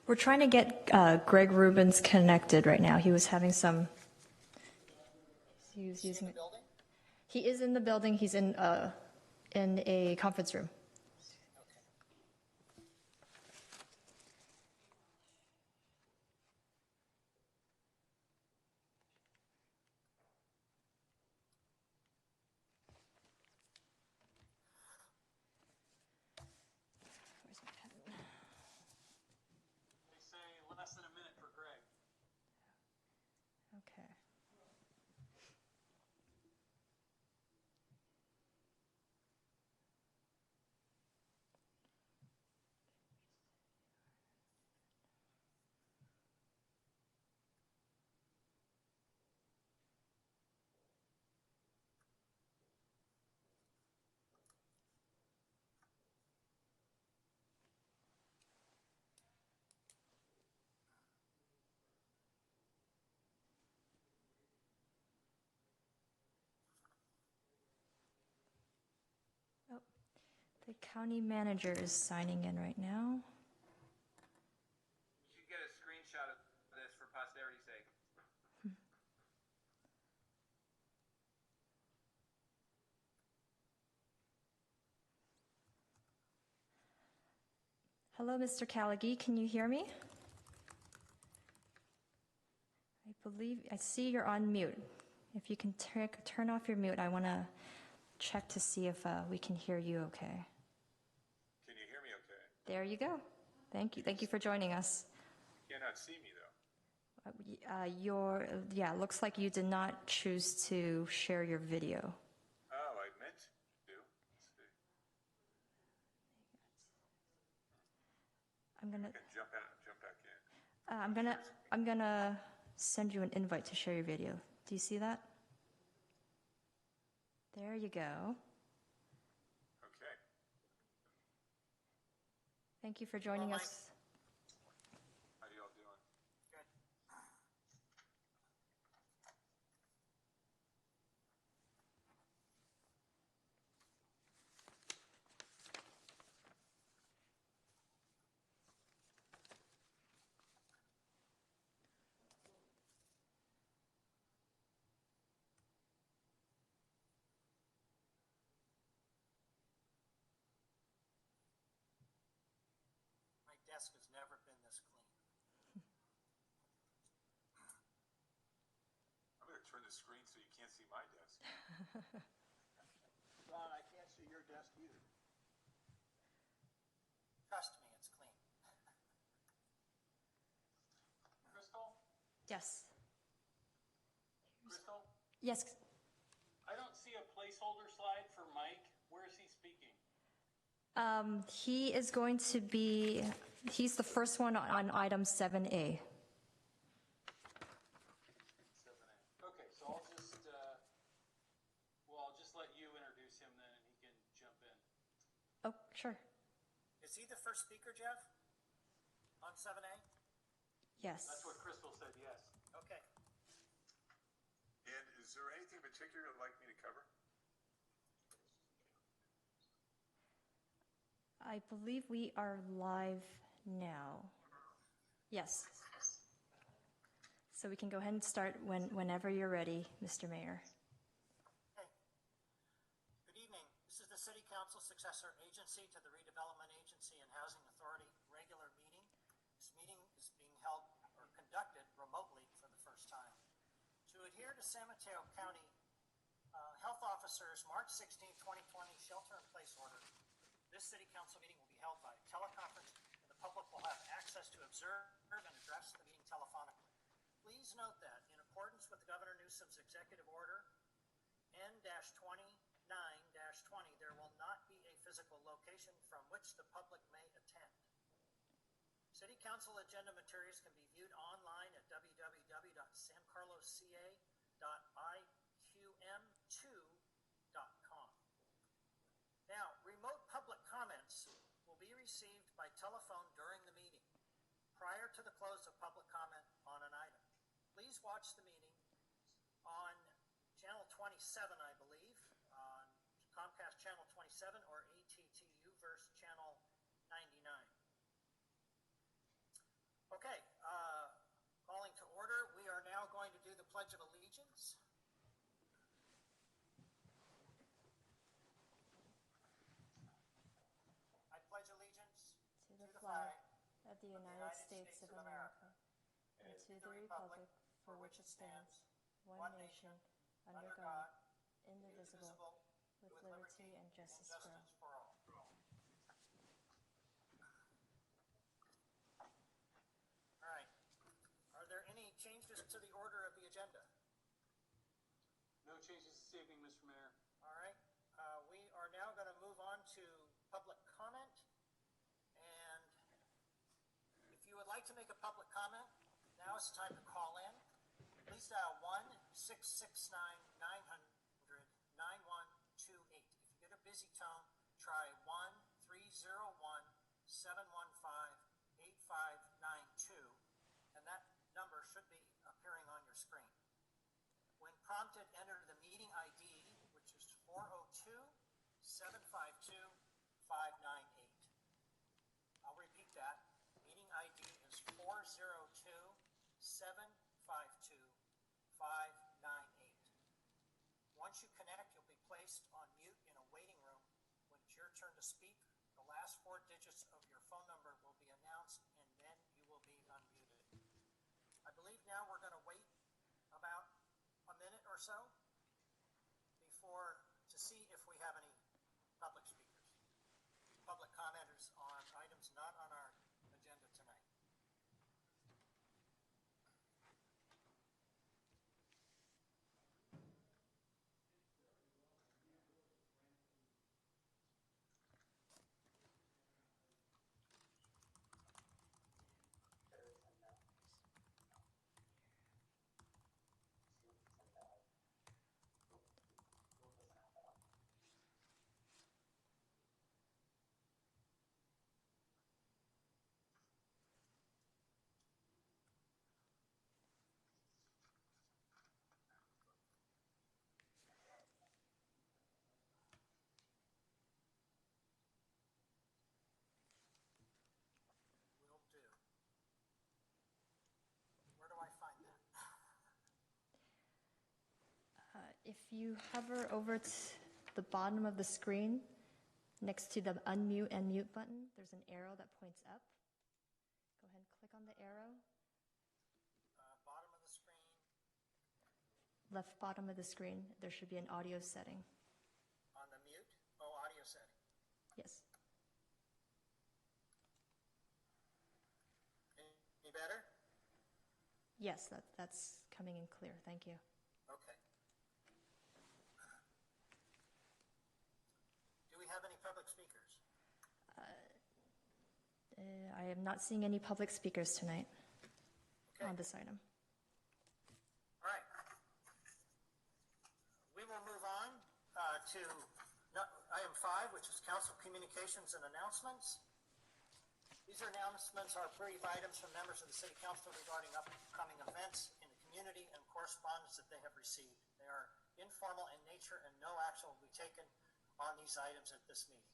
We're trying to get Greg Rubens connected right now. He was having some. He was using. He is in the building. He's in a conference room. Where's my pen? They say less than a minute for Greg. Okay. Oh, the county manager is signing in right now. You should get a screenshot of this for posterity's sake. Hello, Mr. Callaghy, can you hear me? I believe, I see you're on mute. If you can turn off your mute, I want to check to see if we can hear you okay. Can you hear me okay? There you go. Thank you. Thank you for joining us. You cannot see me though. Yeah, looks like you did not choose to share your video. Oh, I meant to. Let's see. I'm gonna. I can jump out and jump back in. I'm gonna send you an invite to share your video. Do you see that? There you go. Okay. Thank you for joining Hello, us. How you all doing? Good. My desk has never been this clean. I'm going to turn the screen so you can't see my desk. Ron, I can't see your desk either. Trust me, it's clean. Crystal? Yes. Crystal? Yes. I don't see a placeholder slide for Mike. Where is he speaking? He is going to be. He's the first one on item 7A. 7A. Okay, so I'll just let you introduce him then and he can jump in. Oh, sure. Is he the first speaker, Jeff? On 7A? Yes. That's what Crystal said, yes. Okay. And is there anything particular you'd like me to cover? I believe we are live now. Yes. So we can go ahead and start whenever you're ready, Mr. Mayor. Hey. Good evening. This is the City Council successor agency to the Redevelopment Agency and Housing Authority regular meeting. This meeting is being held or conducted remotely for the first time. To adhere to San Mateo County Health Officer's March 16, 2020 shelter-in-place order, this City Council meeting will be held by teleconference, and the public will have access to observe and address the meeting telephonically. Please note that, in accordance with Governor Newsom's executive order N-29-20, there will not be a physical location from which the public may attend. City Council agenda materials can be viewed online at www.sancarlosca.iqm2.com. Now, remote public comments will be received by telephone during the meeting, prior to the close of public comment on an item. Please watch the meeting on channel 27, I believe, on Comcast channel 27 or ATTU verse channel 99. Okay, calling to order, we are now going to do the Pledge of Allegiance. I pledge allegiance To the flag of the United States of America and to the republic for which it stands, one nation, under God, indivisible, with liberty and justice for all. All right. Are there any changes to the order of the agenda? No changes this evening, Mr. Mayor. All right. We are now going to move on to public comment. And if you would like to make a public comment, now is the time to call in. Please dial 1-669-900-9128. If you get a busy tone, try 1-301-715-8592, and that number should be appearing on your screen. When prompted, enter the meeting ID, which is 402-752-598. I'll repeat that. Meeting ID is 402-752-598. Once you connect, you'll be placed on mute in a waiting room. When it's your turn to speak, the last 4 digits of your phone number will be announced, and then you will be unmuted. I believe now we're going to wait about a minute or so to see if we have any public speakers, public commenters on items not on our agenda tonight. Will do. Where do I find that? If you hover over to the bottom of the screen, next to the unmute and mute button, there's an arrow that points up. Go ahead and click on the arrow. Bottom of the screen. Left bottom of the screen, there should be an audio setting. On the mute? Oh, audio setting. Yes. Any better? Yes, that's coming in clear. Thank you. Okay. Do we have any public speakers? I am not seeing any public speakers tonight Okay. on this item. All right. We will move on to item 5, which is council communications and announcements. These announcements are brief items from members of the City Council regarding upcoming events in the community and correspondence that they have received. They are informal in nature and no action will be taken on these items at this meeting.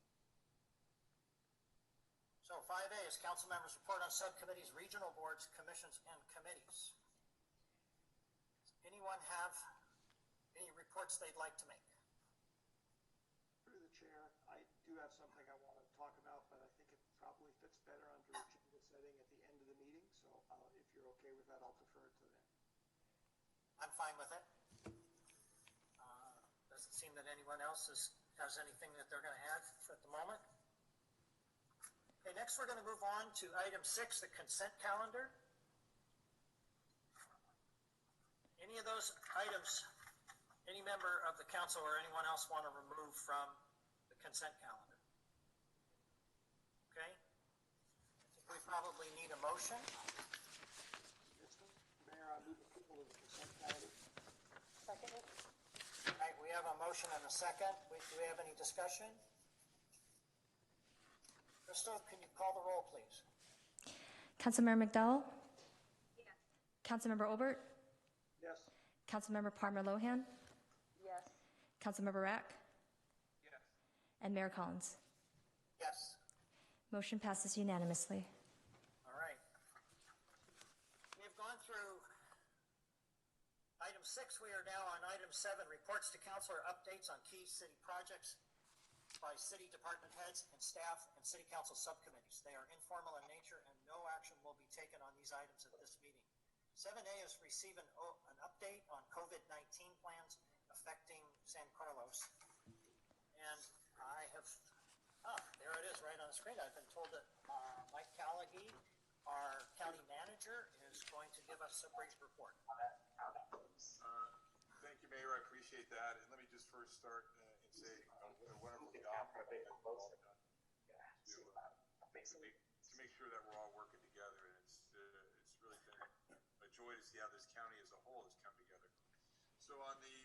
So 5A is council members report on subcommittees, regional boards, commissions, and committees. Does anyone have any reports they'd like to make? Through the chair, I do have something I want to talk about, but I think it probably fits better under agenda setting at the end of the meeting. So if you're okay with that, I'll defer it to them. I'm fine with it. Doesn't seem that anyone else has anything that they're going to add at the moment. Okay, next we're going to move on to item 6, the consent calendar. Any of those items, any member of the council or anyone else want to remove from the consent calendar? Okay. I think we probably need a motion. Mr. Mayor, I move approval of the consent calendar. Second. All right, we have a motion and a second. Do we have any discussion? Crystal, can you call the roll, please? Councilmember McDowell? Yes. Councilmember Obert? Yes. Councilmember Palmer Lohan? Yes. Councilmember Rack? Yes. And Mayor Collins. Yes. Motion passes unanimously. All right. 6, we are now on item 7, reports to council or updates on key city projects by city department heads and staff and city council subcommittees. They are informal in nature and no action will be taken on these items at this meeting. 7A is receive an update on COVID-19 plans affecting San Carlos. And I have, there it is right on the screen. I've been told that Mike Callaghy, our county manager, is going to give us a brief report. Thank you, Mayor. I appreciate that. And let me just first start and say what a wonderful job to make sure that we're all working together. And it's really been a joy to see how this county as a whole has come together. So on the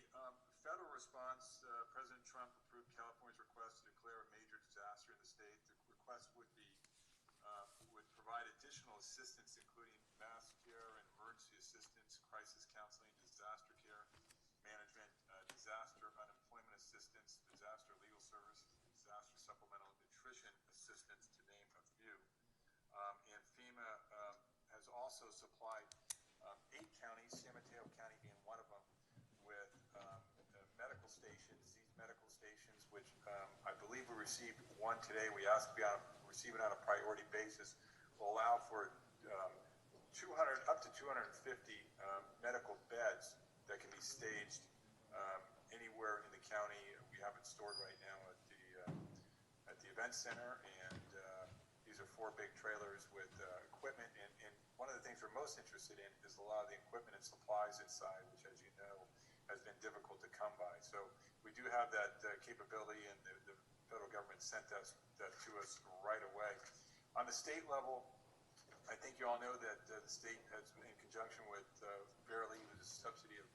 federal response, President Trump approved California's request to declare a major disaster in the state. The request would provide additional assistance, including mass care and emergency assistance, crisis counseling, disaster care management, disaster unemployment assistance, disaster legal services, disaster supplemental nutrition assistance, to name a few. And FEMA has also supplied 8 counties, San Mateo County being one of them, with medical stations. These medical stations, which I believe we received one today, we asked to receive it on a priority basis, will allow for up to 250 medical beds that can be staged anywhere in the county. We have it stored right now at the event center, and these are 4 big trailers with equipment. And one of the things we're most interested in is a lot of the equipment and supplies inside, which, as you know, has been difficult to come by. So we do have that capability, and the federal government sent that to us right away. On the state level, I think you all know that the state has, in conjunction with Verily, who's a subsidy of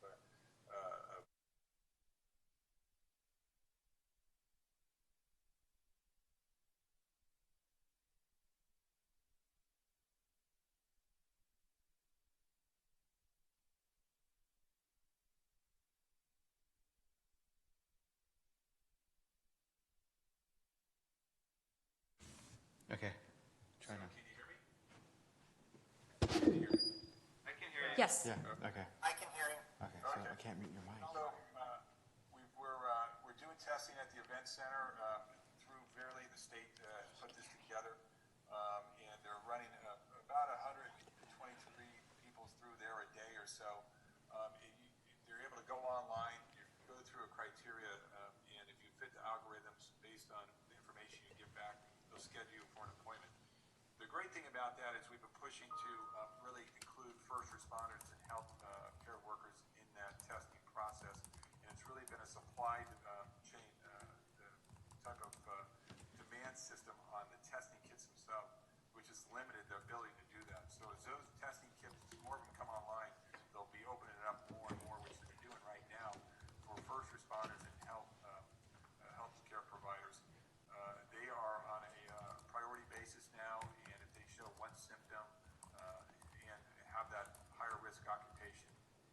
Okay. Try now. Can you hear me? I can hear you. Yes. Yeah. Okay. I can hear you. Okay. So I can't mute your mic. So we're doing testing at the event center through Verily. The state put this together, and they're running about 123 people through there a day or so. They're able to go online, you go through a criteria, and if you fit the algorithms based on the information you give back, they'll schedule you for an appointment. The great thing about that is we've been pushing to really include first responders and health care workers in that testing process, and it's really been a supply chain type of demand system on the testing kits themselves, which has limited the ability to do that. So as those testing kits, more of them come online, they'll be opening it up more and more, which they're doing right now for first responders and health care providers. They are on a priority basis now, and if they show one symptom and have that higher risk occupation,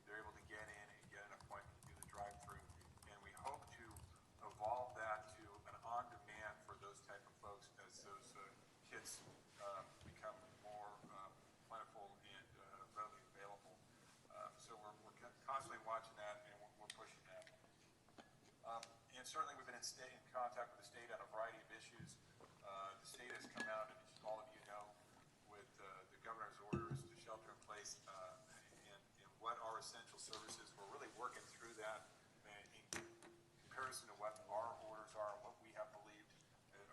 they're able to get in and get an appointment to do the drive-through. And we hope to evolve that to an on-demand for those type of folks as those kits become more plentiful and readily available. So we're constantly watching that, and we're pushing that. And certainly we've been in contact with the state on a variety of issues. The state has come out, and as all of you know, with the governor's orders to shelter in place and what are essential services. We're really working through that in comparison to what our orders are and what we have believed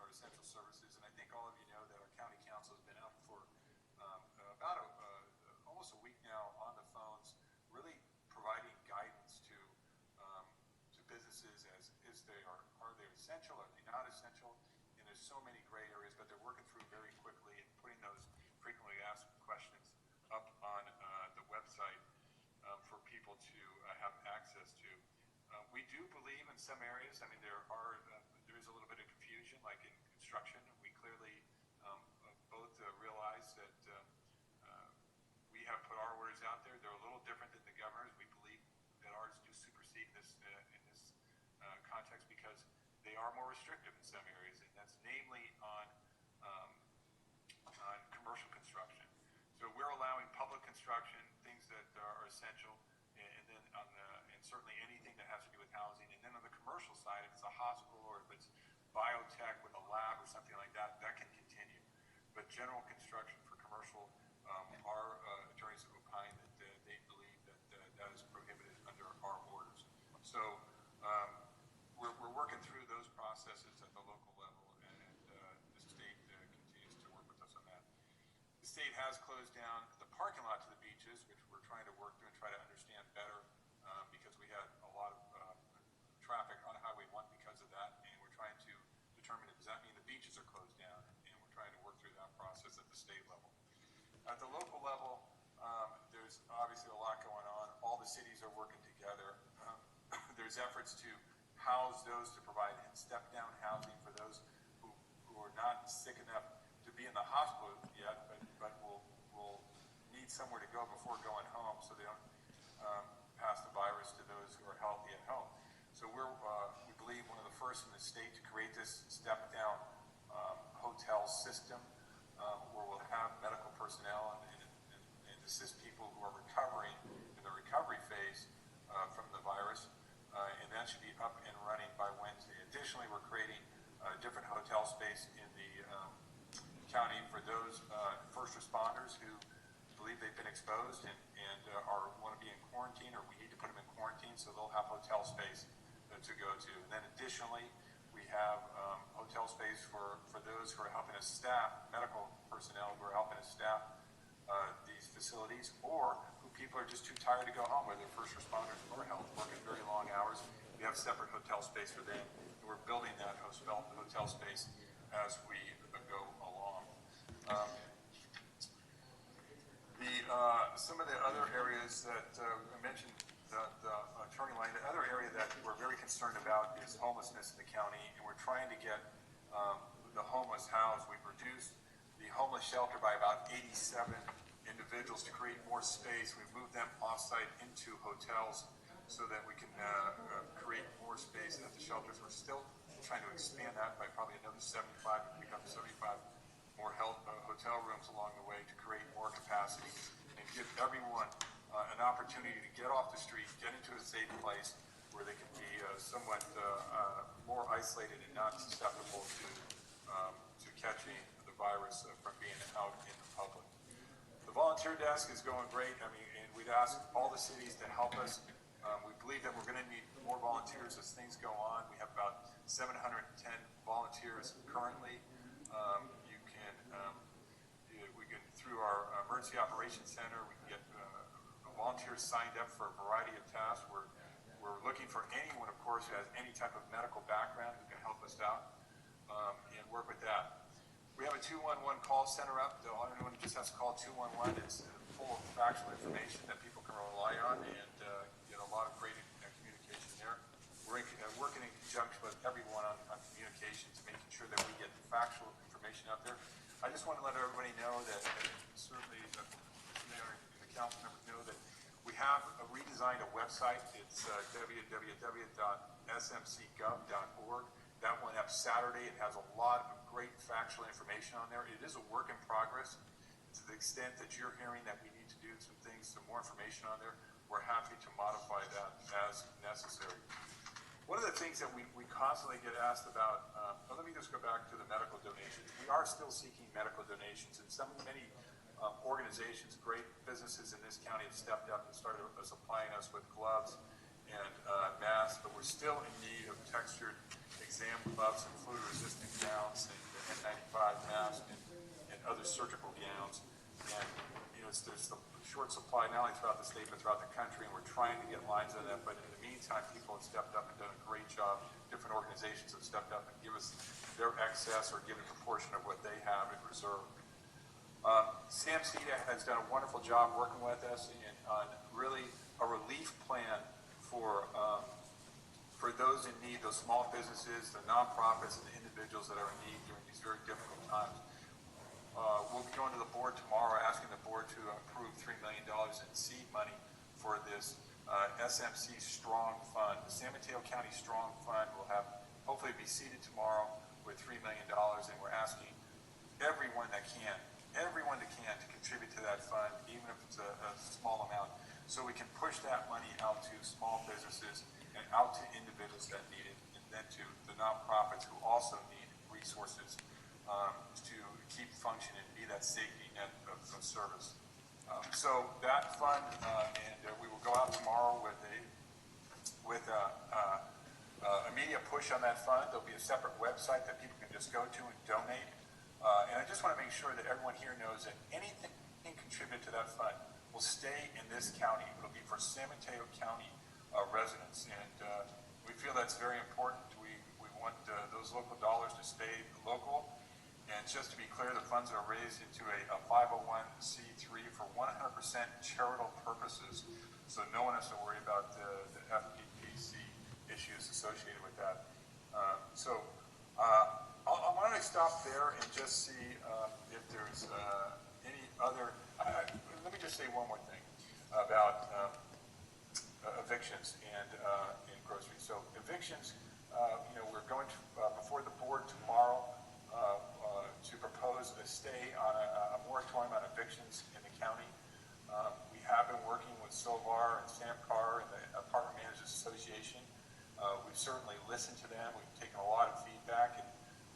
are essential services. And I think all of you know that our county council has been up for about almost a week now on the phones, really providing guidance to businesses as they are they essential, are they not essential? And there's so many gray areas, but they're working through very quickly and putting those frequently asked questions up on the website for people to have access to. We do believe in some areas, I mean, there is a little bit of confusion, like in construction. We clearly both realize that we have put our orders out there. They're a little different than the governor's. We believe that ours do supersede this in this context because they are more restrictive in some areas, and that's namely on commercial construction. So we're allowing public construction, things that are essential, and then on the general construction for commercial, our attorneys have opined that they believe that that is prohibited under our orders. So we're working through those processes at the local level, and the state continues to work with us on that. The state has closed down the parking lot to the beaches, which we're trying to work through and try to understand better, because we had a lot of traffic on Highway 1 because of that, and we're trying to determine, does that mean the beaches are closed down? And we're trying to work through that process at the state level. At the local level, there's obviously a lot going on. All the cities are working together. There's efforts to house those, to provide step-down housing for those who are not sick enough to be in the hospital yet, but will need somewhere to go before going home, so they don't pass the virus to those who are healthy at home. So we believe one of the first in the state to create this step-down hotel system, where we'll have medical personnel and assist people who are recovering in the recovery phase from the virus, and that should be up and running by Wednesday. Additionally, we're creating different hotel space in the county for those first responders who believe they've been exposed and want to be in quarantine, or we need to put them in quarantine, so they'll have hotel space to go to. And then additionally, we have hotel space for those who are helping us staff, medical personnel who are helping us staff these facilities, or who people are just too tired to go home, whether they're first responders or health, working very long hours. We have separate hotel space for them, and we're building that hotel space as we go along. Some of the other areas that I mentioned, the attorney line, the other area that we're very concerned about is homelessness in the county, and we're trying to get the homeless housed. We've reduced the homeless shelter by about 87 individuals to create more space. We've moved them off-site into hotels so that we can create more space at the shelters. We're still trying to expand that by probably another 75, become 75 more hotel rooms along the way to create more capacity and give everyone an opportunity to get off the street, get into a safe place where they can be somewhat more isolated and not susceptible to catching the virus from being out in the public. The volunteer desk is going great. I mean, and we'd ask all the cities to help us. We believe that we're going to need more volunteers as things go on. We have about 710 volunteers currently. We can through our emergency operations center, we can get volunteers signed up for a variety of tasks. We're looking for anyone, of course, who has any type of medical background who can help us out and work with that. We have a 211 call center up. Anyone just has to call 211. It's full of factual information that people can rely on, and get a lot of great communication there. We're working in conjunction with everyone on communications, making sure that we get factual information out there. I just want to let everybody know that, certainly the mayor and the council members know that we have redesigned a website. It's www.smcgov.org. That went up Saturday. It has a lot of great factual information on there. It is a work in progress. To the extent that you're hearing that we need to do some things, some more information on there, we're happy to modify that as necessary. One of the things that we constantly get asked about, let me just go back to the medical donations. We are still seeking medical donations, and many organizations, great businesses in this county have stepped up and started supplying us with gloves and masks, but we're still in need of textured exam gloves and flu-resistant gowns and N95 masks and other surgical gowns. And there's a short supply not only throughout the state but throughout the country, and we're trying to get lines of that. But in the meantime, people have stepped up and done a great job. Different organizations have stepped up and give us their excess or given a proportion of what they have in reserve. Sam Cita has done a wonderful job working with us on really a relief plan for those in need, those small businesses, the nonprofits, and the individuals that are in need during these very difficult times. We'll be going to the board tomorrow, asking the board to approve $3 million in seed money for this SMC Strong Fund. The San Mateo County Strong Fund will hopefully be seeded tomorrow with $3 million, and we're asking everyone that can to contribute to that fund, even if it's a small amount, so we can push that money out to small businesses and out to individuals that need it, and then to the nonprofits who also need resources to keep functioning and be that that safety net of service. So that fund, and we will go out tomorrow with a media push on that fund. There'll be a separate website that people can just go to and donate. And I just want to make sure that everyone here knows that anything contributed to that fund will stay in this county. It'll be for San Mateo County residents, and we feel that's very important. We want those local dollars to stay local. And just to be clear, the funds are raised into a 501c3 for 100% charitable purposes, so no one has to worry about the FPPC issues associated with that. Why don't I stop there and just see if there's any other. Let me just say one more thing about evictions and groceries. So evictions, we're going to before the board tomorrow to propose a stay on a moratorium on evictions in the county. We have been working with Solar and SAMCAR and the Apartment Managers Association. We've certainly listened to them. We've taken a lot of feedback, and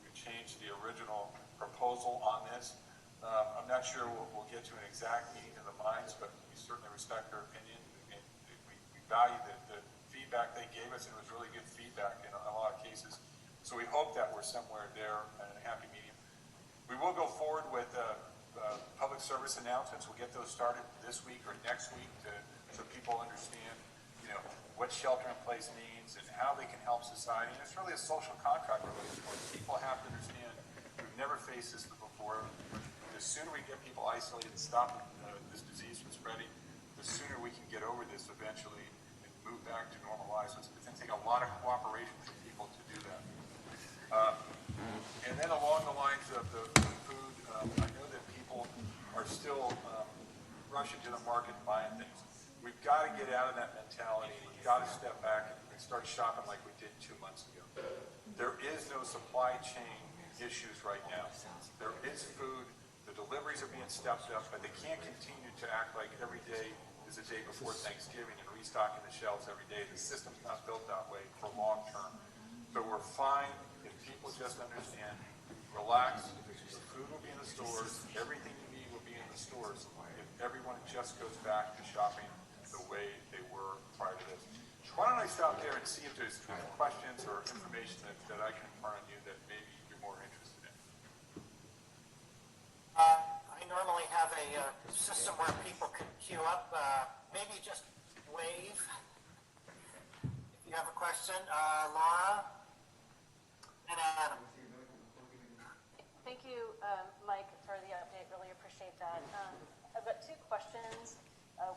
we've changed the original proposal on this. I'm not sure we'll get to an exact meeting of the minds, but we certainly respect their opinion, and we value the feedback they gave us, and it was really good feedback in a lot of cases. So we hope that we're somewhere there in a happy medium. We will go forward with public service announcements. We'll get those started this week or next week so people understand, what shelter in place means and how they can help society. And it's really a social contract we're looking for. People have to understand we've never faced this before. The sooner we get people isolated and stop this disease from spreading, the sooner we can get over this eventually and move back to normal lives. It's going to take a lot of cooperation from people to do that. And then along the lines of the food, I know that people are still rushing to the market and buying things. We've got to get out of that mentality. We've got to step back and start shopping like we did 2 months ago. There is no supply chain issues right now. There is food. The deliveries are being stepped up, but they can't continue to act like every day is the day before Thanksgiving and restocking the shelves every day. The system's not built that way for long term. So we're fine if people just understand, relax, the food will be in the stores, everything you need will be in the stores, if everyone just goes back to shopping the way they were prior to this. Why don't I stop there and see if there's questions or information that I can impart on you that maybe you're more interested in. I normally have a system where people can queue up. Maybe just wave if you have a question. Laura and Adam. Thank you, Mike, for the update. Really appreciate that. I've got 2 questions.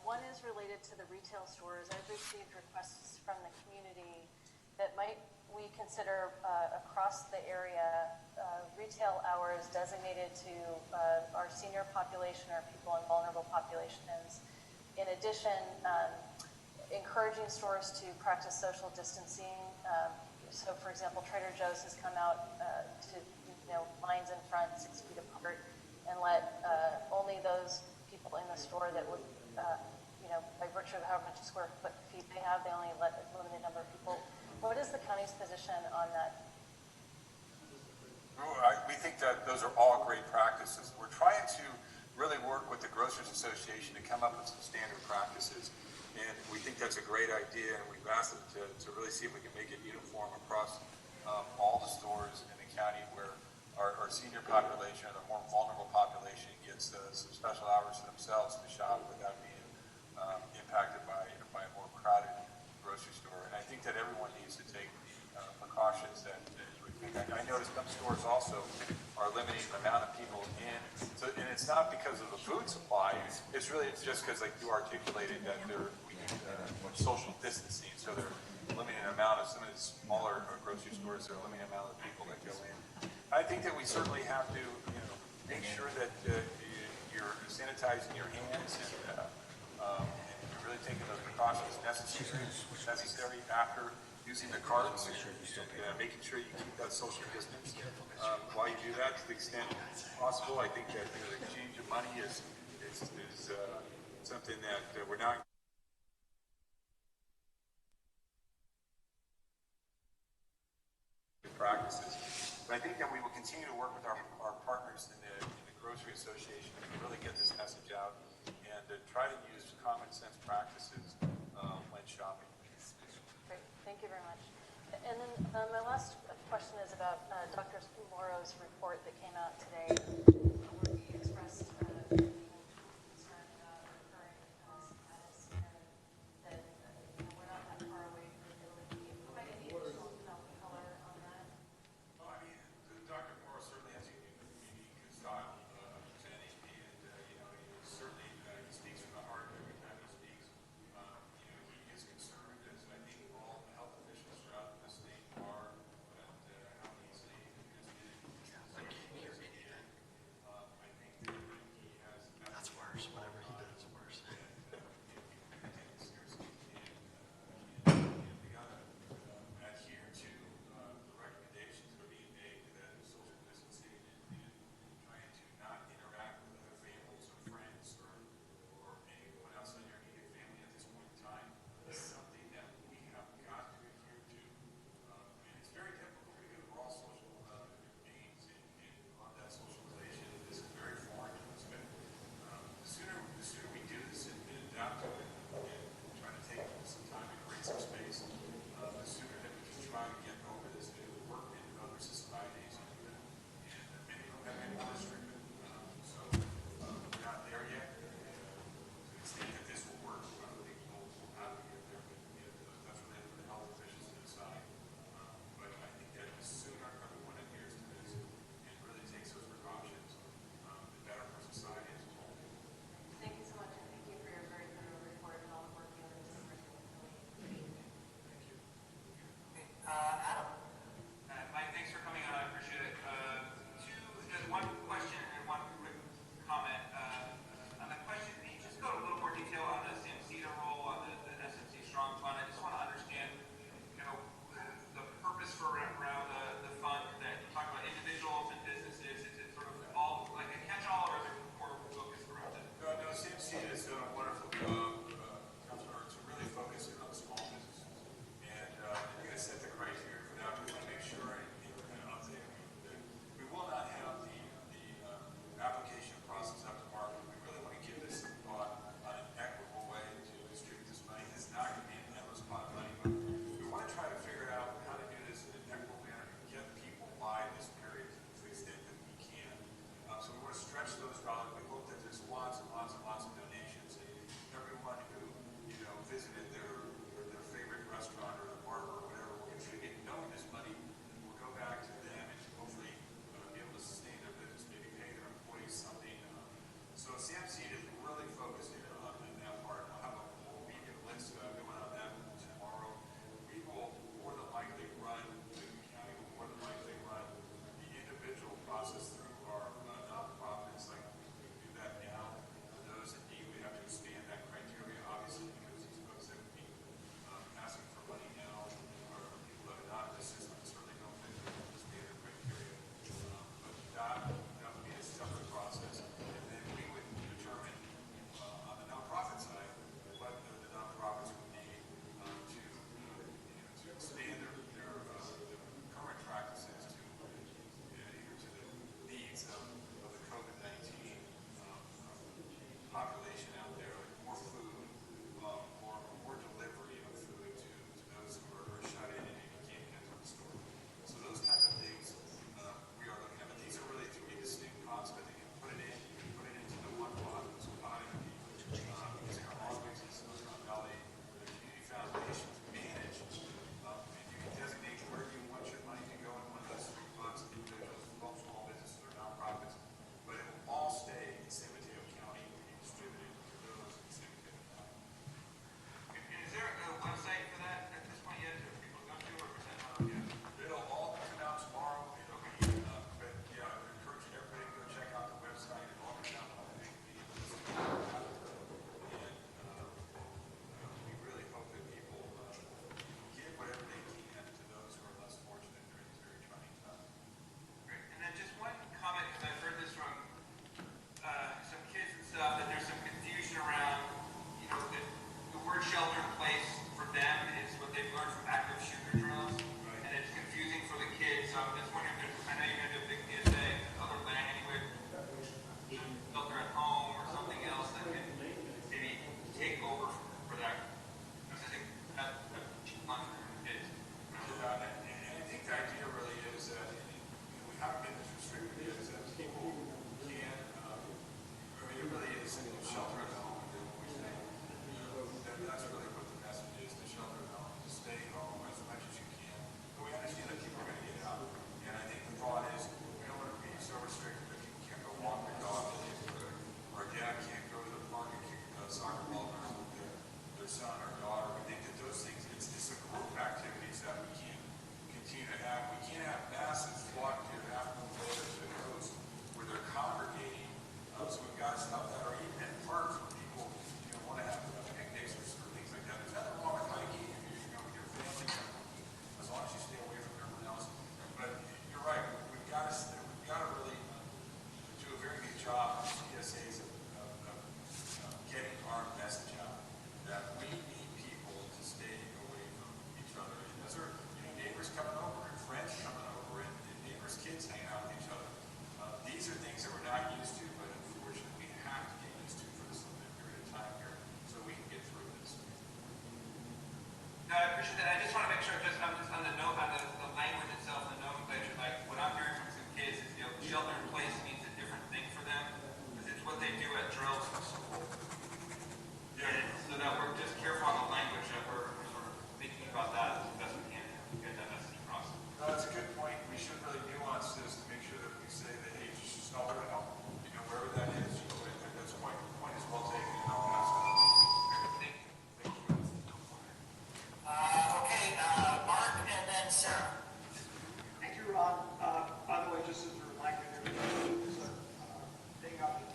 One is related to the retail stores. I've received requests from the community that might we consider across the area retail hours designated to our senior population or people in vulnerable populations. In addition, encouraging stores to practice social distancing. So, for example, Trader Joe's has come out to lines in front 6 feet apart and let only those people in the store that would, by virtue of how much square feet they have, they only let a limited number of people. What is the county's position on that? We think that those are all great practices. We're trying to really work with the Grocers Association to come up with some standard practices. And we think that's a great idea, and we've asked them to really see if we can make it uniform across all the stores in the county where our senior population or the more vulnerable population gets some special hours to themselves to shop without being impacted by a more crowded grocery store. And I think that everyone needs to take precautions that I noticed some stores also are limiting the amount of people in. So, and it's not because of the food supply. It's really just because, like you articulated, that we need social distancing. So they're limiting the amount of some of the smaller grocery stores. They're limiting the amount of people that go in. I think that we certainly have to, make sure that you're sanitizing your hands and you're really taking those precautions necessary after using the carts and making sure you keep that social distance. While you do that, to the extent possible, I think that the exchange of money is something that we're not. Practices. But I think that we will continue to work with our partners in the grocery Association to really get this message out and to try to use common sense practices when shopping. Great, thank you very much. And then my last question is about Dr. Morrow's report that came out today, where he expressed concern about recurring status, and that we're not that far away from the ability. Provide any additional color on that? Well, I mean, Dr. Morrow certainly has a unique style of presenting, and he certainly he speaks from the heart every time he speaks. He is concerned, as I think all the health officials throughout the state are, about how easily it is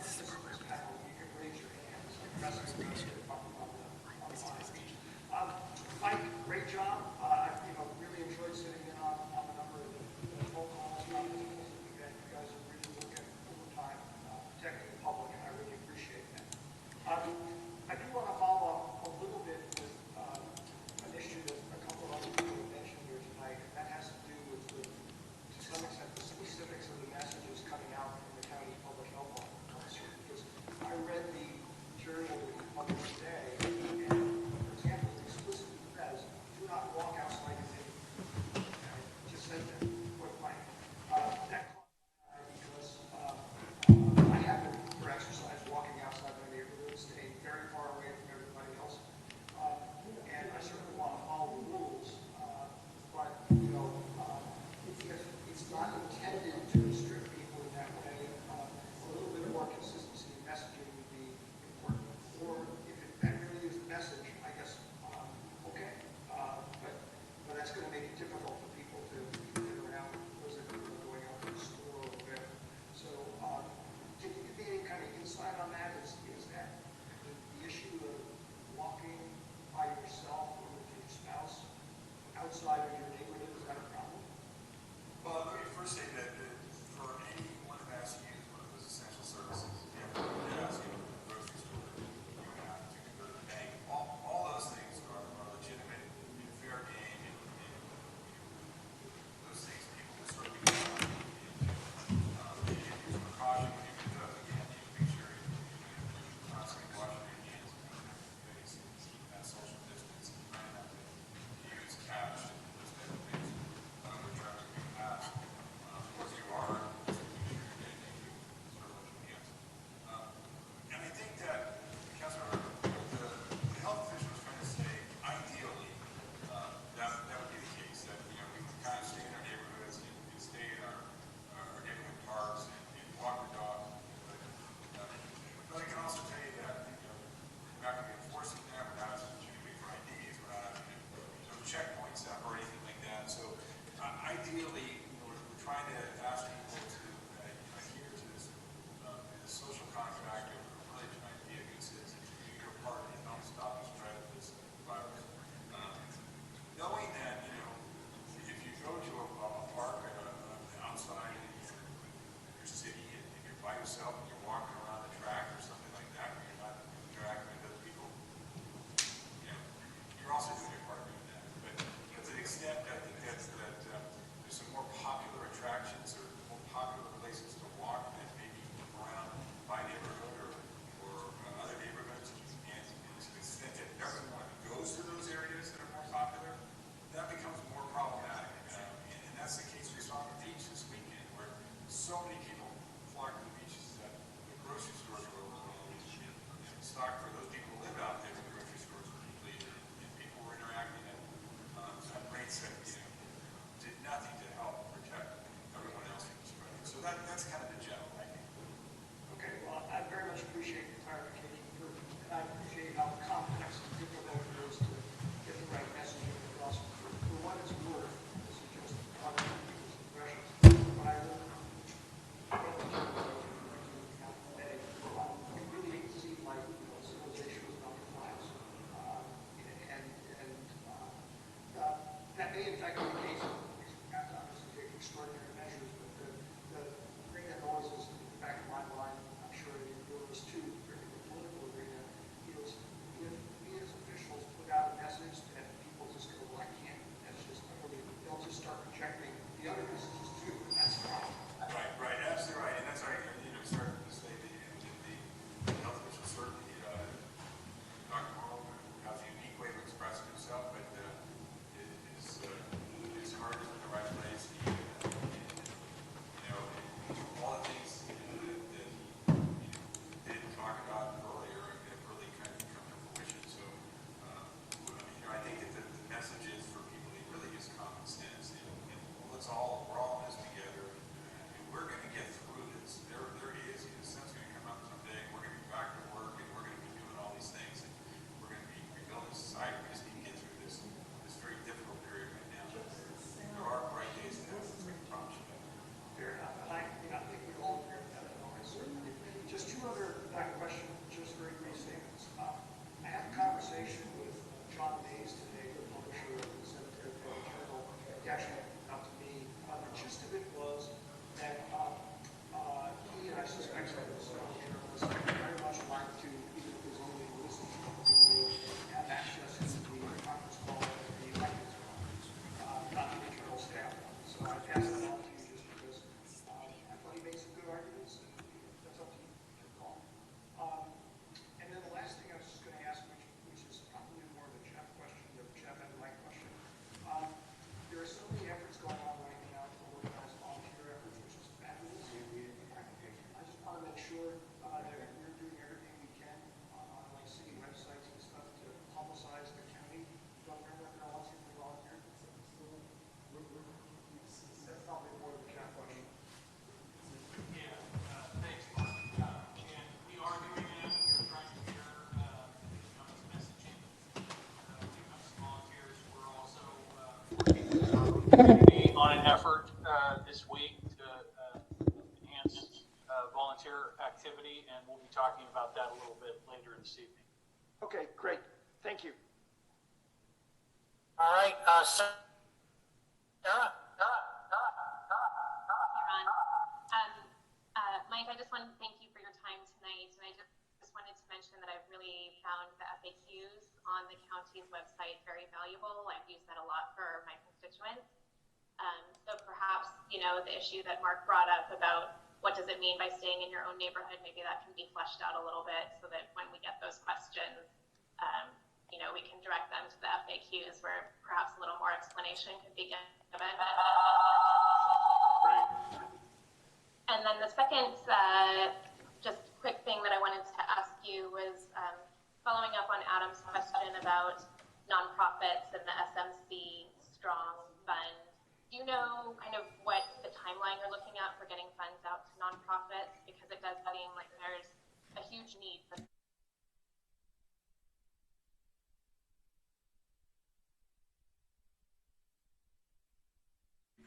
panel, you can raise your hands, like President does here on the Mike, great job. I really enjoyed sitting in on a number of the phone calls about this event. You guys are really working overtime, protecting the public, and I really appreciate that. I do want to follow up a little bit with an issue that a couple of other people have mentioned here tonight, and that has to do with, to some extent, the specifics of the messages coming out from the county public health officer. Because I read the material that he published today, and for example, it explicitly says, do not walk outside your neighborhood. Okay? It just said that point blank. That caught my eye because I have been for exercise walking outside my neighborhood, staying very far away from everybody else. And I certainly want to follow the rules, but it's not intended to restrict people in that way. A little bit more consistency in messaging would be important. Or if that really is the message, I guess, okay. But that's going to make it difficult for people to get around those that are going out to the store or whatever. So can you give me any kind of insight on that? Is that the issue of walking by yourself or with your spouse outside of your neighborhood, is that a problem? Well, let me first say that for anyone who has to use one of those essential services, you have to go to the gas, you have to go to the grocery store, you have to go to the bank. All those things are legitimate and fair game, and those things people will certainly do. You use precaution when you do those. Again, you make sure you're constantly washing your hands and your face and keep that social distance and trying not to use cash and those type of things. We're trying to be fast. Of course, you are. Just make sure you're getting into sort of what you can. And I think that, Councilor, the health official is trying to say, ideally, that would be the case, that we can kind of stay in our neighborhoods and stay in our neighborhood parks and walk the dog. But I can also tell you that we're not going to be enforcing that. We're not asking you to wait for IDs. We're not asking you to checkpoints up or anything like that. So ideally, we're trying to ask people to adhere to this social contract, and we're really trying to be a good citizen, do your part and help stop the spread of this virus. Knowing that, if you go to a park outside in your city and you're by yourself and you're walking around the track or something like that, where you're not interacting with other people, you're also doing your part doing that. But to the extent that there's some more popular attractions or more popular places to walk that maybe around my neighborhood or other neighborhoods, and to the extent that everyone goes to those areas that are more popular, that becomes more problematic. And that's the case we saw on the beach this weekend, where so many people flocked to the beaches that the grocery stores were overwhelmed. And stock for those people who live out there, the grocery stores were depleted, and people were interacting at rates that did nothing to help protect everyone else from spreading. So that's kind of the general idea. Okay, well, I very much appreciate the clarification, and I appreciate how complex and difficult it is to get the right messaging across. For what it's worth, this is just other people's impressions. When I look at the it really seemed like civil we'll be talking about that a little bit later this evening. Okay, great. Thank you. All right, Sarah? Ron. Mike, I just want to thank you for your time tonight, and I just wanted to mention that I've really found the FAQs on the county's website very valuable. I've used that a lot for my constituents. So perhaps, the issue that Mark brought up about what does it mean by staying in your own neighborhood, maybe that can be fleshed out a little bit so that when we get those questions, we can direct them to the FAQs where perhaps a little more explanation could be given. Great. And then the second just quick thing that I wanted to ask you was following up on Adam's question about nonprofits and the SMC Strong Fund. Do you know kind of what the timeline you're looking at for getting funds out to nonprofits? Because it does seem like there's a huge need for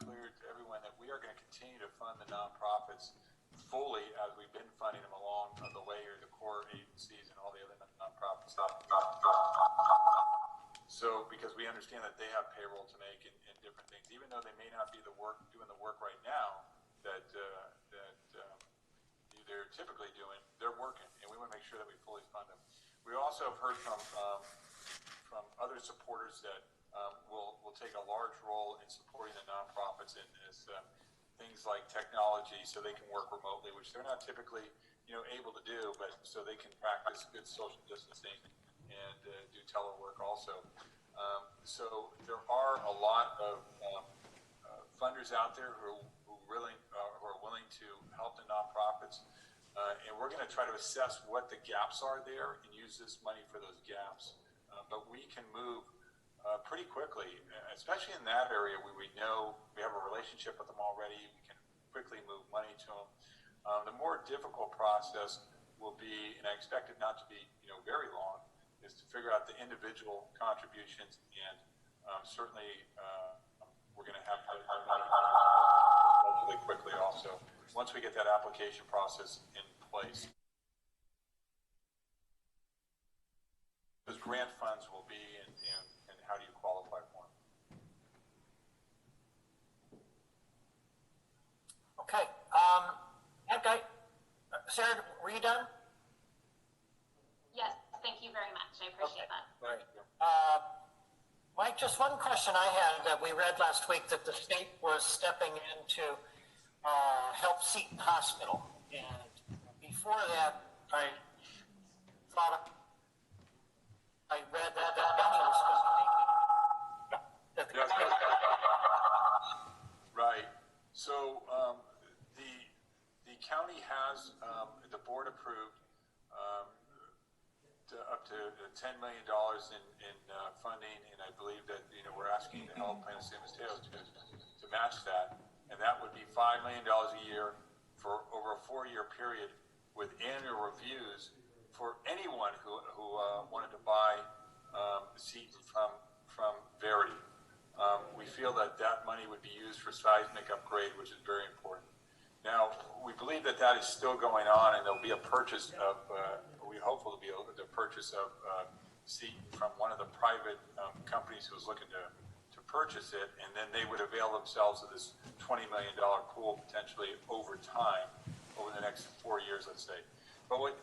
clear to everyone that we are going to continue to fund the nonprofits fully as we've been funding them along the way, or the core agencies and all the other nonprofits. So, because we understand that they have payroll to make and different things, even though they may not be doing the work right now that they're typically doing, they're working, and we want to make sure that we fully fund them. We also have heard from other supporters that will take a large role in supporting the nonprofits in this, things like technology, so they can work remotely, which they're not typically able to do, but so they can practice good social distancing and do telework also. So there are a lot of funders out there who are willing to help the nonprofits, and we're going to try to assess what the gaps are there and use this money for those gaps. But we can move pretty quickly, especially in that area where we know we have a relationship with them already. We can quickly move money to them. The more difficult process will be, and I expect it not to be very long, is to figure out the individual contributions, and certainly we're going to have to relatively quickly also once we get that application process in place. Those grant funds will be, and how do you qualify for them? Okay. Okay. Sarah, were you done? Yes, thank you very much. I appreciate that. Right. Mike, just one question I had. That we read last week that the state was stepping in to help Seton Hospital. And before that, I thought I read that the county was going to be making. Right. So the county has the board approved up to $10 million in funding, and I believe that we're asking the Health Plan of San Mateo to match that, and that would be $5 million a year for over a 4-year period, with annual reviews for anyone who wanted to buy seats from Verity. We feel that money would be used for seismic upgrade, which is very important. Now, we believe that is still going on, and there'll be a purchase of, we hope will be the purchase of seat from one of the private companies who's looking to purchase it, and then they would avail themselves of this $20 million pool potentially over time, over the next 4 years, let's say. But what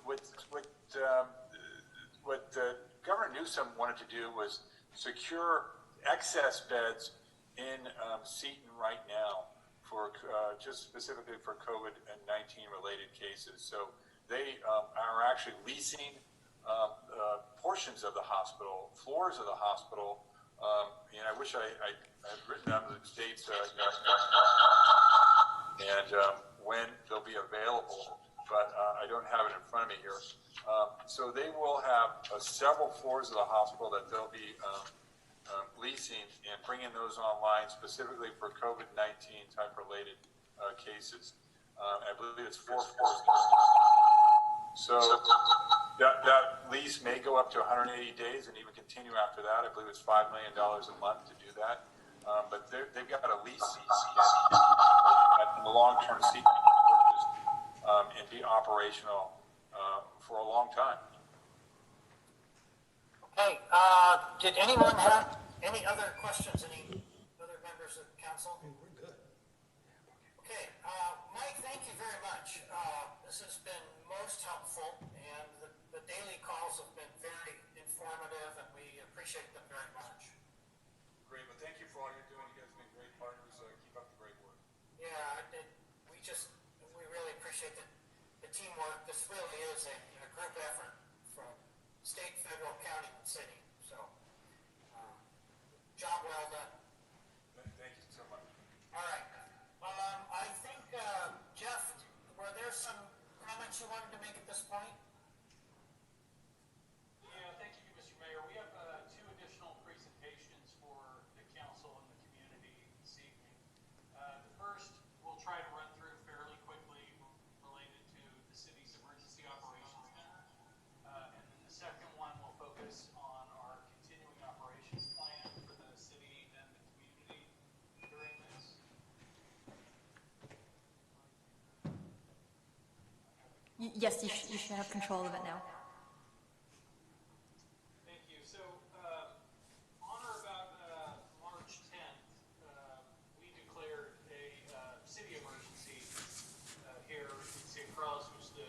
Governor Newsom wanted to do was secure excess beds in Seton right now for just specifically for COVID-19 related cases. So they are actually leasing portions of the hospital, floors of the hospital, and I wish I had written down the dates and when they'll be available, but I don't have it in front of me here. So they will have several floors of the hospital that they'll be leasing and bringing those online specifically for COVID-19 type related cases. I believe it's 4 floors. So that lease may go up to 180 days and even continue after that. I believe it's $5 million a month to do that. But they've got a lease in the long-term seat and be operational long time. Okay, did anyone have any other questions? Any other members of council? We're good. Okay, Mike, thank you very much. This has been most helpful, and the daily calls have been very informative, and we appreciate them very much. Great, well, thank you for all you're doing. You guys have been great partners. Keep up the great work. Yeah, we really appreciate the teamwork. This really is a group effort from state, federal, county, and city. So, job well done. Thank you so much. All right. I think, Jeff, were there some comments you wanted to make at this point? Yeah, thank you, Mr. Mayor. We have two additional presentations for the council and the community this evening. The first we'll try to run through fairly quickly related to the city's emergency operations center. And then the second one will focus on our continuing operations plan for the city and the community during this. Yes, you should have control of it now. Thank you. So, on or about March 10th, we declared a city emergency here in St. Carlos, which the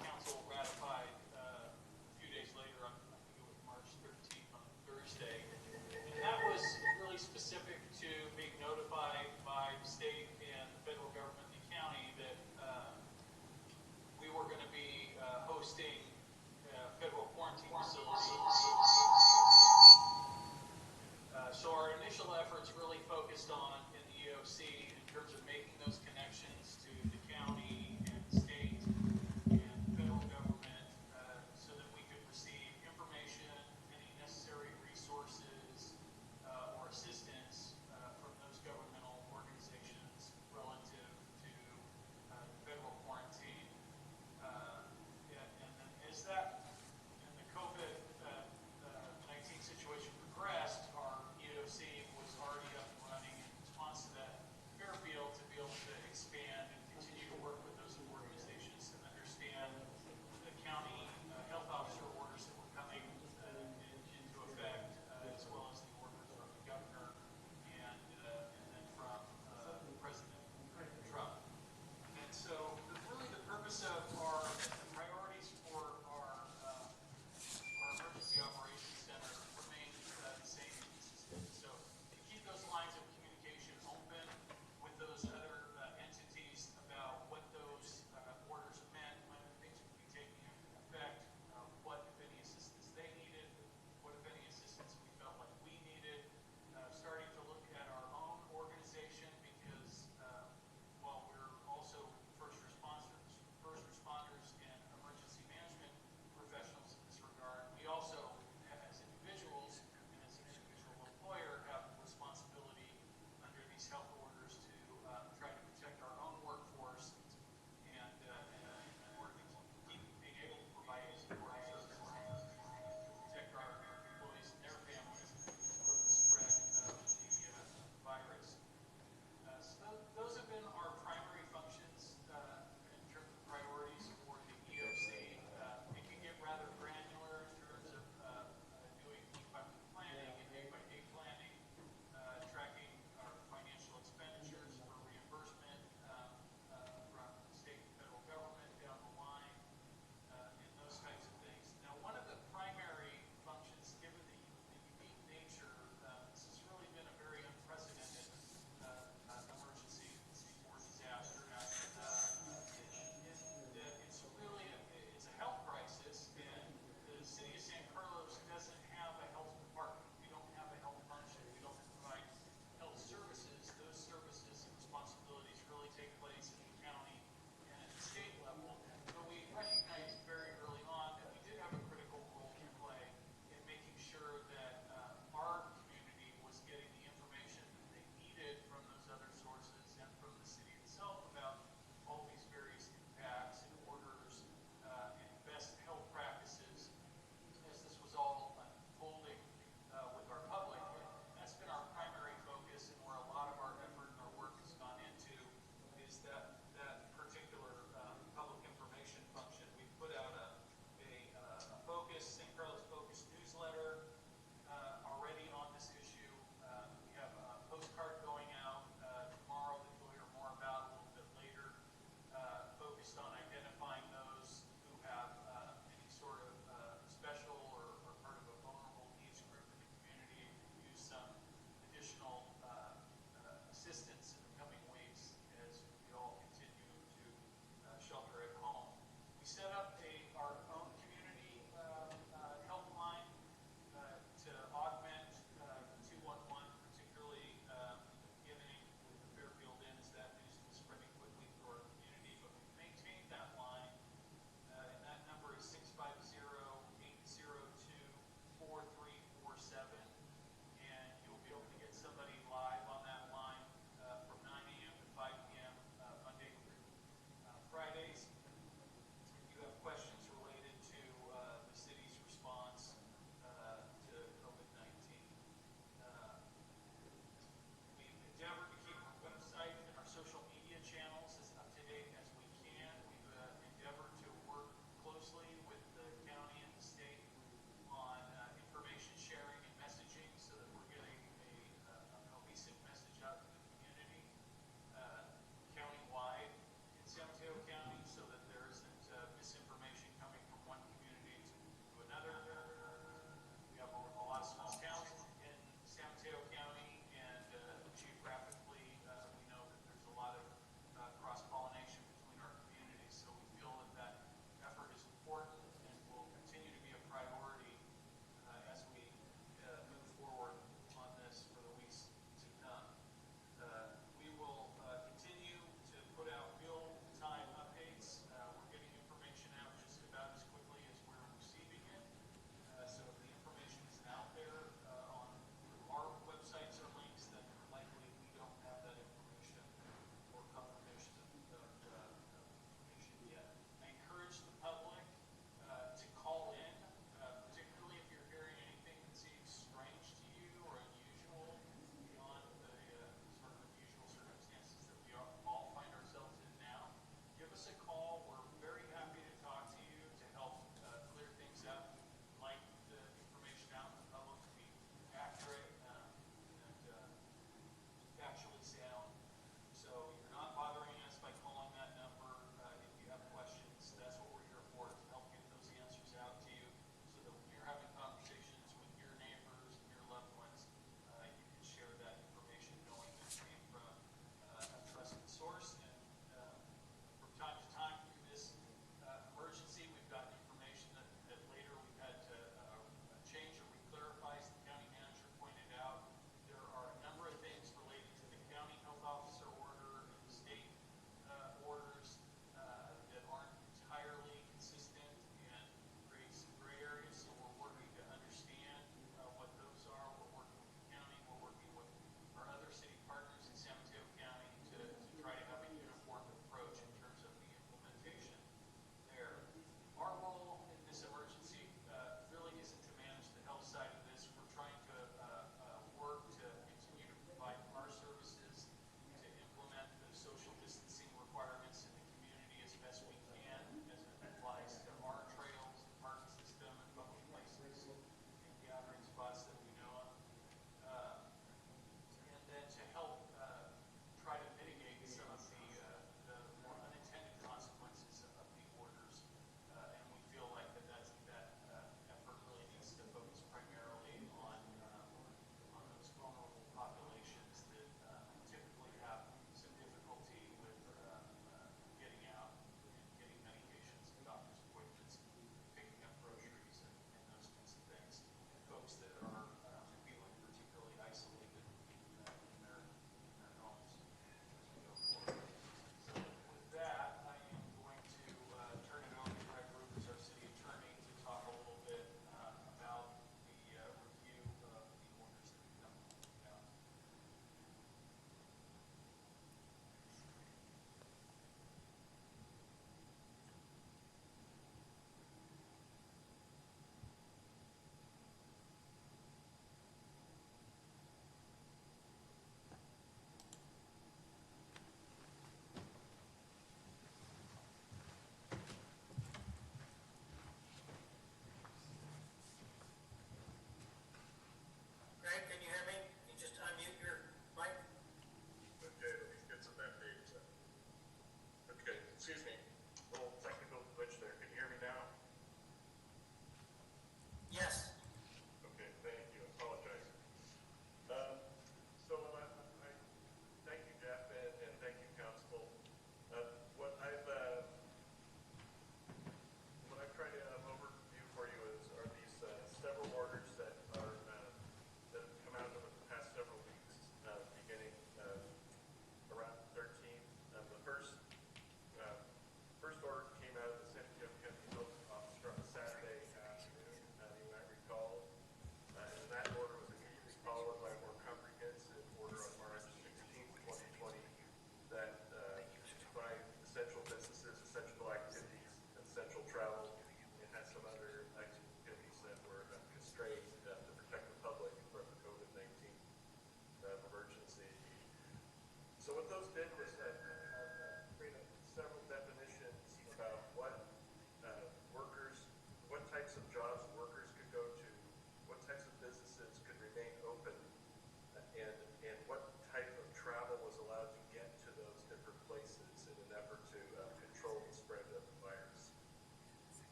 council ratified a few days later on, I think it was March 13th on Thursday. And that was really specific to being notified by the state and the federal government, the county, that we were going to be hosting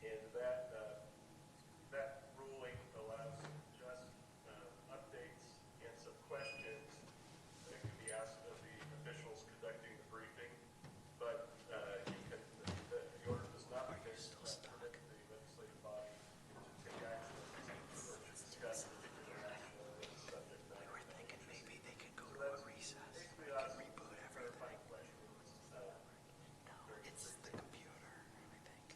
And that ruling allows just updates and some questions that can be asked of the officials conducting the briefing. But the order does not permit the legislative body to take action or to discuss particular action on the subject matter. We're thinking maybe they could go to a recess. Basically, reboot everything. It's the computer, I think.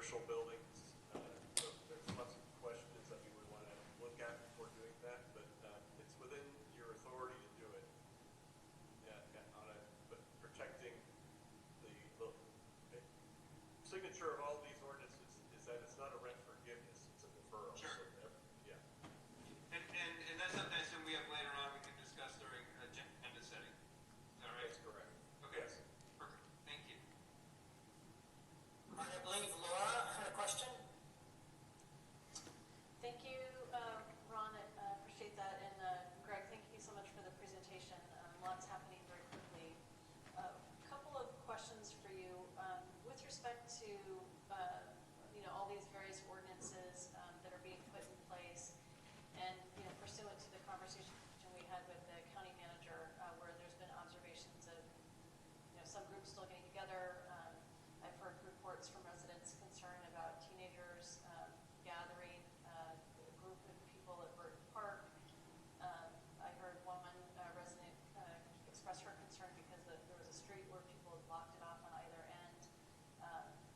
commercial buildings. So there's lots of questions that we would want to look at before doing that, but it's within your authority to do it. But protecting the signature of all these ordinances is that it's not a rent forgiveness, it's a deferral. Sure. So, yeah. And that's something I assume we have later on we can discuss during agenda setting. Is that right? That's correct. Okay. Yes. Perfect. Thank you. I believe Laura had a question. Thank you, Ron. I appreciate that. And Greg, thank you so much for the presentation. Lots happening very quickly. A couple of questions for you. With respect to all these various ordinances that are being put in place, and pursuant to the conversation we had with the county manager, where there's been observations of some groups still getting together. I've heard reports from residents concerned about teenagers gathering, a group of people at Burton Park. I heard one resident express her concern because there was a street where people had blocked it off on either end,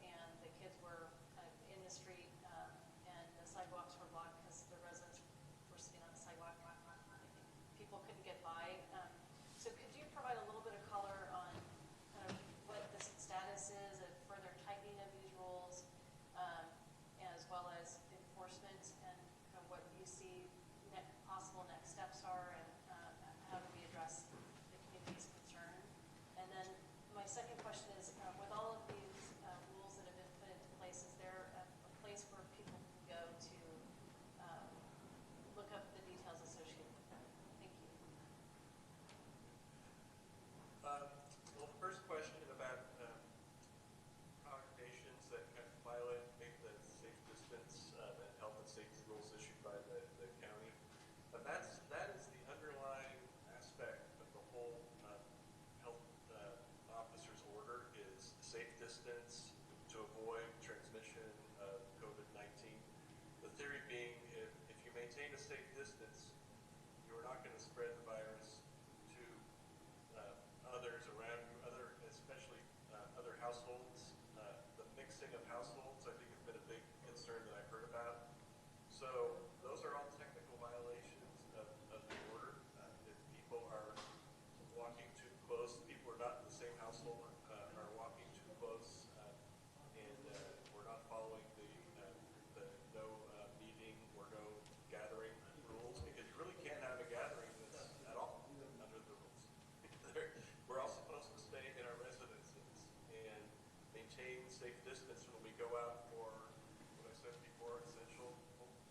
and the kids were kind of in the street, and the sidewalks were blocked because the residents were sitting on the sidewalk. People couldn't get by. So could you provide a little bit of color on kind of what the status is of further tightening of these rules, as well as enforcement, and kind of what you see possible next steps are, and how do we address the community's concern? And then my second question is, with all of these rules that have been put into place, is there a place where people can go to look up the details associated with them? Thank you. Well, the first question about congregations that kind of violate maybe the safe distance and health and safety rules issued by the county. That is the underlying aspect of the whole health officer's order is safe distance to avoid transmission of COVID-19. The theory being if you maintain a safe distance, you are not going to spread the virus to others around you, especially other households. The mixing of households, I think, has been a big concern that I've heard about. So those are all technical violations of the order. If people are walking too close, people are not in the same household, are walking too close, and we're not following the no meeting or no gathering rules, because you really can't have a gathering that's at all under the rules. We're all supposed to stay in our residences and maintain safe distance when we go out for what I said before, essential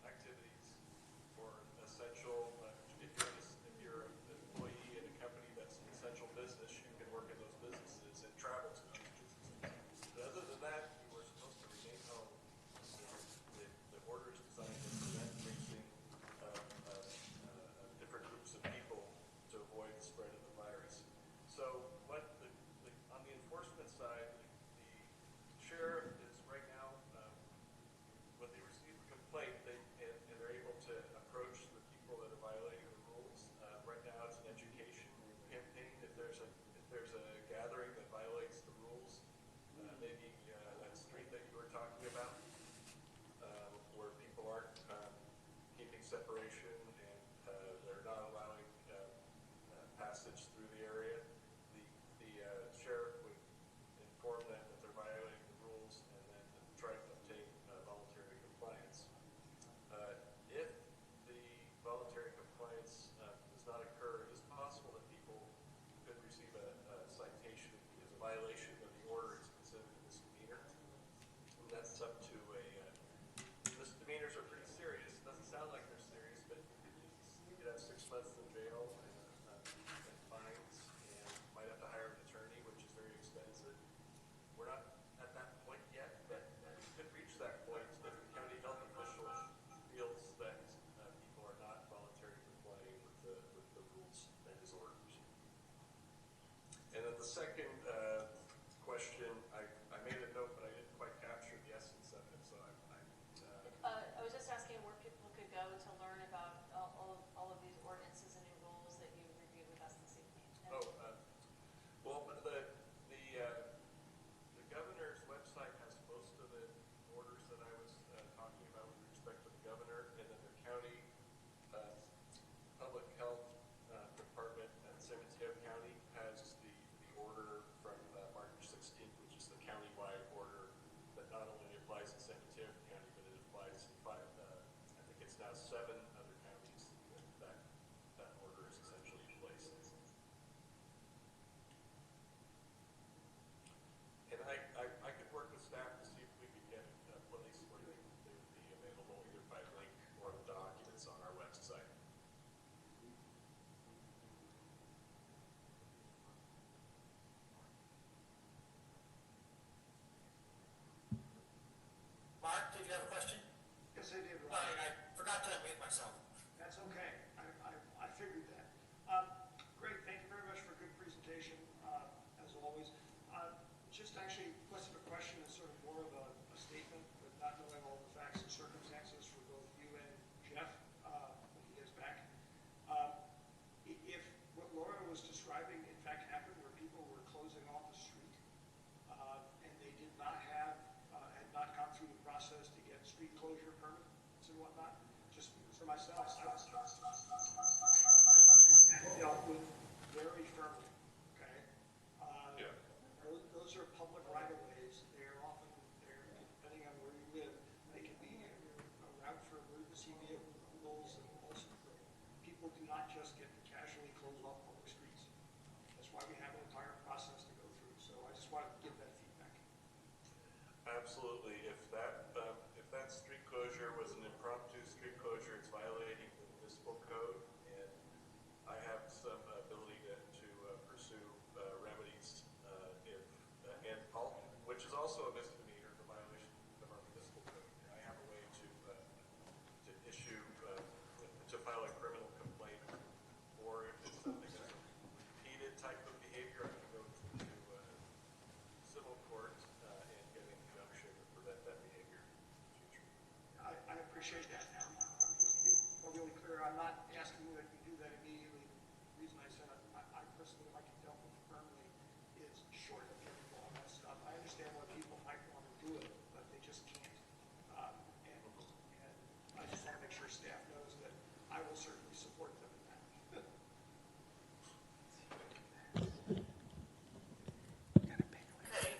activities, for essential, if you're an employee in a company that's an essential business, you can work in those businesses and travel to those businesses. But other than that, you were supposed to remain home. The order is designed to prevent mixing of different groups of people to avoid the spread of the virus. So on the enforcement side, the sheriff is I forgot to unmute myself. That's okay. I figured that. Great. Thank you very much for a good presentation, as always. Just actually less of a question and sort of more of a statement, but not knowing all the facts and circumstances for both you and Jeff when he gets back. If what Laura was describing in fact happened, where people were closing off the street and they did not have, had not gone through the process to get street closure permits and whatnot, just for myself, I dealt with very firmly, okay? Yeah. Those are public right-of-ways. They're often, depending on where you live, they can be a route for emergency vehicles and all sorts of things. People do not just get to casually close off public streets. That's why we have an entire process to go through. So I just wanted to give that feedback. Absolutely. If that street closure was an impromptu street closure, it's violating the municipal code, and I have some ability to pursue remedies which is also a misdemeanor, the violation of our municipal code. I have a way to issue to file a criminal complaint, or if it's something that's a repeated type of behavior, I can go to civil court and get an injunction to prevent that behavior in the future. I appreciate that. I'm really clear. I'm not asking you that you do that immediately. The reason I said I personally like it dealt with firmly is short of getting all that stuff. I understand why people might want to do it, but they just can't. And I just want to make sure staff knows that I will certainly support them in that. Okay,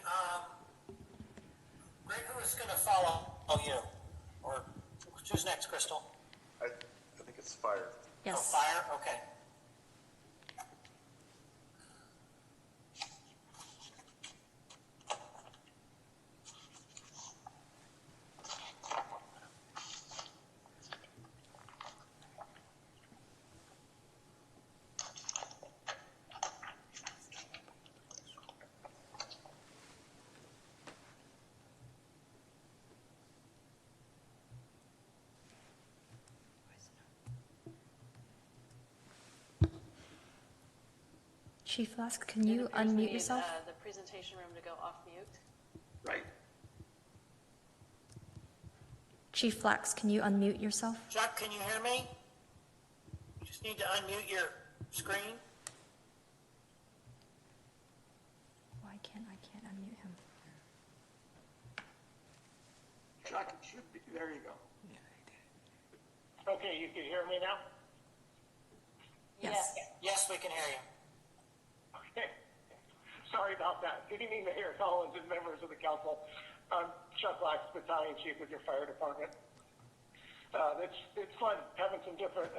Greg, who is going to follow you? Or who's next, Crystal? I think it's fire. Oh, fire? Okay. Chief Flask, can you unmute yourself? The presentation room to go off mute. Right. Chief Flax, can you unmute yourself? Chuck, can you hear me? You just need to unmute your screen. Why can't I unmute him? Chuck, it should be. There you go. Okay, you can hear me now? Yes. Yes, we can hear you. Okay. Sorry about that. Good evening, Mayor Collins and members of the council. I'm Chuck Lax, Battalion Chief with your fire department. It's fun having some different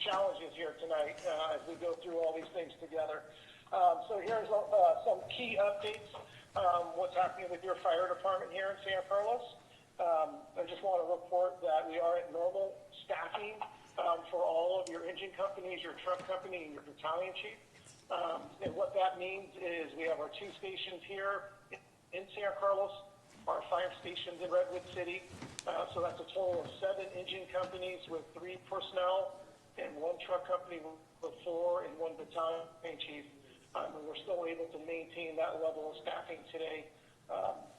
challenges here tonight as we go through all these things together. So here's some key updates, what's happening with your fire department here in San Carlos. I just want to report that we are at normal staffing for all of your engine companies, your truck company, and your battalion chief. And what that means is we have our 2 stations here in San Carlos, our 5 stations in Redwood City. So that's a total of 7 engine companies with 3 personnel and 1 truck company with 4 and 1 battalion chief. And we're still able to maintain that level of staffing today.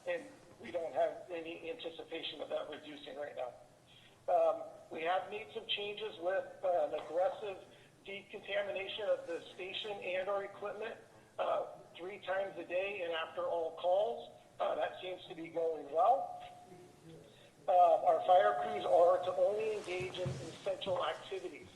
And we don't have any anticipation of that reducing right now. We have made some changes with an aggressive decontamination of the station and our equipment 3 times a day and after all calls. That seems to be going well. Our fire crews are to only engage in essential activities.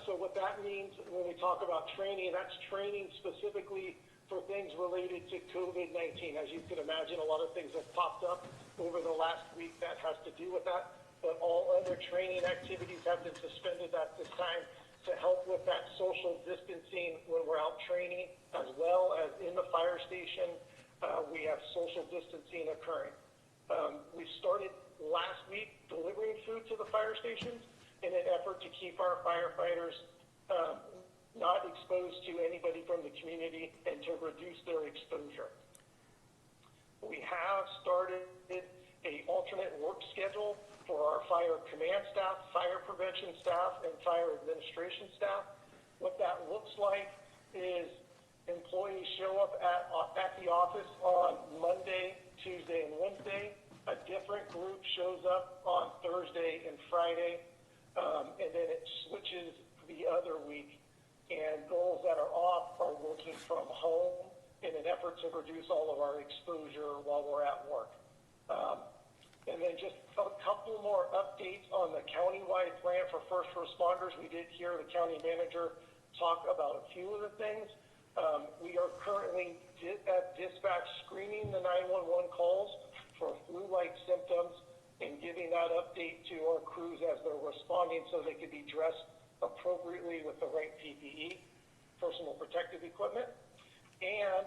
So what that means when we talk about training, that's training specifically for things related to COVID-19. As you can imagine, a lot of things have popped up over the last week that has to do with that. But all other training activities have been suspended at this time to help with that social distancing when we're out training, as well as in the fire station. We have social distancing occurring. We started last week delivering food to the fire stations in an effort to keep our firefighters not exposed to anybody from the community and to reduce their exposure. We have started an alternate work schedule for for our fire command staff, fire prevention staff, and fire administration staff. What that looks like is employees show up at the office on Monday, Tuesday, and Wednesday. A different group shows up on Thursday and Friday, and then it switches the other week. And those that are off are working from home in an effort to reduce all of our exposure while we're at work. And then just a couple more updates on the countywide plan for first responders. We did hear the county manager talk about a few of the things. We are currently at dispatch screening the 911 calls for flu-like symptoms and giving that update to our crews as they're responding so they could be dressed appropriately with the right PPE, personal protective equipment. And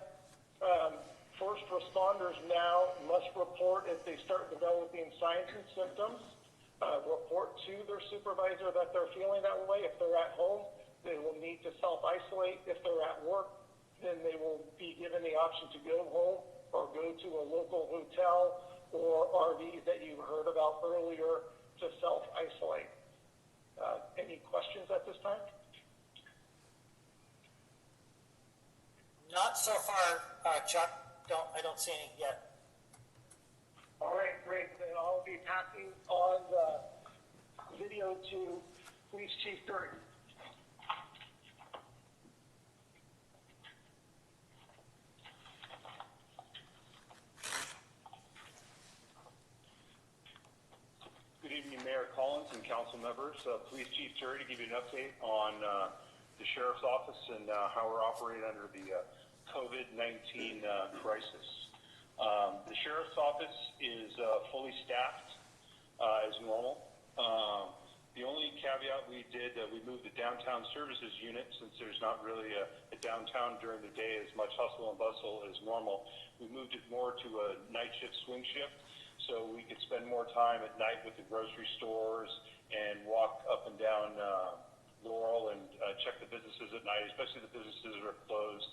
first responders now must report if they start developing signs and symptoms, report to their supervisor that they're feeling that way. If they're at home, they will need to self-isolate. If they're at work, then they will be given the option to go home or go to a local hotel or RVs that you heard about earlier to self-isolate. Any questions at this time? Not so far, Chuck. I don't see any yet. All right, great. Then I'll be passing on the video to Police Chief Durry. Good evening, Mayor Collins and council members. Police Chief Durry to give you an update on the Sheriff's Office and how we're operating under the COVID-19 crisis. The Sheriff's Office is fully staffed as normal. The only caveat we did, we moved the downtown services unit since there's not really a downtown during the day as much hustle and bustle as normal. We moved it more to a night shift, swing shift, so we could spend more time at night with the grocery stores and walk up and down Laurel and check the businesses at night, especially the businesses that are closed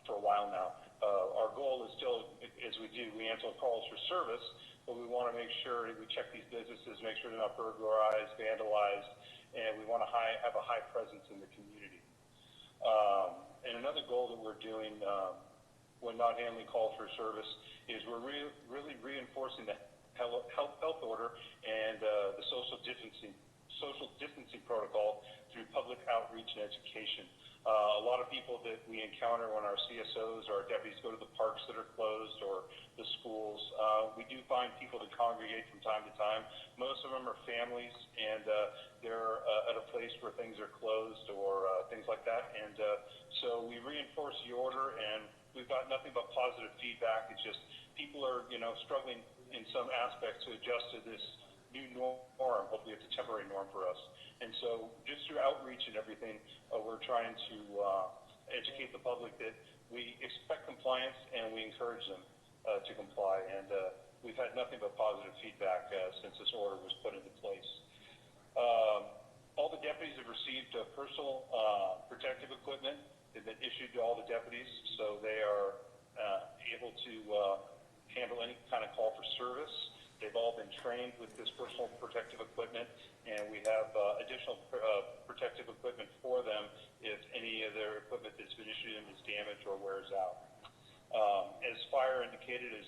for a while now. Our goal is still, as we do, we answer calls for service, but we want to make sure we check these businesses, make sure they're not burglarized, vandalized, and we want to have a high presence in the community. And another goal that we're doing when not handling calls for service is we're really reinforcing the health order and the social distancing protocol through public outreach and education. A lot of people that we encounter when our CSOs or our deputies go to the parks that are closed or the schools, we do find people that congregate from time to time. Most of them are families, and they're at a place where things are closed or things like that. And so we reinforce the order, and we've got nothing but positive feedback. It's just people are, struggling in some aspects to adjust to this new norm. Hopefully it's a temporary norm for us. And so just through outreach and everything, we're trying to educate the public that we expect compliance and we encourage them to comply. And we've had nothing but positive feedback since this order was put into place. All the deputies have received personal protective equipment. They've been issued to all the deputies, so they are able to handle any kind of call for service. They've all been trained with this personal protective equipment, and we have additional protective equipment for them if any of their equipment that's been issued to them is damaged or wears out. As fire indicated, as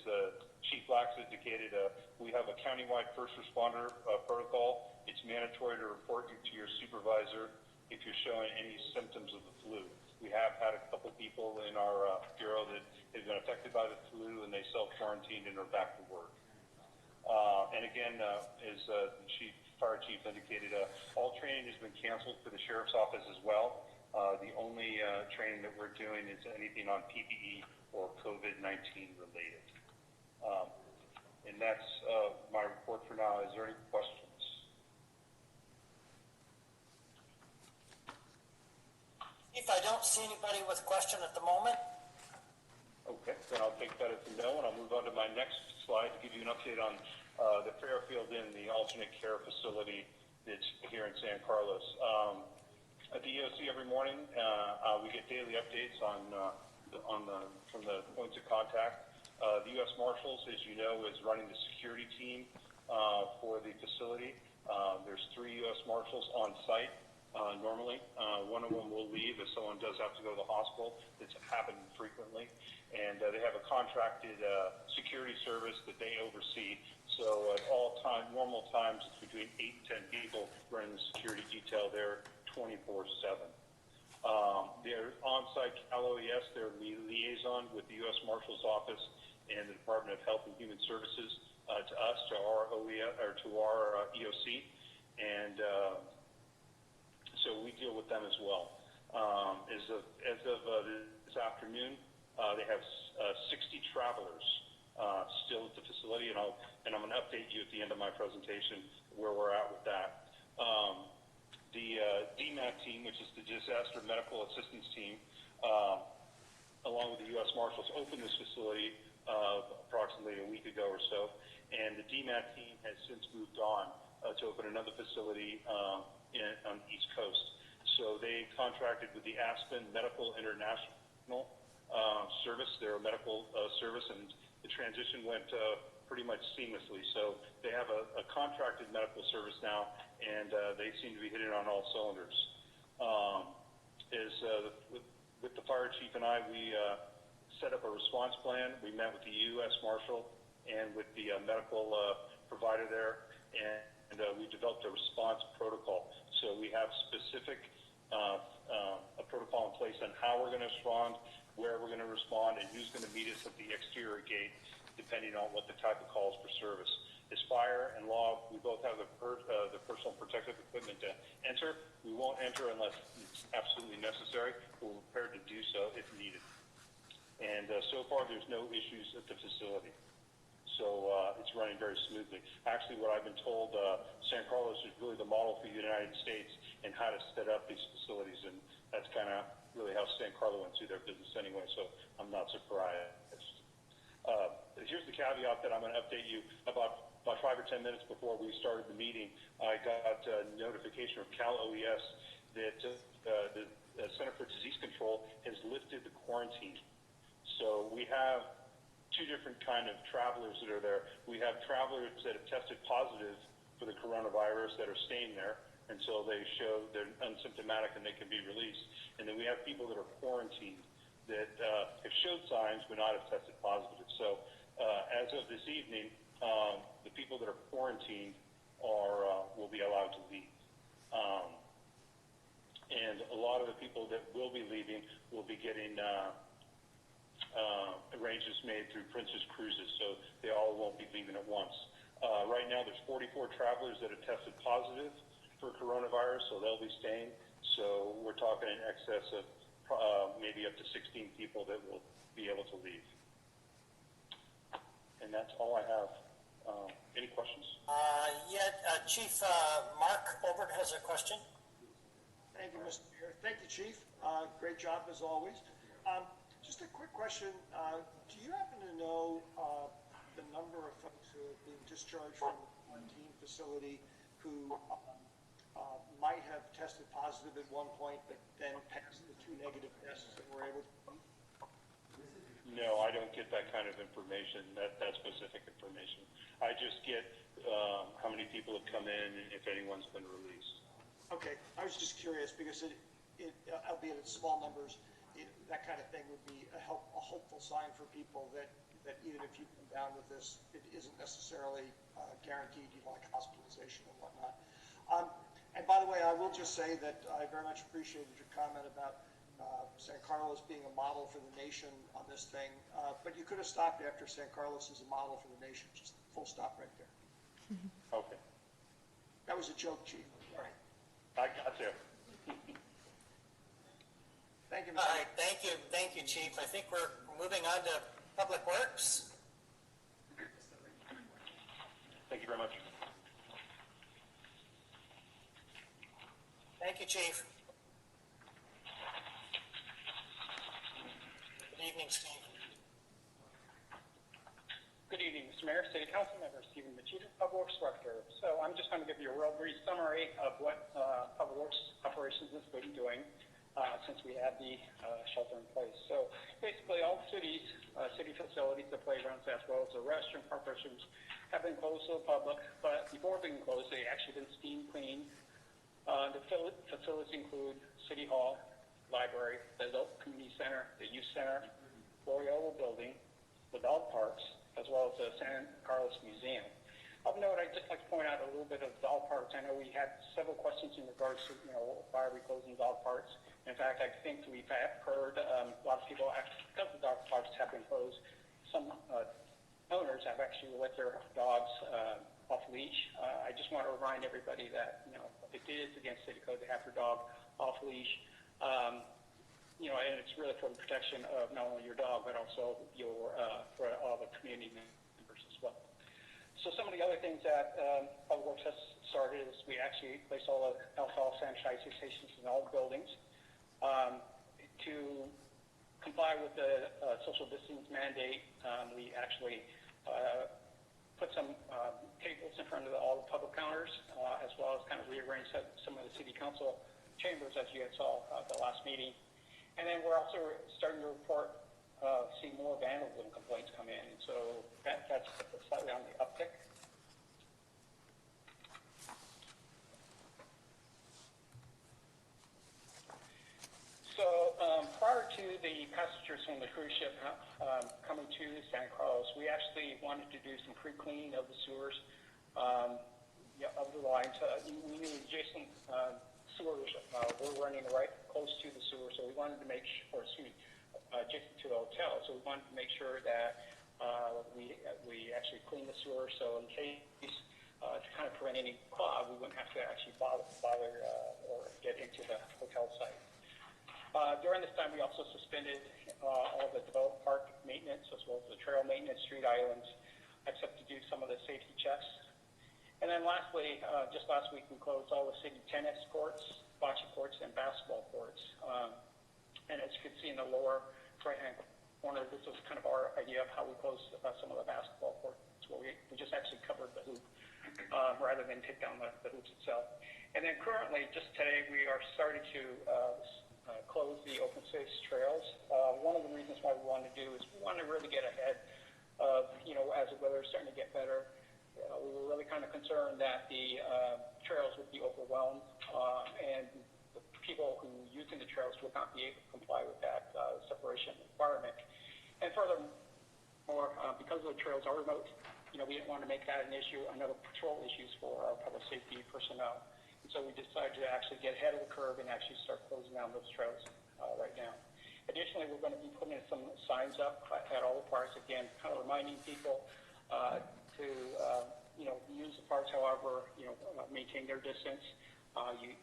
Chief Lax indicated, we have a countywide first responder protocol. It's mandatory to report you to your supervisor if you're showing any symptoms of the flu. We have had a couple people in our bureau that have been affected by the flu, and they self-quarantined and are back to work. And again, as the fire chief indicated, all training has been canceled for the sheriff's office as well. The only training that we're doing is anything on PPE or COVID-19 related. And that's my report for now. Is there any questions? Chief, I don't see anybody with a question at the moment. Okay, then I'll take that as a no, and I'll move on to my next slide to give you an update on the Fairfield Inn, the alternate care facility that's here in San Carlos. At the EOC every morning, we get daily updates from the points of contact. The U.S. Marshals, as you know, is running the security team for the facility. There's 3 U.S. Marshals on site normally. One of them will leave if someone does have to go to the hospital. It's happened frequently. And they have a contracted security service that they oversee. So at all time, normal times, it's between 8 and 10 people running the security detail there 24/7. They're on-site Cal OES, they're liaison with the U.S. Marshal's Office and the Department of Health and Human Services to us, to our OES, or to our EOC. And so we deal with them as well. As of this afternoon, they have 60 travelers still at the facility, and I'm going to update you at the end of my presentation where we're at with that. The DMAT team, which is the Disaster Medical Assistance Team, along with the U.S. Marshals, opened this facility approximately a week ago or so, and the DMAT team has since moved on to open another facility on the East Coast. So they contracted with the Aspen Medical International service, their medical service, and the transition went pretty much seamlessly. So they have a contracted medical service now, and they seem to be hitting on all cylinders. With the fire chief and I, we set up a response plan. We met with the U.S. Marshal and with the medical provider there, and we developed a response protocol. So we have specific a protocol in place on how we're going to respond, where we're going to respond, and who's going to meet us at the exterior gate, depending on what the type of calls for service. As fire and law, we both have the personal protective equipment to enter. We won't enter unless it's absolutely necessary. We're prepared to do so if needed. And so far, there's no issues at the facility. So it's running very smoothly. Actually, what I've been told, San Carlos is really the model for the United States in how to set up these facilities, and that's kind of really how San Carlos went through their business anyway, so I'm not surprised. Here's the caveat that I'm going to update you about 5 or 10 minutes before we started the meeting. I got a notification from Cal OES that the Center for Disease Control has lifted the quarantine. So we have 2 different kind of travelers that are there. We have travelers that have tested positive for the coronavirus that are staying there until they show they're unsymptomatic and they can be released. And then we have people that are quarantined that have showed signs but not have tested positive. So as of this evening, the people that are quarantined will be allowed to leave. And a lot of the people that will be leaving will be getting arrangements made through Princess Cruises, so they all won't be leaving at once. Right now, there's 44 travelers that have tested positive for coronavirus, so they'll be staying. So we're talking in excess of maybe up to 16 people that will be able to leave. And that's all I have. Any questions? Chief Mark Obert has a question. Thank you, Mr. Mayor. Thank you, Chief. Great job as always. Just a quick question. Do you happen to know the number of folks who have been discharged from the quarantine facility who might have tested positive at one point, but then passed the 2 negative tests and were able to leave? No, I don't get that kind of information, that specific information. I just get how many people have come in and if anyone's been released. Okay, I was just curious because albeit in small numbers, that kind of thing would be a hopeful sign for people that even if you come down with this, it isn't necessarily guaranteed, like hospitalization and whatnot. And by the way, I will just say that I very much appreciated your comment about San Carlos being a model for the nation on this thing, but you could have stopped after San Carlos is a model for the nation, just full stop right there. Okay. That was a joke, Chief. All right. I got you. Thank you, Mr. All right, thank you, Chief. I think we're moving on to Public Works. Thank you very much. Thank you, Chief. Good evening, Steve. Good evening, Mr. Mayor, City Council Member Stephen Machida, Public Works Director. So I'm just going to give you a real brief summary of what Public Works Operations has been doing. since we had the shelter in place. So basically all cities, city facilities, the playgrounds, as well as the restroom, park restrooms, have been closed to the public, but before being closed, they actually been steam cleaned. The facilities include City Hall, Library, the Adult Community Center, the Youth Center, L'Oreal Building, the dog parks, as well as the San Carlos Museum. Of note, I'd just like to point out a little bit of dog parks. I know we had several questions in regards to, why are we closing dog parks? In fact, I think we've heard a lot of people, because the dog parks have been closed, some owners have actually let their dogs off leash. I just want to remind everybody that, it is against city code to have your dog off leash. And it's really for the protection of not only your dog, but also for all the community members as well. So some of the other things that Public Works has started is we actually placed all the alcohol sanitizing stations in all the buildings. To comply with the social distance mandate, we actually put some tables in front of all the public counters, as well as kind of rearrange some of the city council chambers, as you had saw at the last meeting. And then we're also starting to report, see more vandalism complaints come in. And so that's slightly on the uptick. So prior to the passengers from the cruise ship coming to San Carlos, we actually wanted to do some pre-cleaning of the sewers, of the lines. We knew adjacent sewers were running right close to the sewer, so we wanted to make sure, adjacent to the hotel, so we wanted to make sure that we actually clean the sewer, so in case to kind of prevent any clog, we wouldn't have to actually bother or get into the hotel site. During this time, we also suspended all the developed park maintenance as well as the trail maintenance, street islands, except to do some of the safety checks. And then lastly, just last week, we closed all the city tennis courts, bocce courts, and basketball courts. And as you can see in the lower right-hand corner, this was kind of our idea of how we closed some of the basketball courts, where we just actually covered the hoop rather than take down the hoops itself. And then currently, just today, we are starting to close the open space trails. One of the reasons why we wanted to do is we wanted to really get ahead of, as the weather is starting to get better, we were really kind of concerned that the trails would be overwhelmed and the people who using the trails would not be able to comply with that separation requirement. And furthermore, because the trails are remote, we didn't want to make that an issue, another patrol issues for our public safety personnel. So we decided to actually get ahead of the curve and actually start closing down those trails right now. Additionally, we're going to be putting some signs up at all the parks, again, kind of reminding people to use the parks, however, maintain their distance.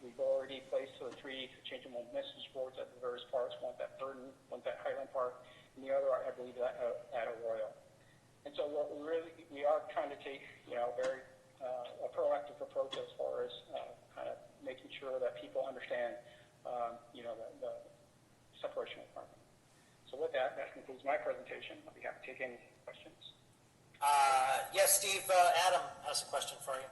We've already placed the 3 changeable message boards at the various parks, one at Burton, one at Highland Park, and the other, I believe, at Arroyo. And so what we are trying to take, very a proactive approach as far as kind of making sure that people understand, the separation requirement. So with that concludes my presentation. I'll be happy to take any questions. Yes, Steve, Adam has a question for you.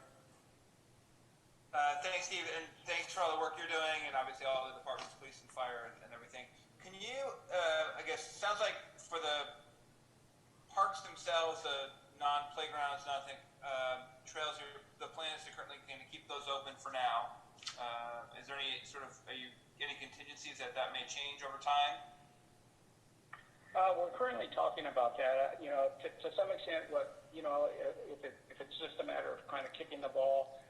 Thanks, Steve, and thanks for all the work you're doing, and obviously all the departments, police and fire and everything. Can you, I guess, sounds like for the parks themselves, the non-playgrounds, nothing, trails, the plan is to currently kind of keep those open for now. Is there any any contingencies that may change over time? We're currently talking about that. To some extent, if it's just a matter of kind of kicking the ball,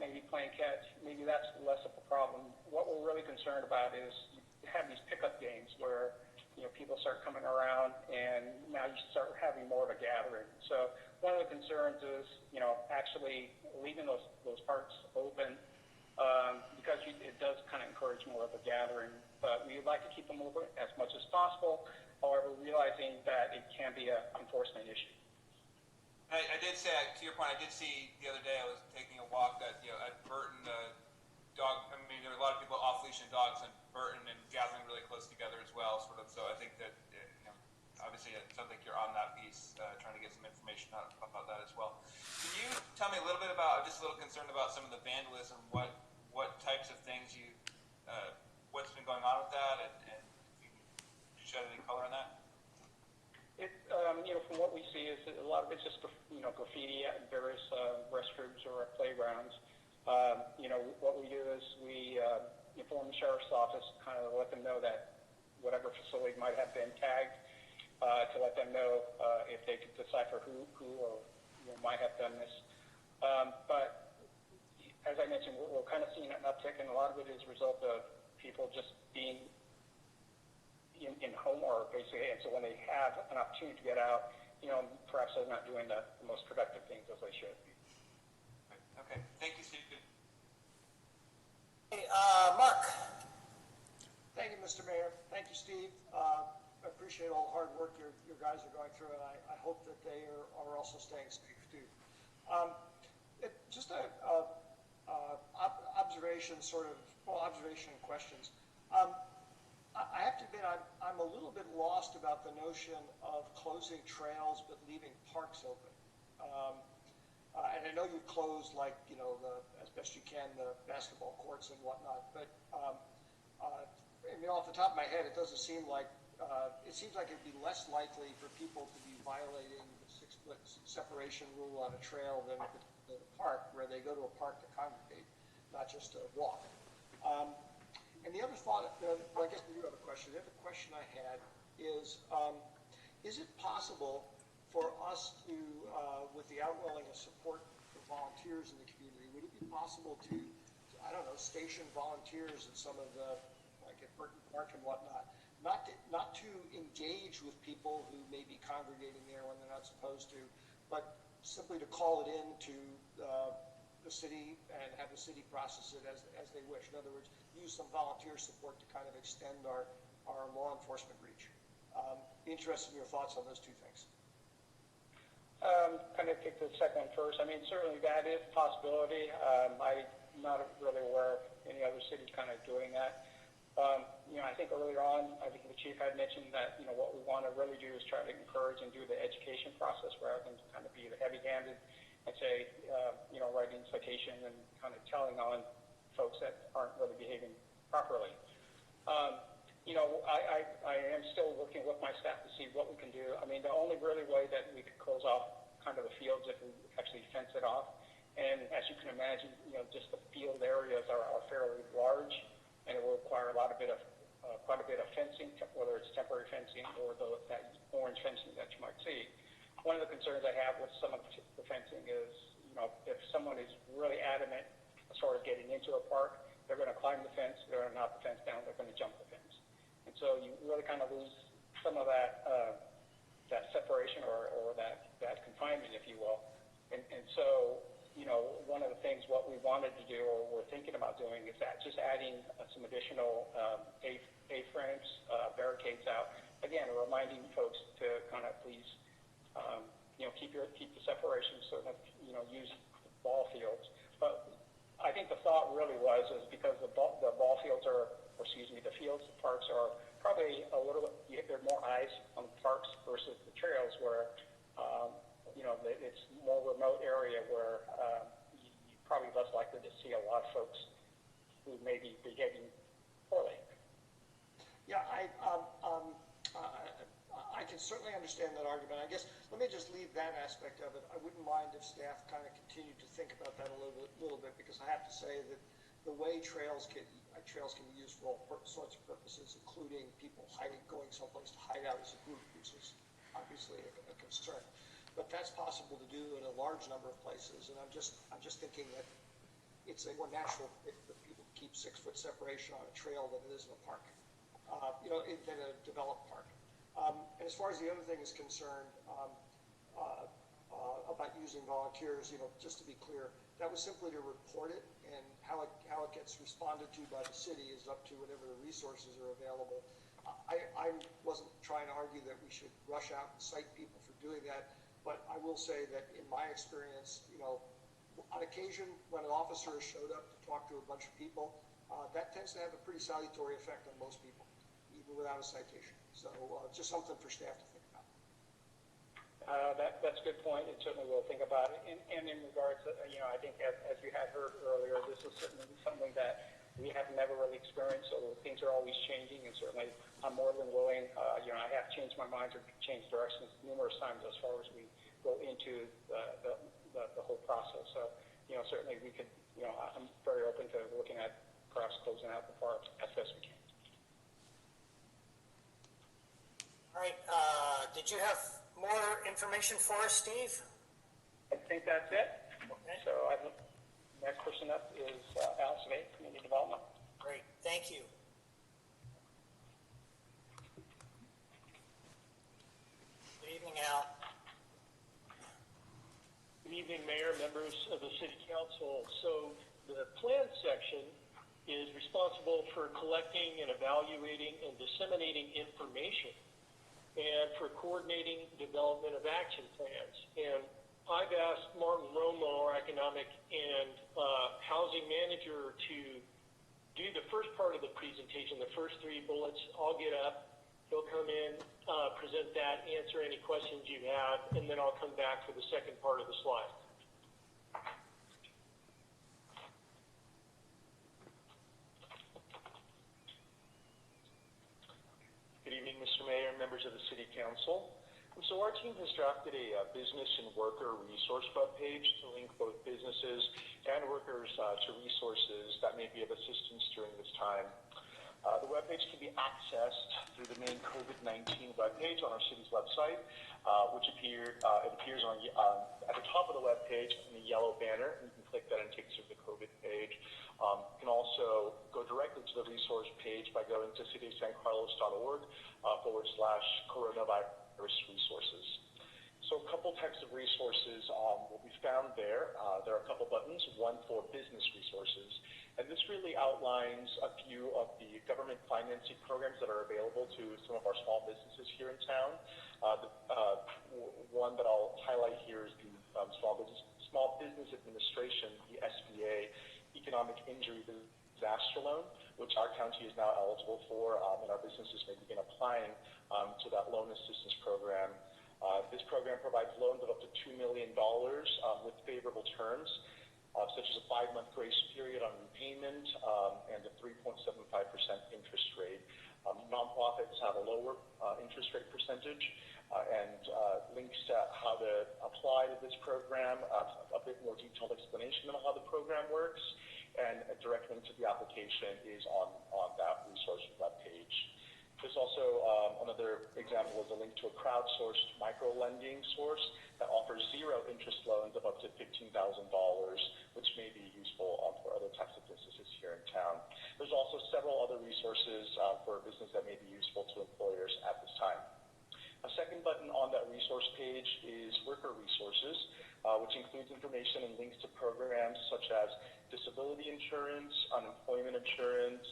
maybe playing catch, maybe that's less of a problem. What we're really concerned about is you have these pickup games where people start coming around, and now you start having more of a gathering. So one of the concerns is, actually leaving those parks open because it does kind of encourage more of a gathering. But we would like to keep them open as much as possible, however, realizing that it can be an enforcement issue. I did say, to your point, I did see the other day, I was taking a walk at Burton, there were a lot of people off-leashing dogs in Burton and gathering really close together as well, sort of. So I think that, obviously it sounds like you're on that piece, trying to get some information out about that as well. Can you tell me a little bit about, I'm just a little concerned about some of the vandalism, what types of things what's been going on a lot of it's just, graffiti at various restrooms or at playgrounds. What we do is we inform the sheriff's office, kind of let them know that whatever facility might have been tagged, to let them know if they could decipher who or might have done this. But as I mentioned, we're kind of seeing an uptick, and a lot of it is a result of people just being in home or basically, and so when they have an opportunity to get out, perhaps they're not doing the most productive things as they should be. Okay, thank you, Steve. Hey, Mark. Thank you, Mr. Mayor. Thank you, Steve. I appreciate all the hard work your guys are going through, and I hope that they are also staying safe, too. Just observation and questions. I have to admit, I'm a little bit lost about the notion of closing trails but leaving parks open. And I know you've closed, as best you can, the basketball courts and whatnot, but off the top of my head, it doesn't seem like, it seems like it'd be less likely for people to be violating the 6-foot separation rule on a trail than the park, where they go to a park to congregate, not just to walk. And the other thought, I guess we do have a question. The other question I had is it possible for us to, with the outwelling of support for volunteers in the community, would it be possible to, I don't know, station volunteers in some of the, like at Burton Park and whatnot, not to engage with people who may be congregating there when they're not supposed to, but simply to call it in to the city and have the city process it as they wish. In other words, use some volunteer support to kind of extend our law enforcement reach. Be interested in your thoughts on those two things. Kind of take the second one first. I mean, certainly that is a possibility. I'm not really aware of any other city kind of doing that. I think earlier on, I think the chief had mentioned that, what we want to really do is try to encourage and do the education process rather than kind of be the heavy-handed and say, writing citation and kind of telling on folks that aren't really behaving properly. I am still working with my staff to see what we can do. I mean, the only really way that we could close off kind of the fields if we actually fence it off. And as you can imagine, just the field areas are fairly large, and it will require quite a bit of fencing, whether it's temporary fencing or that orange fencing that you might see. One of the concerns I have with some of the fencing is, if someone is really adamant as far as getting into a park, they're going to climb the fence, they're going to knock the fence down, they're going to jump the fence. And so you really kind of lose some of that separation or that confinement, if you will. And so, one of the things what we wanted to do or we're thinking about doing is that just adding some additional A-frames, barricades out. Again, reminding folks to kind of please, keep the separation, so that, use ball fields. But I think the thought really is because the ball fields the fields, the parks are probably a little bit, there are more eyes on the parks versus the trails where, it's more remote area where you're probably less likely to see a lot of folks who may be behaving poorly. Yeah, I can certainly understand that argument. I guess let me just leave that aspect of it. I wouldn't mind if staff kind of continued to think about that a little bit, because I have to say that the way trails can be used for all sorts of purposes, including people going someplace to hide out as a group, which is obviously a concern. But that's possible to do in a large number of places, and I'm just thinking that it's a more natural fit for people to keep 6-foot separation on a trail than it is in a park, than a developed park. And as far as the other thing is concerned, about using volunteers, just to be clear, that was simply to report it, and how it gets responded to by the city is up to whatever the resources are available. I wasn't trying to argue that we should rush out and cite people for doing that, but I will say that in my experience, on occasion when an officer has showed up to talk to a bunch of people, that tends to have a pretty salutary effect on most people, even without a citation. So just something for staff to think about. That's a good point, and certainly we'll think about it. And in regards to, I think as you had heard earlier, this is certainly something that we have never really experienced, so things are always changing, and certainly I'm more than willing, I have changed my mind or changed directions numerous times as far as we go into the whole process. So, certainly we could, I'm very open to looking at perhaps closing out the park as best we can. All right, did you have more information for us, Steve? I think that's it. Okay. So next person up is Allison A, Community Development. Great, thank you. Good evening, Al. Good evening, Mayor, members of the City Council. So the plan section is responsible for collecting and evaluating and disseminating information and for coordinating development of action plans. And I've asked Martin Romo, our economic and housing manager, to do the first part of the presentation, the first 3 bullets. I'll get up, he'll come in, present that, answer any questions you have, and then I'll come back for the second part of the slide. Good evening, Mr. Mayor and members of the City Council. So our team has drafted a business and worker resource webpage to link both businesses and workers to resources that may be of assistance during this time. The webpage can be accessed through the main COVID-19 webpage on our city's website, which appears on at the top of the webpage in the yellow banner. You can click that and it takes you to the COVID page. You can also go directly to the resource page by going to cityofsancarlos.org /coronavirus resources. So a couple types of resources will be found there. There are a couple buttons, one for business resources. And this really outlines a few of the government financing programs that are available to some of our small businesses here in town. One that I'll highlight here is the Small Business Administration, the SBA, Economic Injury Disaster Loan, which our county is now eligible for, and our businesses may begin applying to that loan assistance program. This program provides loans of up to $2 million with favorable terms, such as a 5-month grace period on repayment and a 3.75% interest rate. Nonprofits have a lower interest rate percentage, and links to how to apply to this program, a bit more detailed explanation of how the program works, and a direct link to the application is on that resource webpage. There's also another example is a link to a crowdsourced micro-lending source that offers 0 interest loans of up to $15,000, which may be useful for other types of businesses here in town. There's also several other resources for a business that may be useful to employers at this time. A second button on that resource page is worker resources, which includes information and links to programs such as disability insurance, unemployment insurance,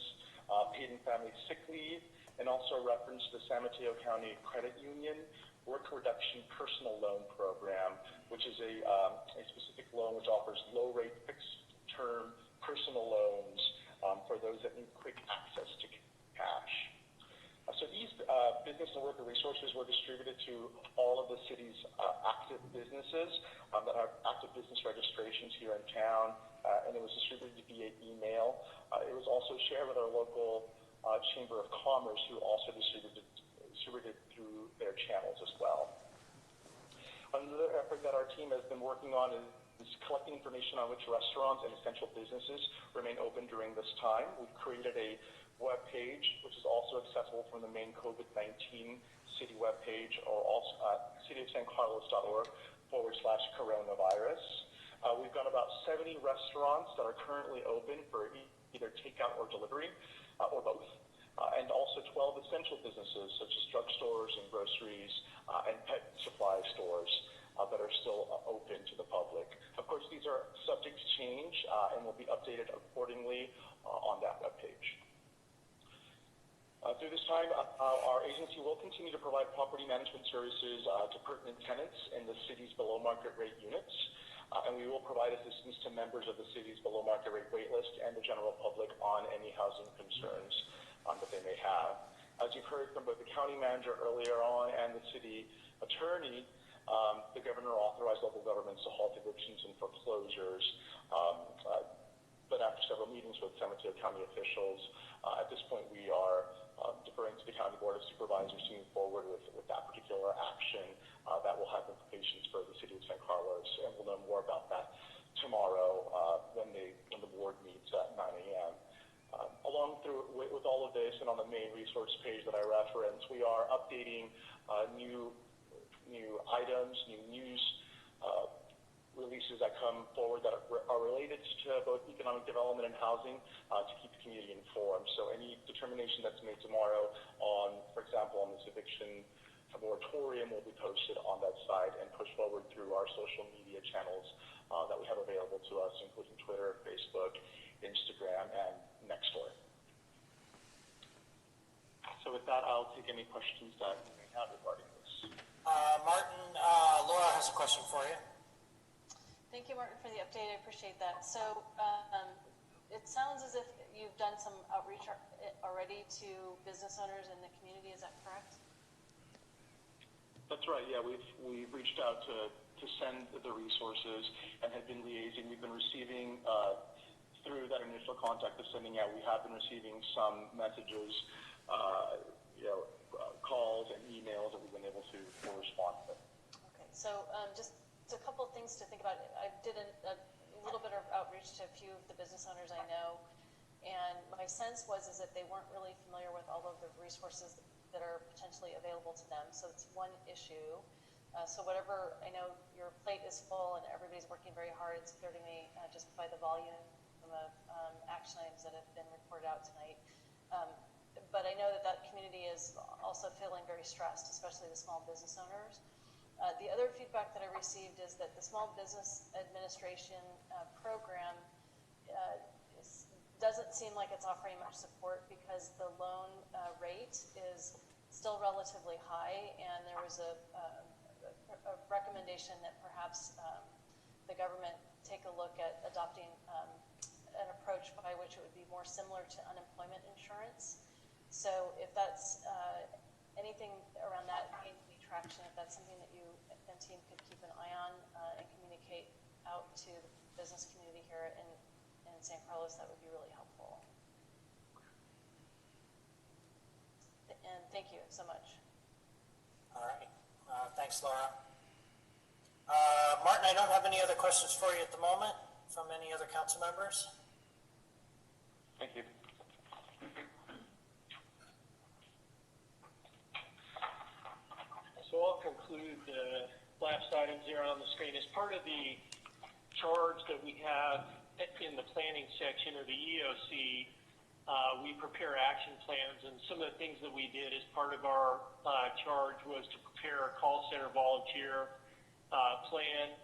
paid and family sick leave, and also reference the San Mateo County Credit Union Work Reduction Personal Loan Program, which is a specific loan which offers low-rate fixed-term personal loans for those that need quick access to cash. So these business and worker resources were distributed to all of the city's active businesses that have active business registrations here in town, and it was distributed via email. It was also shared with our local Chamber of Commerce, who also distributed through their channels as well. Another effort that our team has been working on is collecting information on which restaurants and essential businesses remain open during this time. We've created a web page, which is also accessible from the main COVID-19 city web page, or also cityofsancarlos.org /coronavirus. We've got about 70 restaurants that are currently open for either takeout or delivery, or both, and also 12 essential businesses such as drugstores and groceries and pet supply stores that are still open to the public. Of course, these are subject to change and will be updated accordingly on that webpage. Through this time, our agency will continue to provide property management services to pertinent tenants in the city's below-market rate units, and we will provide assistance to members of the city's below-market rate waitlist and the general public on any housing concerns that they may have. As you've heard from both the county manager earlier on and the city attorney, the governor authorized local governments to halt evictions and foreclosures, but after several meetings with San Mateo County officials, at this point we are deferring to the County Board of Supervisors to move forward with that particular action that will have implications for the city of San Carlos, and we'll know more about that tomorrow when the board meets at 9 a.m. With all of this, and on the main resource page that I referenced, we are updating new items, new news releases that come forward that are related to both economic development and housing to keep the community informed. So any determination that's made tomorrow on, for example, on this eviction moratorium will be posted on that site and pushed forward through our social media channels that we have available to us, including Twitter, Facebook, Instagram, and Nextdoor. So with that, I'll take any questions that you may have regarding this. Martin, Laura has a question for you. Thank you, Martin, for the update. I appreciate that. So it sounds as if you've done some outreach already to business owners in the community. Is that correct? That's right. Yeah, we've reached out to send the resources and have been liaising. We've been receiving through that initial contact of sending out. We have been receiving some messages, calls and emails that we've been able to respond to. Okay. So just a couple of things to think about. I did a little bit of outreach to a few of the business owners I know, and my sense is that they weren't really familiar with all of the resources that are potentially available to them. So it's one issue. So whatever, I know your plate is full and everybody's working very hard. It's clear to me just by the volume of action items that have been reported out tonight. But I know that community is also feeling very stressed, especially the small business owners. The other feedback that I received is that the Small Business Administration program doesn't seem like it's offering much support because the loan rate is still relatively high, and there was a recommendation that perhaps the government take a look at adopting an approach by which it would be more similar to unemployment insurance. So if that's anything around that gains any traction, if that's something that you and team could keep an eye on and communicate out to the business community here in San Carlos, that would be really helpful. And thank you so much. All right. Thanks, Laura. Martin, I don't have any other questions for you at the moment from any other council members. Thank you. So I'll conclude the last items here on the screen. As part of the charge that we have in the planning section of the EOC, we prepare action plans, and some of the things that we did as part of our charge was to prepare a call center volunteer plan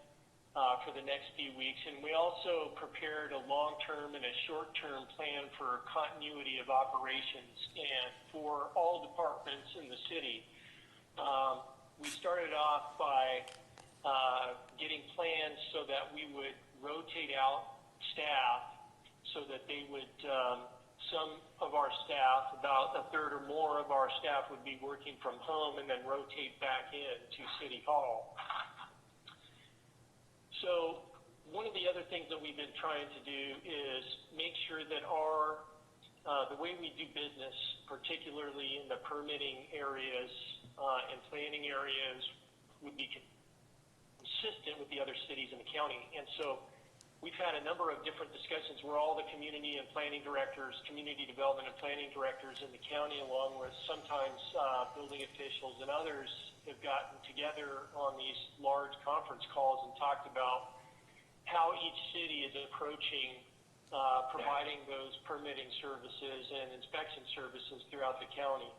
for the next few weeks, and we also prepared a long-term and a short-term plan for continuity of operations and for all departments in the city. We started off by getting plans so that we would rotate out staff so that they would, some of our staff, about a third or more of our staff would be working from home and then rotate back in to City Hall. So one of the other things that we've been trying to do is make sure that the way we do business, particularly in the permitting areas and planning areas, would be consistent with the other cities in the county. And so we've had a number of different discussions where all the community and planning directors, community development and planning directors in the county, along with sometimes building officials and others, have gotten together on these large conference calls and talked about how each city is approaching providing those permitting services and inspection services throughout the county.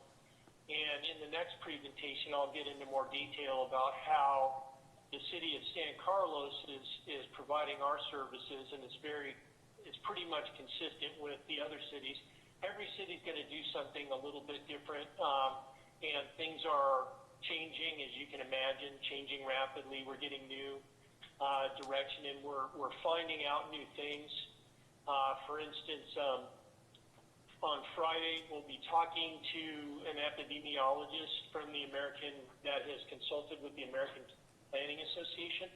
And in the next presentation, I'll get into more detail about how the city of San Carlos is providing our services, and it's pretty much consistent with the other cities. Every city's going to do something a little bit different, and things are changing, as you can imagine, changing rapidly. We're getting new direction, and we're finding out new things. For instance, on Friday, we'll be talking to an epidemiologist from that has consulted with the American Planning Association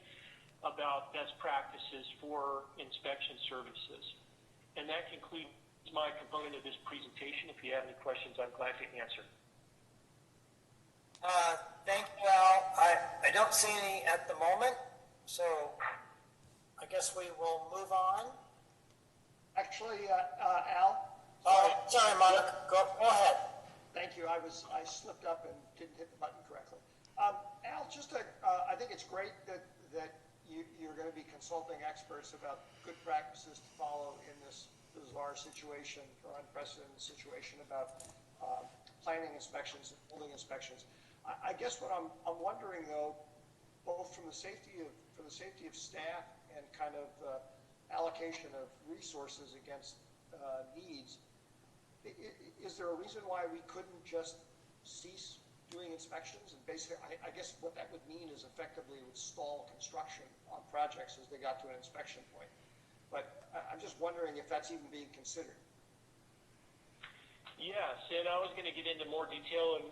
about best practices for inspection services. And that concludes my component of this presentation. If you have any questions, I'm glad to answer. Thank you, Al. I I don't see any at the moment, so I guess we will move on. Actually, Al? Oh, sorry, Monica, go ahead. Thank you. I slipped up and didn't hit the button correctly. Al, I think it's great that you're going to be consulting experts about good practices to follow in this bizarre situation or unprecedented situation about planning inspections and building inspections. I guess what I'm wondering though, both from the safety of staff and kind of allocation of resources against needs, is there a reason why we couldn't just cease doing inspections? And basically, I guess what that would mean is effectively it would stall construction on projects as they got to an inspection point. But I'm just wondering if that's even being considered. Yes, and I was going to get into more detail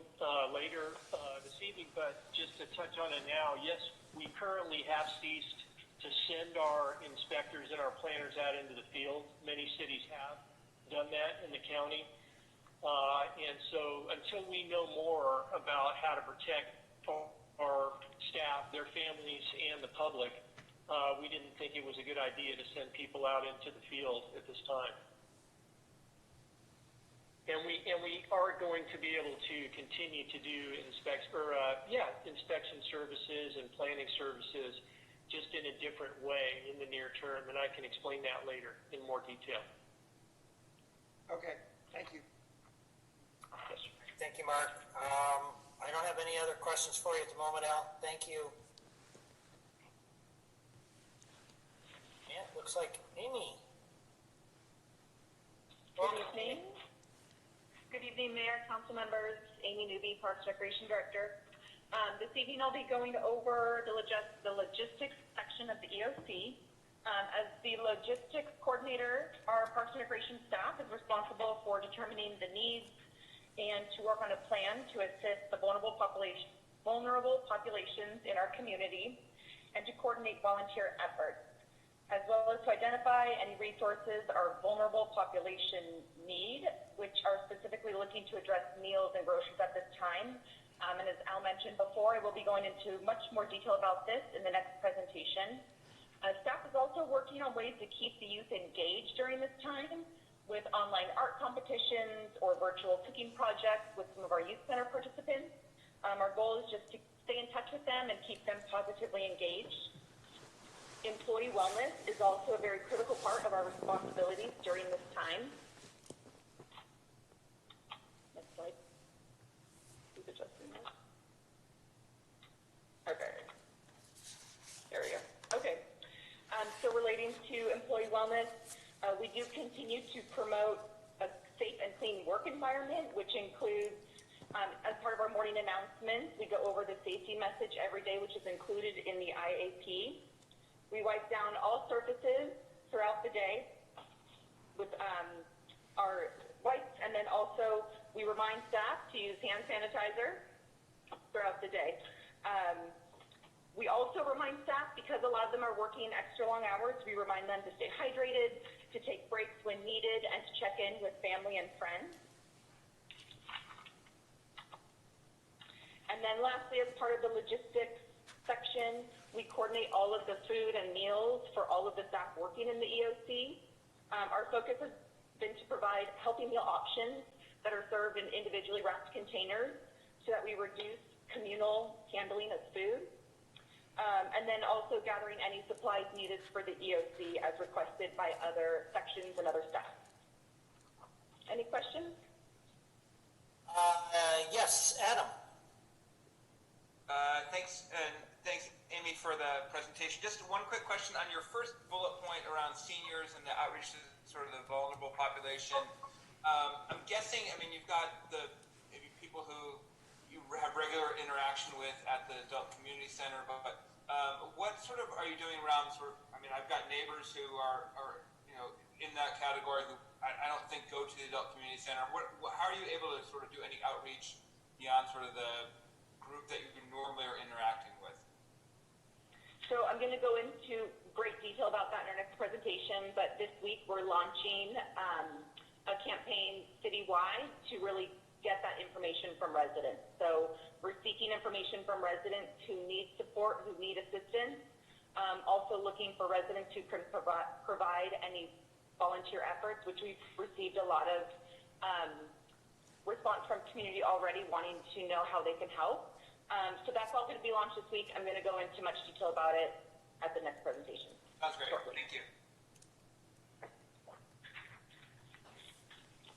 later this evening, but just to touch on it now, yes, we currently have ceased to send our inspectors and our planners out into the field. Many cities have done that in the county. And so until we know more about how to protect our staff, their families, and the public, we didn't think it was a good idea to send people out into the field at this time. And we are going to be able to continue to do inspection services and planning services just in a different way in the near term, and I can explain that later in more detail. Okay, thank you. Yes. Thank you, Mark. I don't have any other questions for you at the moment, Al. Thank you. Yeah, it looks like Amy. Good evening. Good evening, Mayor, council members. Amy Newby, Parks and Recreation Director. This evening I'll be going over the logistics section of the EOC. As the logistics coordinator, our Parks and Recreation staff is responsible for determining the needs and to work on a plan to assist the vulnerable populations in our community and to coordinate volunteer efforts, as well as to identify any resources our vulnerable population need, which are specifically looking to address meals and groceries at this time. And as Al mentioned before, I will be going into much more detail about this in the next presentation. Staff is also working on ways to keep the youth engaged during this time with online art competitions or virtual cooking projects with some of our youth center participants. Our goal is just to stay in touch with them and keep them positively engaged. Employee wellness is also a very critical part of our responsibilities during this time. Next slide. Who's adjusting that? Okay. There we go. Okay. So relating to employee wellness, we do continue to promote a safe and clean work environment, which includes, as part of our morning announcements, we go over the safety message every day, which is included in the IAP. We wipe down all surfaces throughout the day with our wipes, and then also we remind staff to use hand sanitizer throughout the day. We also remind staff, because a lot of them are working extra long hours, we remind them to stay hydrated, to take breaks when needed, and to check in with family and friends. And then lastly, as part of the logistics section, we coordinate all of the food and meals for all of the staff working in the EOC. Our focus has been to provide healthy meal options that are served in individually wrapped containers so that we reduce communal handling of food. And then also gathering any supplies needed for the EOC as requested by other sections and other staff. Any questions? Yes, Adam. Thanks, Amy, for the presentation. Just one quick question on your first bullet point around seniors and the outreach to sort of the vulnerable population. I'm guessing, I mean, you've got maybe people who you have regular interaction with at the adult community center, but what sort of are you doing around I mean, I've got neighbors who are in that category who I don't think go to the adult community center. How are you able to sort of do any outreach beyond sort of the group that you normally are interacting with? So I'm going to go into great detail about that in our next presentation, but this week we're launching a campaign citywide to really get that information from residents. So we're seeking information from residents who need support, who need assistance. Also looking for residents who can provide any volunteer efforts, which we've received a lot of response from community already wanting to know how they can help. So that's all going to be launched this week. I'm going to go into much detail about it at the next presentation. Sounds great. Shortly. Thank you.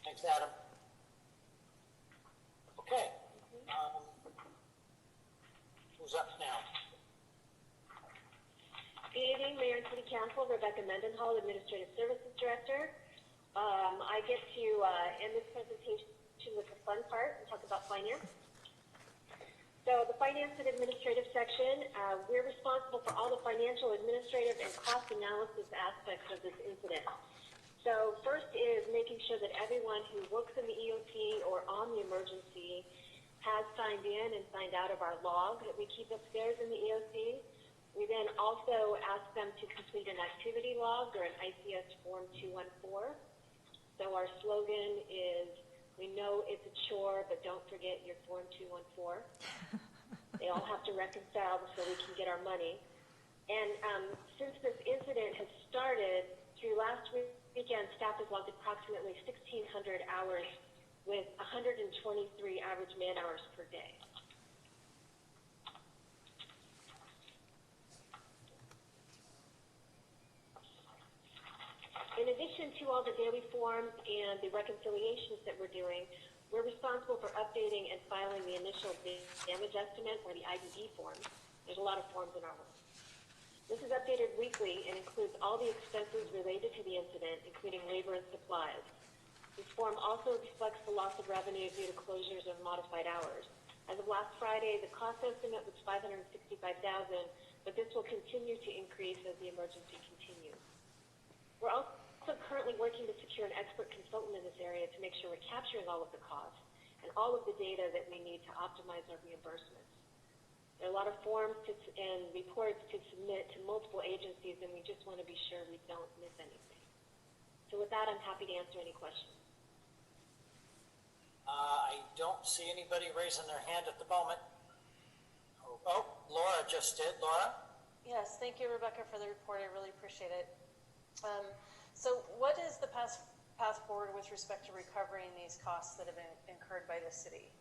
Thanks, Adam. Okay. Who's up now? Good evening, Mayor and City Council. Rebecca Mendenhall, Administrative Services Director. I get to end this presentation with the fun part and talk about finance. So the finance and administrative section, we're responsible for all the financial, administrative, and cost analysis aspects of this incident. So first is making sure that everyone who works in the EOC or on the emergency has signed in and signed out of our log that we keep upstairs in the EOC. We then also ask them to complete an activity log or an ICS Form 214. So our slogan is, we know it's a chore, but don't forget your Form 214. They all have to reconcile so we can get our money. And since this incident has started, through last weekend, staff has logged approximately 1,600 hours with 123 average man hours per day. In addition to all the daily forms and the reconciliations that we're doing, we're responsible for updating and filing the initial damage estimate or the IDE forms. There's a lot of forms in our work. This is updated weekly and includes all the expenses related to the incident, including labor and supplies. This form also reflects the loss of revenue due to closures of modified hours. As of last Friday, the cost estimate was $565,000, but this will continue to increase as the emergency continues. We're also currently working to secure an expert consultant in this area to make sure we're capturing all of the costs and all of the data that we need to optimize our reimbursements. There are a lot of forms and reports to submit to multiple agencies, and we just want to be sure we don't miss anything. So with that, I'm happy to answer any questions. I don't see anybody raising their hand at the moment. Oh, Laura just did. Laura? Yes, thank you, Rebecca, for the report. I really appreciate it. So what is the path forward with respect to recovering these costs that have been incurred by the city?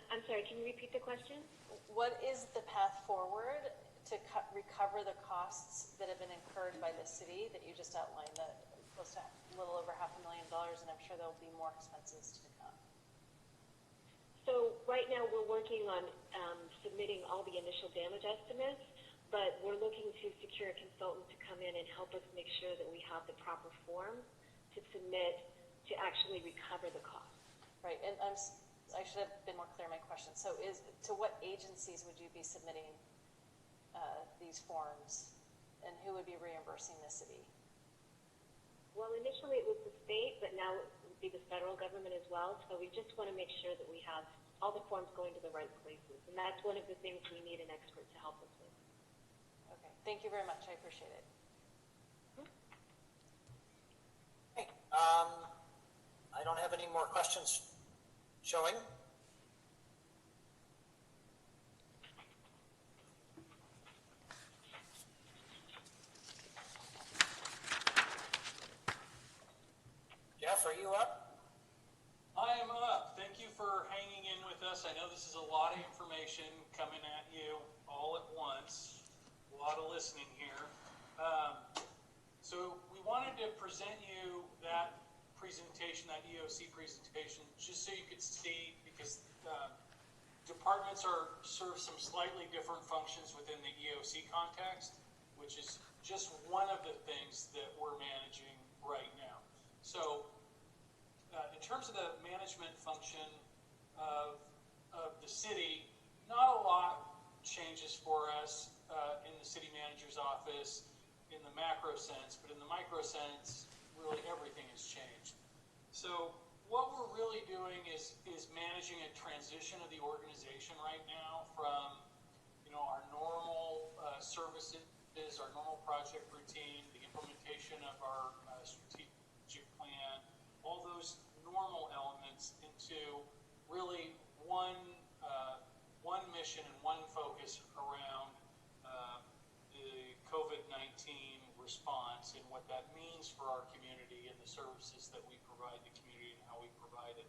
I'm sorry, can you repeat the question? What is the path forward to recover the costs that have been incurred by the city that you just outlined, that close to a little over $500,000, and I'm sure there'll be more expenses to come? So right now we're working on submitting all the initial damage estimates, but we're looking to secure a consultant to come in and help us make sure that we have the proper form to submit to actually recover the costs. Right, and I should have been more clear in my question. So to what agencies would you be submitting these forms, and who would be reimbursing the city? Well, initially it was the state, but now it would be the federal government as well. So we just want to make sure that we have all the forms going to the right places. And that's one of the things we need an expert to help us with. Okay, thank you very much. I appreciate it. Okay. I don't have any more questions showing. Jeff, are you up? I am up. Thank you for hanging in with us. I know this is a lot of information coming at you all at once. A lot of listening here. So we wanted to present you that presentation, that EOC presentation, just so you could see, because departments serve some slightly different functions within the EOC context, which is just one of the things that we're managing right now. So in terms of the management function of the city, not a lot changes for us in the city manager's office in the macro sense, but in the micro sense, really everything has changed. So what we're really doing is managing a transition of the organization right now from, our normal services, our normal project routine, the implementation of our strategic plan, all those normal elements response and what that means for our community and the services that we provide the community and how we provide it.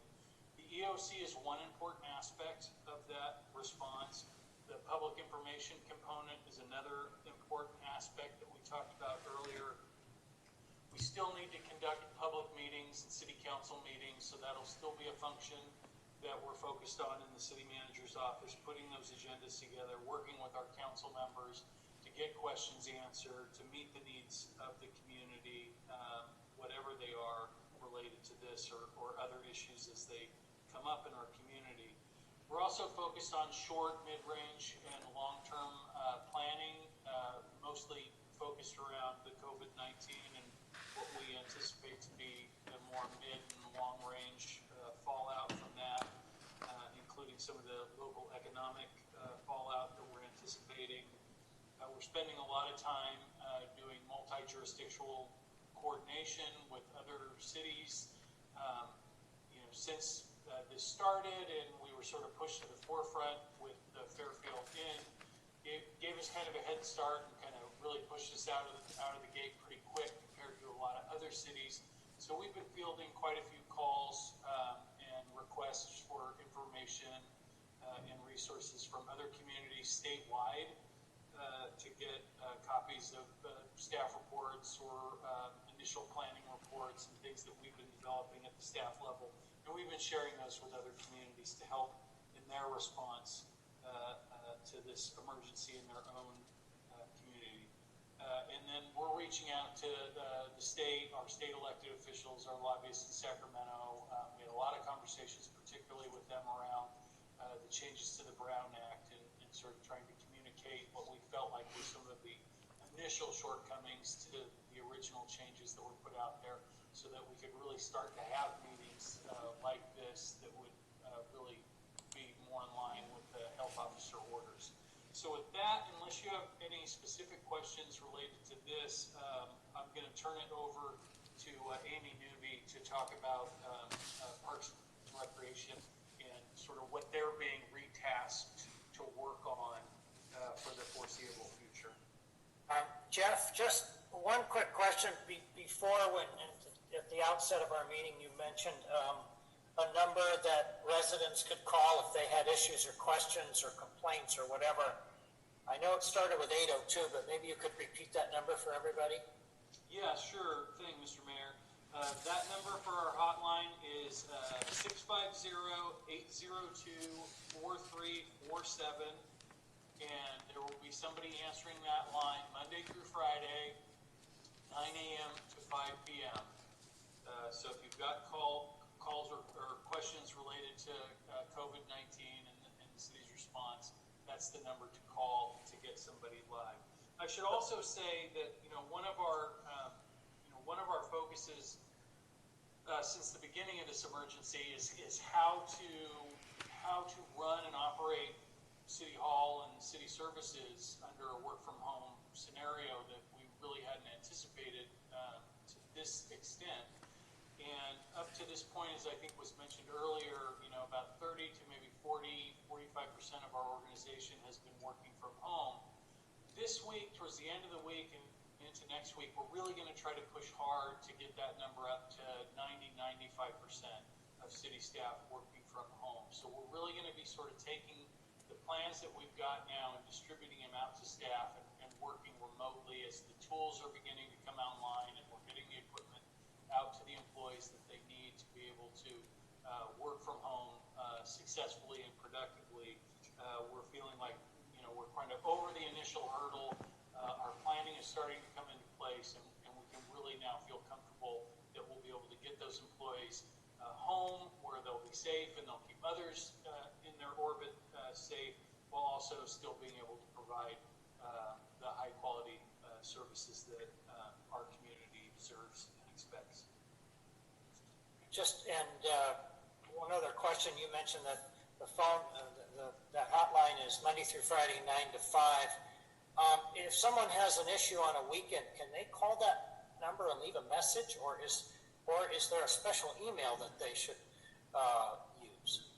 The EOC is one important aspect of that response. The public information component is another important aspect that we talked about earlier. We still need to conduct public meetings and city council meetings, so that'll still be a function that we're focused on in the city manager's office, putting those agendas together, working with our council members to get questions answered, to meet the needs of the community, whatever they are related to this or other issues as they come up in our community. We're also focused on short, mid-range, and long-term planning, mostly focused around the COVID-19 and what we anticipate to be the more mid and long-range fallout from that, including some of the local economic fallout that we're anticipating. We're spending a lot of time doing multi-jurisdictional coordination with other cities. Since this started and we were sort of pushed to the forefront with the Fairfield Inn, it gave us kind of a head start and kind of really pushed us out of the gate pretty quick compared to a lot of other cities. So we've been fielding quite a few calls and requests for information and resources from other communities statewide to get copies of staff reports or initial planning reports and things that we've been developing at the staff level. And we've been sharing those with other communities to help in their response to this emergency in their own community. And then we're reaching out to the state, our state elected officials, our lobbyists in Sacramento. We had a lot of conversations, particularly with them around the changes to the Brown Act and sort of trying to communicate what we felt like were some of the initial shortcomings to the original changes that were put out there so that we could really start to have meetings like this that would really be more in line with the health officer orders. So with that, unless you have any specific questions related to this, I'm going to turn it over to Amy Newby to talk about Parks and Recreation and sort of what they're being retasked to work on for the foreseeable future. Jeff, just one quick question before at the outset of our meeting, you mentioned a number that residents could call if they had issues or questions or complaints or whatever. I know it started with 802, but maybe you could repeat that number for everybody? Yeah, sure thing, Mr. Mayor. That number for our hotline is 650-802-4347, and there will be somebody answering that line Monday through Friday, 9 a.m. to 5 p.m. So if you've got calls or questions related to COVID-19 and the city's response, that's the number to call to get somebody live. I should also say that one of our focuses since the beginning of this emergency is how to run and operate City Hall and city services under a work from home scenario that we really hadn't anticipated to this extent. And up to this point, as I think was mentioned earlier, about 30 to maybe 45% of our organization has been working from home. This week, towards the end of the week and into next week, we're really going to try to push hard to get that number up to 90-95% of city staff working from home. So we're really going to be sort of taking the plans that we've got now and distributing them out to staff and working remotely as the tools are beginning to come online and we're getting the equipment out to the employees that they need to be able to work from home successfully and productively. We're feeling like we're kind of over the initial hurdle. Our planning is starting to come into place, and we can really now feel comfortable that we'll be able to get those employees home where they'll be safe and they'll keep others in their orbit safe, while also still being able to provide the high quality services that our community deserves and expects. One other question, you mentioned that the phone, that hotline is Monday through Friday, 9 to 5. If someone has an issue on a weekend, can they call that number and leave a message, or is there a special email that they should use?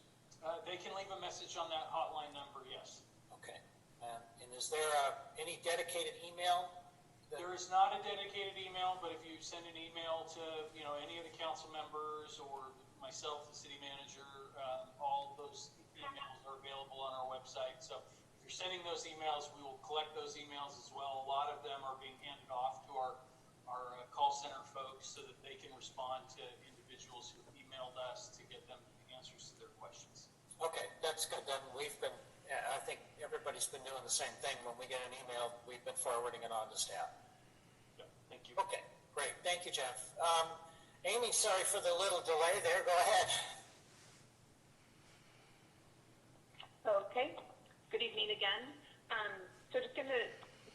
They can leave a message on that hotline number, yes. Okay. And is there any dedicated email There is not a dedicated email, but if you send an email to, any of the council members or myself, the city manager, all those emails are available on our website. So if you're sending those emails, we will collect those emails as well. A lot of them are being handed off to our call center folks so that they can respond to individuals who emailed us to get them answers to their questions. Okay, that's good. Then I think everybody's been doing the same thing. When we get an email, we've been forwarding it on to staff. Yeah, thank you. Okay, great. Thank you, Jeff. Amy, sorry for the little delay there. Go ahead. Okay. Good evening again. So just going to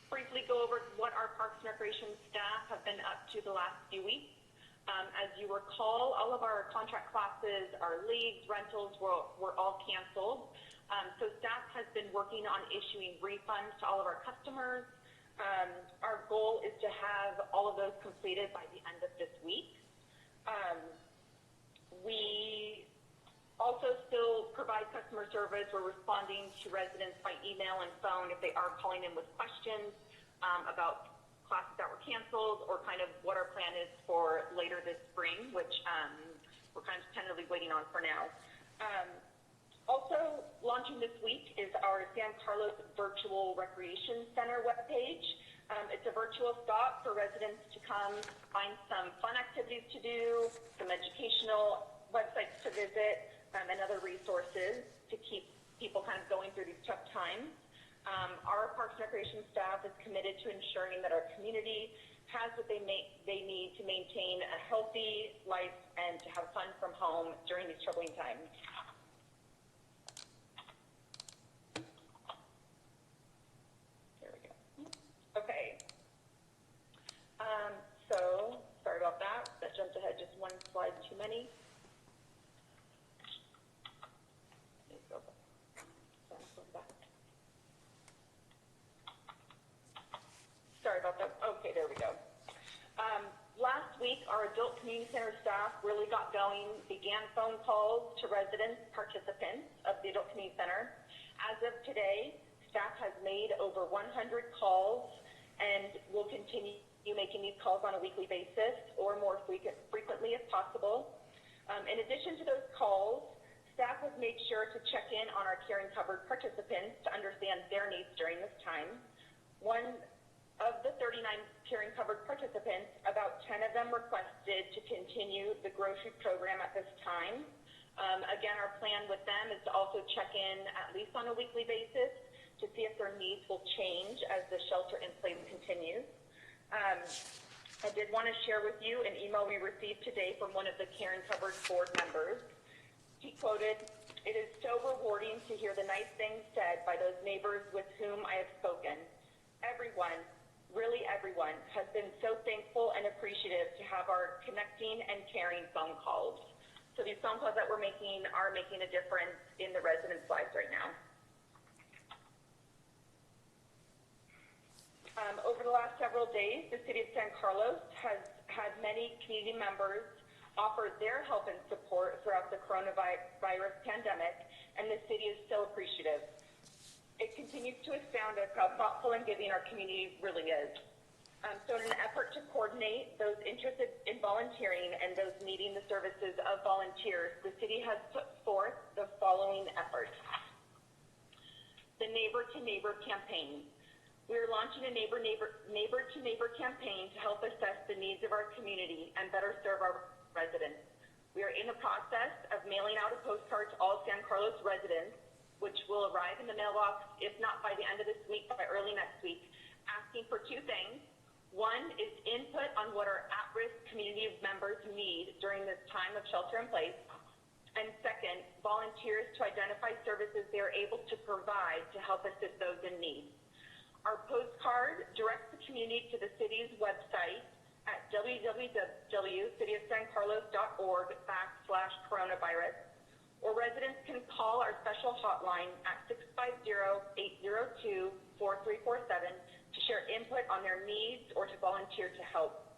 briefly go over what our Parks and Recreation staff have been up to the last few weeks. As you recall, all of our contract classes, our leagues, rentals were all canceled. So staff has been working on issuing refunds to all of our customers. Our goal is to have all of those completed by the end of this week. We also still provide customer service. We're responding to residents by email and phone if they are calling in with questions about classes that were canceled or kind of what our plan is for later this spring, which we're kind of tentatively waiting on for now. Also launching this week is our San Carlos Virtual Recreation Center webpage. It's a virtual stop for residents to come find some fun activities to do, some educational websites to visit, and other resources to keep people kind of going through these tough times. Our Parks and Recreation staff is committed to ensuring that our community has what they need to maintain a healthy life and to have fun from home during these troubling times. There we go. Okay. So, sorry about that. That jumped ahead just one slide too many. Sorry about that. Okay, there we go. Last week, our Adult Community Center staff really got going, began phone calls to residents, participants of the Adult Community Center. As of today, staff has made over 100 calls and will continue making these calls on a weekly basis or more frequently if possible. In addition to those calls, staff has made sure to check in on our Caring Covered participants to understand their needs during this time. One of the 39 Caring Covered participants, about 10 of them requested to continue the grocery program at this time. Again, our plan with them is to also check in at least on a weekly basis to see if their needs will change as the shelter in place continues. I did want to share with you an email we received today from one of the Caring Covered board members. He quoted, "It is so rewarding to hear the nice things said by those neighbors with whom I have spoken. Everyone, really everyone, has been so thankful and appreciative to have our connecting and caring phone calls." So these phone calls that we're making are making a difference in the residents' lives right now. Over the last several days, the City of San Carlos has had many community members offer their help and support throughout the coronavirus pandemic, and the city is so appreciative. It continues to astound us how thoughtful and giving our community really is. So in an effort to coordinate those interested in volunteering and those needing the services of volunteers, the city has put forth the following efforts. The Neighbor to Neighbor campaign. We are launching a neighbor to neighbor campaign to help assess the needs of our community and better serve our residents. We are in the process of mailing out a postcard to all San Carlos residents, which will arrive in the mailbox, if not by the end of this week, by early next week, asking for two things. One is input on what our at-risk community members need during this time of shelter in place. And second, volunteers to identify services they are able to provide to help assist those in need. Our postcard directs the community to the city's website at www.cityofsancarlos.org/coronavirus, or residents can call our special hotline at 650-802-4347 to share input on their needs or to volunteer to help.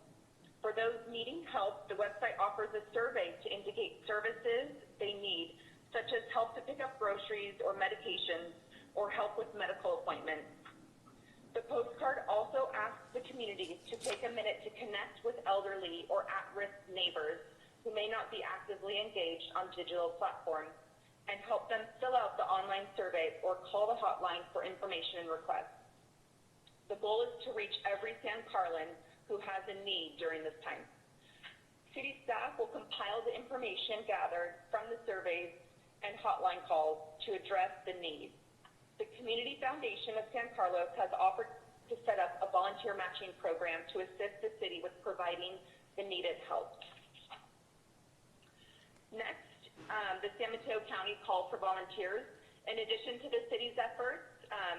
For those needing help, the website offers a survey to indicate services they need, such as help to pick up groceries or medications or help with medical appointments. The postcard also asks the community to take a minute to connect with elderly or at-risk neighbors who may not be actively engaged on digital platforms and help them fill out the online survey or call the hotline for information and requests. The goal is to reach every San Carlin who has a need during this time. City staff will compile the information gathered from the surveys and hotline calls to address the need. The Community Foundation of San Carlos has offered to set up a volunteer matching program to assist the city with providing the needed help. Next, the San Mateo County call for volunteers. In addition to the city's efforts,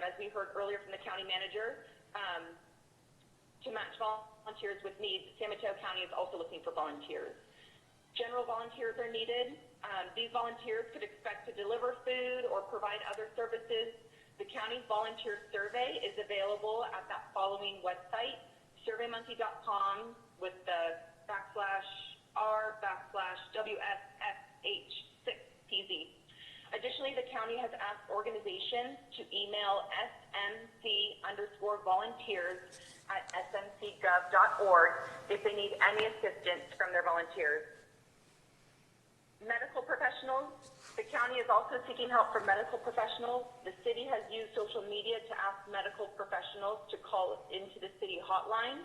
as we heard earlier from the county manager, to match volunteers with needs, San Mateo County is also looking for volunteers. General volunteers are needed. These volunteers could expect to deliver food or provide other services. The county's volunteer survey is available at that following website, surveymonkey.com with the /r/WSSH6PZ. Additionally, the county has asked organizations to email smc_volunteers@smcgov.org if they need any assistance from their volunteers. Medical professionals. The county is also seeking help from medical professionals. The city has used social media to ask medical professionals to call into the city hotline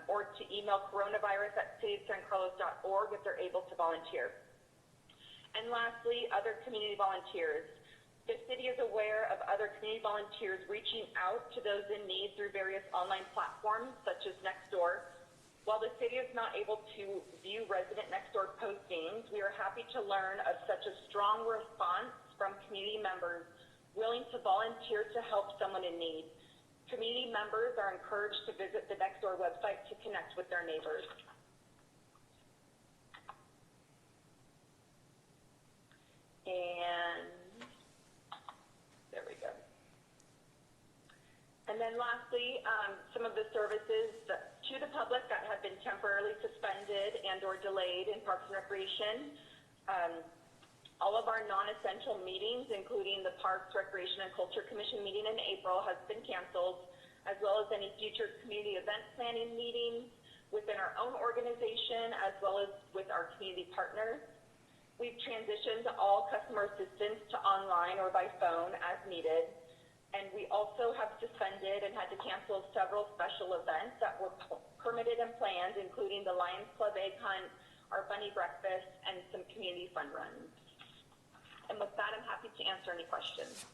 or to email coronavirus@cityofsancarlos.org if they're able to volunteer. And lastly, other community volunteers. The city is aware of other community volunteers reaching out to those in need through various online platforms such as Nextdoor. While the city is not able to view resident Nextdoor postings, we are happy to learn of such a strong response from community members willing to volunteer to help someone in need. Community members are encouraged to visit the Nextdoor website to connect with their neighbors. And there we go. And then lastly, some of the services to the public that have been temporarily suspended and or delayed in Parks and Recreation. All of our non-essential meetings, including the Parks, Recreation, and Culture Commission meeting in April, has been canceled, as well as any future community event planning meetings within our own organization, as well as with our community partners. We've transitioned all customer assistance to online or by phone as needed. And we also have suspended and had to cancel several special events that were permitted and planned, including the Lions Club Egg Hunt, our Bunny Breakfast, and some community fun runs. And with that, I'm happy to answer any questions.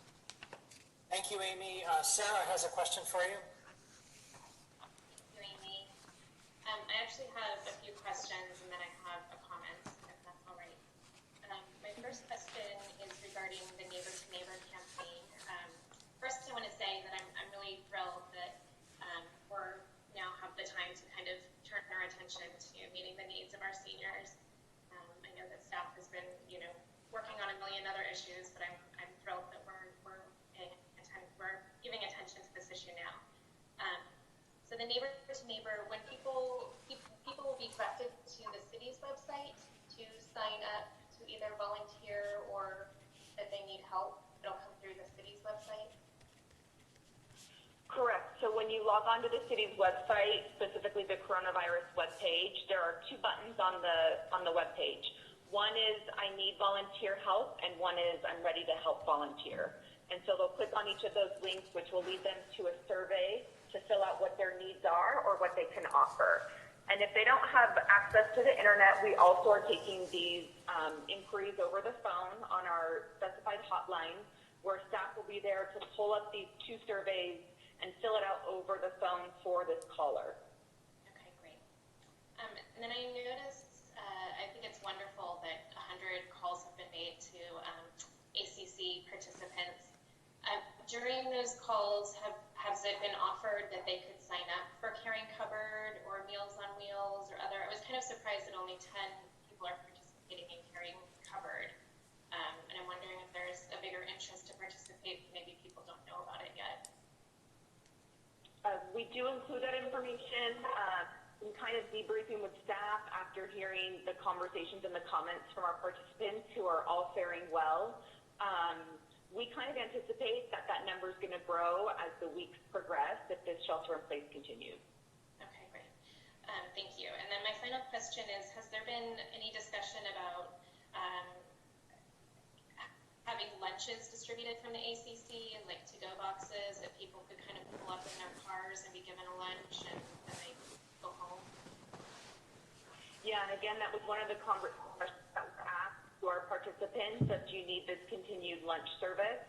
Thank you, Amy. Sarah has a question for you. Thank you, Amy. I actually have a few questions, and then I have a comment, if that's all right. My first question is regarding the Neighbor to Neighbor campaign. First, I want to say that I'm really thrilled that we're now have the time to kind of turn our attention to meeting the needs of our seniors. I know that staff has been, working on a million other issues, but I'm thrilled that we're giving attention to this issue now. So the Neighbor to Neighbor, when people will be directed to the city's website to sign up to either volunteer or if they need help, it'll come through the city's website. Correct. So when you log onto the city's website, specifically the coronavirus webpage, there are two buttons on the webpage. One is I need volunteer help, and one is I'm ready to help volunteer. And so they'll click on each of those links, which will lead them to a survey to fill out what their needs are or what they can offer. And if they don't have access to the internet, we also are taking these inquiries over the phone on our specified hotline, where staff will be there to pull up these two surveys and fill it out over the phone for this caller. Okay, great. And then I noticed, I think it's wonderful that 100 calls have been made to ACC participants. During those calls, has it been offered that they could sign up for Caring Cupboard or Meals on Wheels or other? I was kind of surprised that only 10 people are participating in Caring Cupboard. And I'm wondering if there's a bigger interest to participate. Maybe people don't know about it yet. We do include that information in kind of debriefing with staff after hearing the conversations and the comments from our participants who are all faring well. we kind of anticipate that that number is going to grow as the weeks progress if this shelter-in-place continues. Okay, great. Thank you. And then my final question is, has there been any discussion about having lunches distributed from the ACC and like to-go boxes that people could kind of pull up in their cars and be given a lunch and then they go home? Yeah, and again, that was one of the questions that was asked to our participants, that do you need this continued lunch service?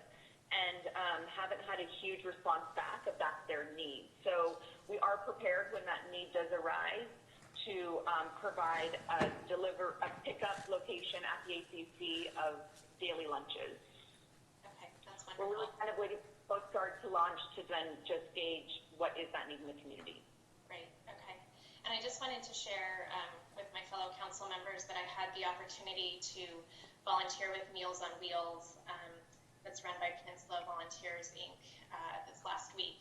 And haven't had a huge response back of that's their need. So we are prepared when that need does arise to provide a pickup location at the ACC of daily lunches. Okay, that's wonderful. We're really kind of waiting for Coast Guard to launch to then just gauge what is that need in the community. Great, okay. And I just wanted to share with my fellow council members that I had the opportunity to volunteer with Meals on Wheels that's run by Peninsula Volunteers, Inc. This last week.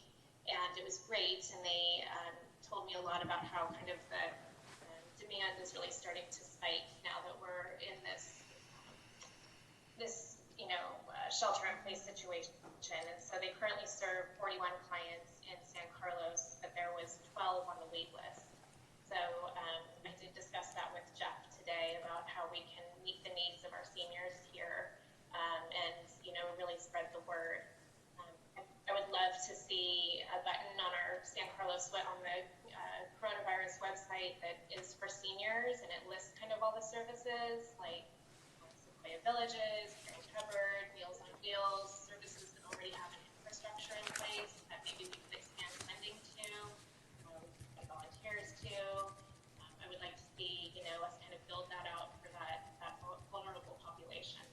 And it was great, and they told me a lot about how kind of the demand is really starting to spike now that we're in this shelter-in-place situation. And so they currently serve 41 clients in San Carlos, but there was 12 on the wait list. So I did discuss that with Jeff today about how we can meet the needs of our seniors here and, really spread the word. I would love to see a button on our San Carlos on the coronavirus website that is for seniors, and it lists kind of all the services like Sequoia Villages, Caring Cupboard, Meals on Wheels, services that already have an infrastructure in place that maybe we could expand funding to, and volunteers to. I would like to see, us kind of build that out for that vulnerable population.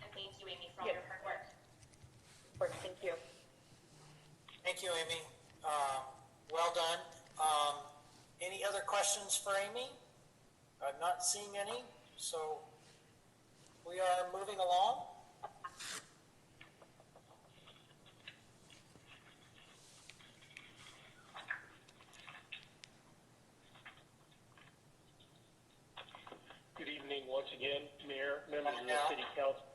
And thank you, Amy, for all your hard work. Of course, thank you. Thank you, Amy. Well done. Any other questions for Amy? I'm not seeing any, so we are moving along. Good evening once again, Mayor, members of the City Council.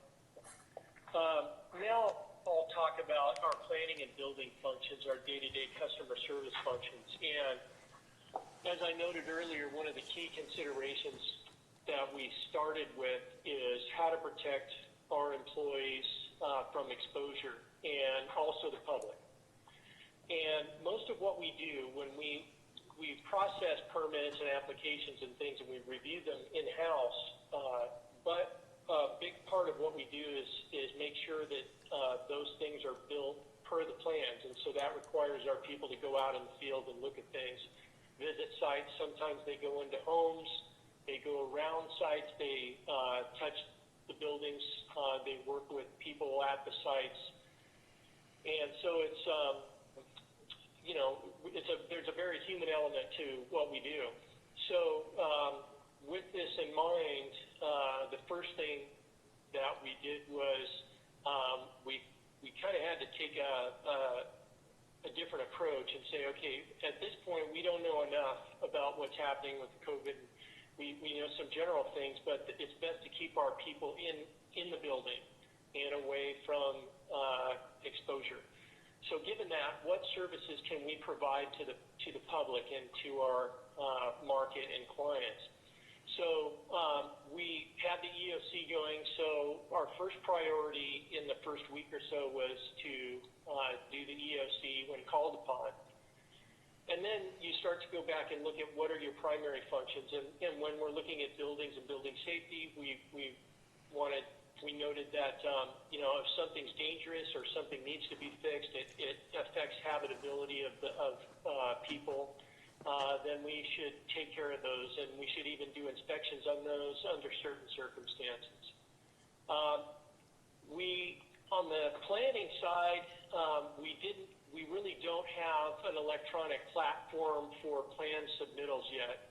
Now I'll talk about our planning and building functions, our day-to-day customer service functions. And as I noted earlier, one of the key considerations that we started with is how to protect our employees from exposure and also the public. And most of what we do when we process permits and applications and things, and we review them in-house, but a big part of what we do is make sure that those things are built per the plans. And so that requires our people to go out in the field and look at things, visit sites. Sometimes they go into homes, they go around sites, they touch the buildings, they work with people at the sites. And so it's, there's a very human element to what we do. So with this in mind, the first thing that we did was we kind of had to take a different approach and say, okay, at this point we don't know enough about what's happening with COVID. We know some general things, but it's best to keep our people in the building and away from exposure. So given that, what services can we provide to the public and to our market and clients? So we had the EOC going, so our first priority in the first week or so was to do the EOC when called upon. And then you start to go back and look at what are your primary functions. And when we're looking at buildings and building safety, we noted that, if something's dangerous or something needs to be fixed, it affects habitability of people, then we should take care of those, and we should even do inspections on those under certain circumstances. On the planning side, we really don't have an electronic platform for plan submittals yet.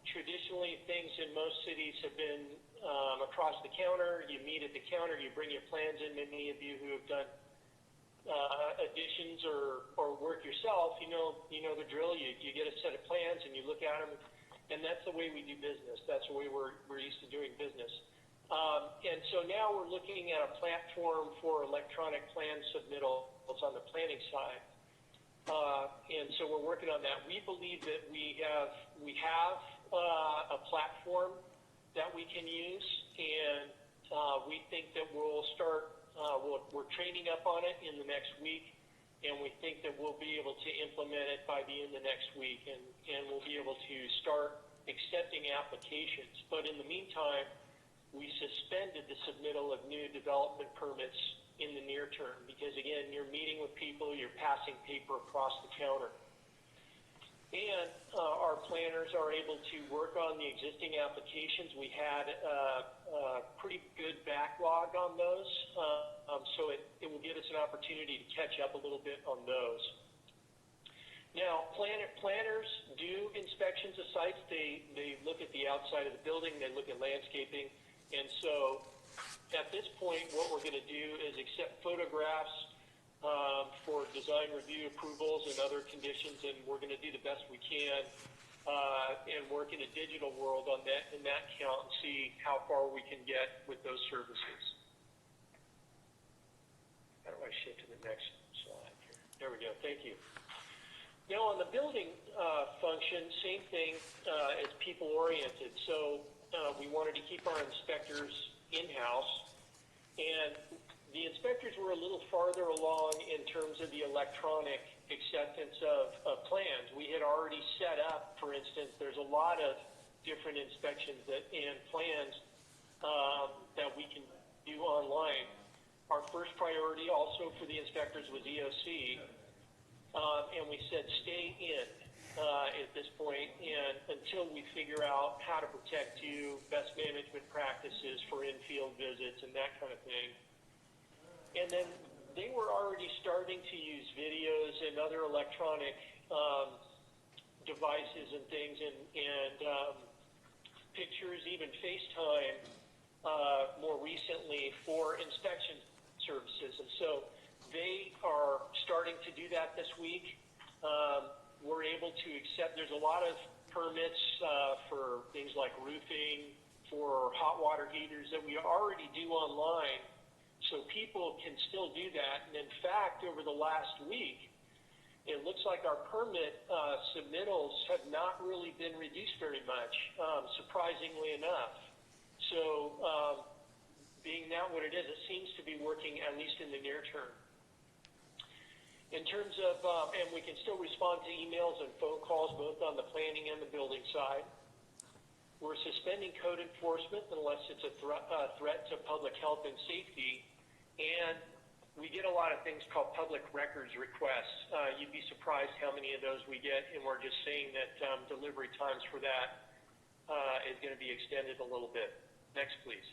Traditionally, things in most cities have been across the counter. You meet at the counter, you bring your plans in. Many of you who have done additions or work yourself, you know the drill. You get a set of plans and you look at them, and that's the way we do business. That's the way we're used to doing business. And so now we're looking at a platform for electronic plan submittals on the planning side. And so we're working on that. We believe that we have a platform that we can use, and we think that we'll start, we're training up on it in the next week, and we think that we'll be able to implement it by the end of next week, and we'll be able to start accepting applications. But in the meantime, we suspended the submittal of new development permits in the near term because, again, you're meeting with people, you're passing paper across the counter. And our planners are able to work on the existing applications. We had a pretty good backlog on those, so it will give us an opportunity to catch up a little bit on those. Now, planners do inspections of sites. They look at the outside of the building, they look at landscaping, and so at this point, what we're going to do is accept photographs for design review approvals and other conditions, and we're going to do the best we can and work in a digital world on that in that count and see how far we can get with those services. How do I shift to the next slide here? There we go. Thank you. Now on the building function, same thing as people-oriented. So we wanted to keep our inspectors in-house, and the inspectors were a little farther along in terms of the electronic acceptance of plans. We had already set up, for instance, there's a lot of different inspections and plans that we can do online. Our first priority also for the inspectors was EOC, and we said stay in at this point and until we figure out how to protect you, best management practices for in-field visits and that kind of thing. And then they were already starting to use videos and other electronic devices and things and pictures, even FaceTime more recently for inspection services. And so they are starting to do that this week. We're able to accept, there's a lot of permits for things like roofing, for hot water heaters that we already do online, so people can still do that. And in fact, over the last week, it looks like our permit submittals have not really been reduced very much, surprisingly enough. So being that what it is, it seems to be working at least in the near term. In terms of, and we can still respond to emails and phone calls both on the planning and the building side. We're suspending code enforcement unless it's a threat to public health and safety. And we get a lot of things called public records requests. You'd be surprised how many of those we get, and we're just saying that delivery times for that is going to be extended a little bit. Next, please.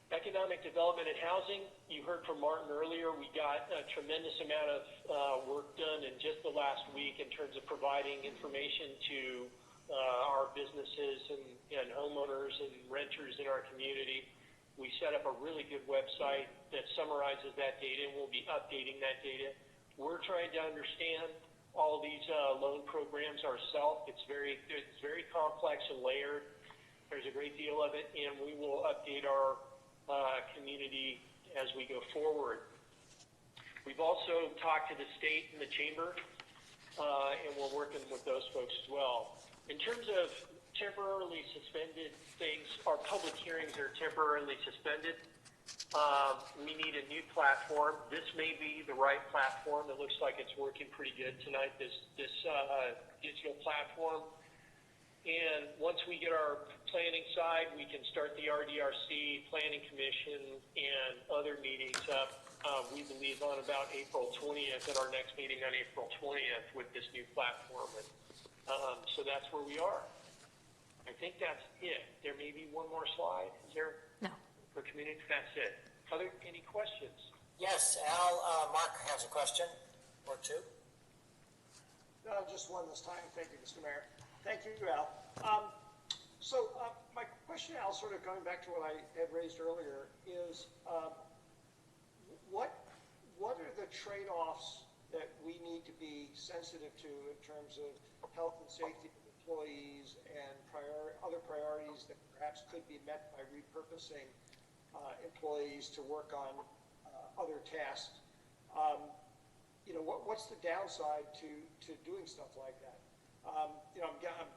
Economic development and housing, you heard from Martin earlier, we got a tremendous amount of work done in just the last week in terms of providing information to our businesses and homeowners and renters in our community. We set up a really good website that summarizes that data, and we'll be updating that data. We're trying to understand all these loan programs ourselves. It's very complex and layered. There's a great deal of it, and we will update our community as we go forward. We've also talked to the state and the chamber, and we're working with those folks as well. In terms of temporarily suspended things, our public hearings are temporarily suspended. We need a new platform. This may be the right platform. It looks like it's working pretty good tonight, this digital platform. And once we get our planning side, we can start the RDRC, Planning Commission, and other meetings up, we believe, on about April 20th, at our next meeting on April 20th with this new platform. And so that's where we are. I think that's it. There may be one more slide. Is there? No. For community, that's it. Any questions? Yes, Al, Mark has a question or two. No, just one this time. Thank you, Mr. Mayor. Thank you, Al. My question, Al, sort of going back to what I had raised earlier, is what are the trade-offs that we need to be sensitive to in terms of health and safety of employees and other priorities functionalities that perhaps could be met by repurposing employees to work on other tasks. What's the downside to doing stuff like that? I'm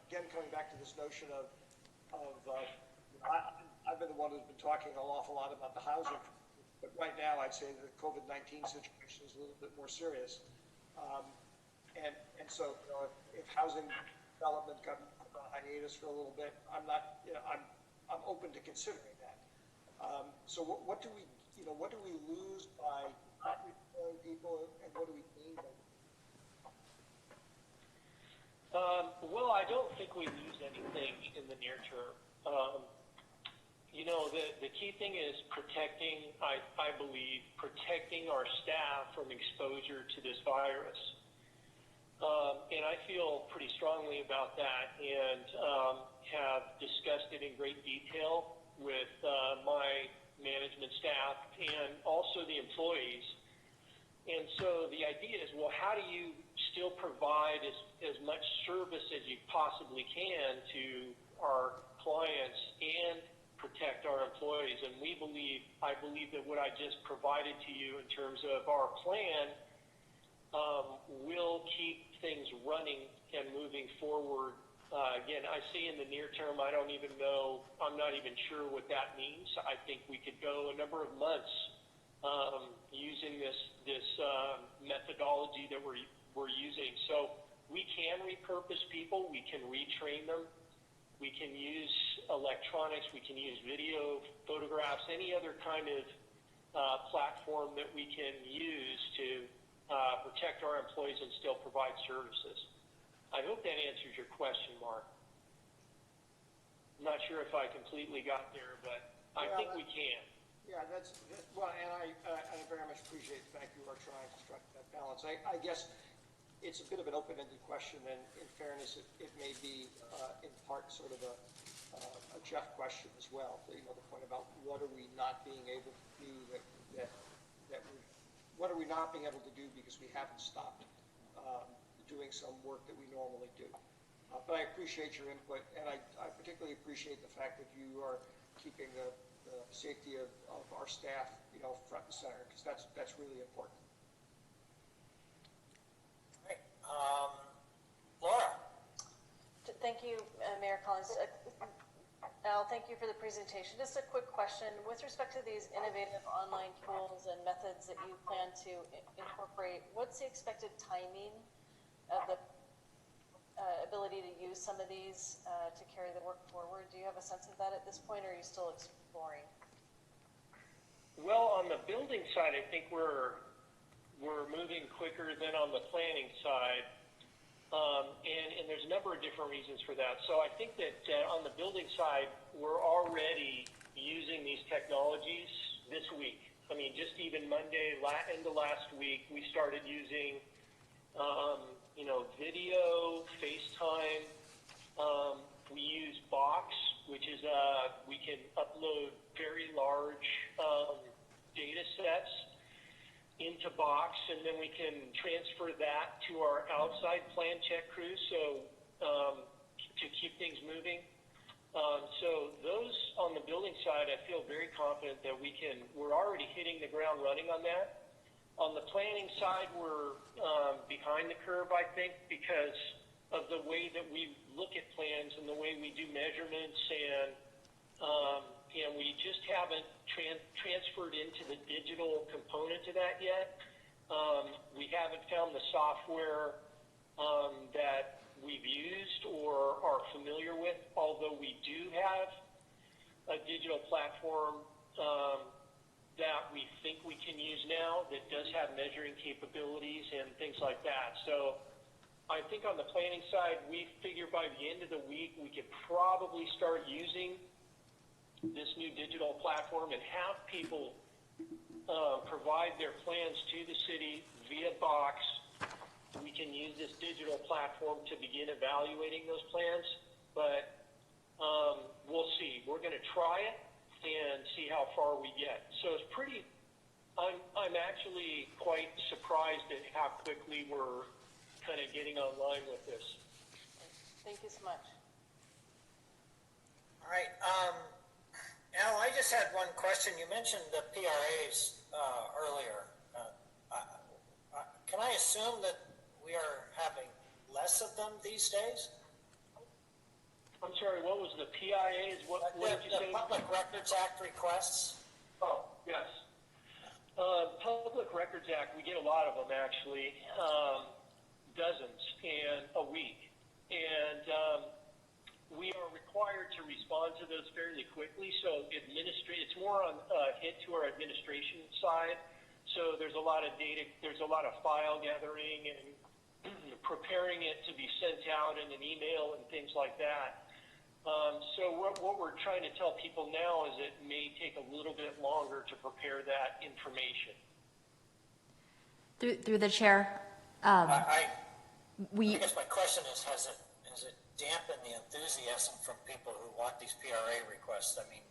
again coming back to this notion of I've been the one who's been talking an awful lot about the housing, but right now I'd say the COVID-19 situation is a little bit more serious. And so, if housing development got on hiatus for a little bit, I'm open to considering that. So what do we lose by not referring people, and what do we gain by? Well, I don't think we lose anything in the near term. The key thing is protecting, I believe, protecting our staff from exposure to this virus. And I feel pretty strongly about that, and have discussed it in great detail with my management staff and also the employees. And so the idea is, well, how do you still provide as much service as you possibly can to our clients and protect our employees? And I believe that what I just provided to you in terms of our plan will keep things running and moving forward. Again, I see in the near term, I don't even know, I'm not even sure what that means. I think we could go a number of months using this methodology that we're using. So we can repurpose people, we can retrain them, we can use electronics, we can use video, photographs, any other kind of platform that we can use to protect our employees and still provide services. I hope that answers your question, Mark. I'm not sure if I completely got there, but I think we can. Yeah, well, and I very much appreciate the fact you are trying to strike that balance. I guess it's a bit of an open-ended question, and in fairness, it may be in part sort of a Jeff question as well. The point about what are we not being able to do what are we not being able to do because we haven't stopped doing some work that we normally do. But I appreciate your input, and I particularly appreciate the fact that you are keeping the safety of our staff, front and center, because that's really important. Great. Laura. Thank you, Mayor Collins. Al, thank you for the presentation. Just a quick question. With respect to these innovative online tools and methods that you plan to incorporate, what's the expected timing of the ability to use some of these to carry the work forward? Do you have a sense of that at this point, or are you still exploring? Well, on the building side, I think we're moving quicker than on the planning side. And there's a number of different reasons for that. So I think that on the building side, we're already using these technologies this week. I mean, just even Monday, end of last week, we started using video, FaceTime. We use Box, which is we can upload very large data sets into Box, and then we can transfer that to our outside plan check crews, so to keep things moving. So those on the building side, I feel very confident that we're already hitting the ground running on that. On the planning side, we're behind the curve, I think, because of the way that we look at plans and the way we do measurements, and we just haven't transferred into the digital component of that yet. We haven't found the software that we've used or are familiar with, although we do have a digital platform that we think we can use now that does have measuring capabilities and things like that. So I think on the planning side, we figure by the end of the week we could probably start using this new digital platform and have people provide their plans to the city via Box. We can use this digital platform to begin evaluating those plans, but we'll see. We're going to try it and see how far we get. So it's pretty, I'm actually quite surprised at how quickly we're kind of getting online with this. Thank you so much. All right. Al, I just had one question. You mentioned the PRAs earlier. Can I assume that we are having less of them these days? I'm sorry, what was the PIAs? What did you say? The Public Records Act requests? Oh, yes. Public Records Act, we get a lot of them actually, dozens and a week. And we are required to respond to those fairly quickly. So it's more on hit to our administration side. So there's a lot of data, there's a lot of file gathering and preparing it to be sent out in an email and things like that. So what we're trying to tell people now is it may take a little bit longer to prepare that information. Through the chair, I guess my question is, has it dampened the enthusiasm from people who want these PRA requests? I mean,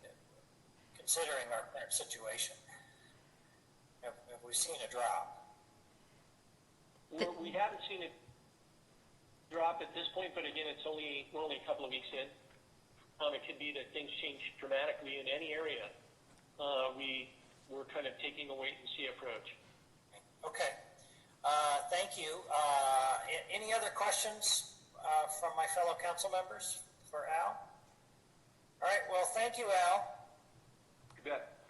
considering our current situation, have we seen a drop? We haven't seen it drop at this point, but again, we're only a couple of weeks in. It could be that things change dramatically in any area. We're kind of taking a wait and see approach. Okay. Thank you. Any other questions from my fellow council members for Al? All right. Well, thank you, Al. You bet.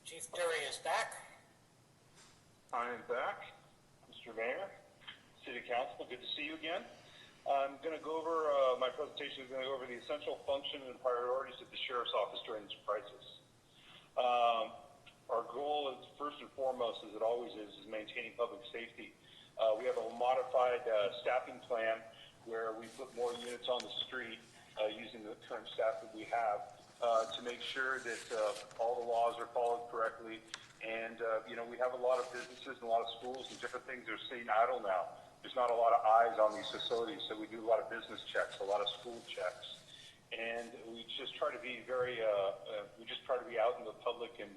Chief Dury is back. I am back, Mr. Mayor, City Council. Good to see you again. I'm going to go over, my presentation is going to go over the essential function and priorities of the Sheriff's Office during this crisis. Our goal is, first and foremost, as it always is maintaining public safety. We have a modified staffing plan where we put more units on the street using the current staff that we have to make sure that all the laws are followed correctly. And, we have a lot of businesses and a lot of schools and different things that are sitting idle now. There's not a lot of eyes on these facilities, so we do a lot of business checks, a lot of school checks. And we just try to be out in the public and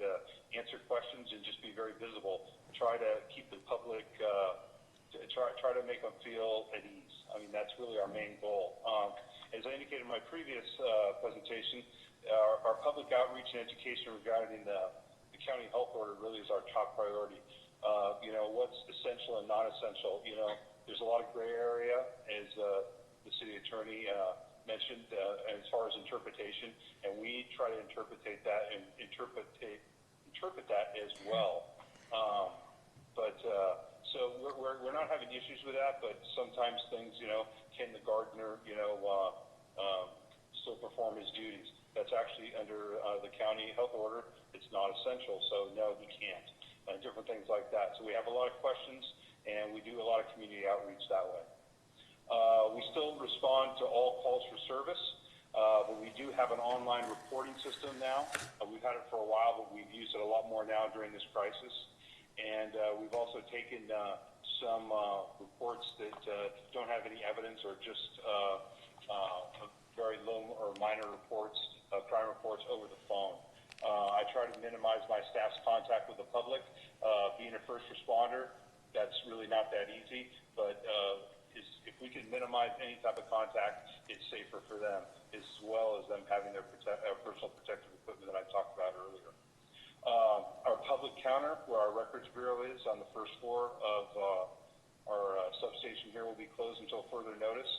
answer questions and just be very visible. Try to keep the public, try to make them feel at ease. I mean, that's really our main goal. As I indicated in my previous presentation, our public outreach and education regarding the county health order really is our top priority. What's essential and not essential. There's a lot of gray area, as the city attorney mentioned, as far as interpretation, and we try to interpret that as well. So we're not having issues with that, but sometimes things, can the gardener, still perform his duties? That's actually under the county health order. It's not essential, so no, he can't. Different things like that. So we have a lot of questions, and we do a lot of community outreach that way. We still respond to all calls for service, but we do have an online reporting system now. We've had it for a while, but we've used it a lot more now during this crisis. And we've also taken some reports that don't have any evidence or just very low or minor reports, crime reports over the phone. I try to minimize my staff's contact with the public. Being a first responder, that's really not that easy, but if we can minimize any type of contact, it's safer for them, as well as them having their personal protective equipment that I talked about earlier. Our public counter, where our records bureau is on the first floor of our substation here, will be closed until further notice.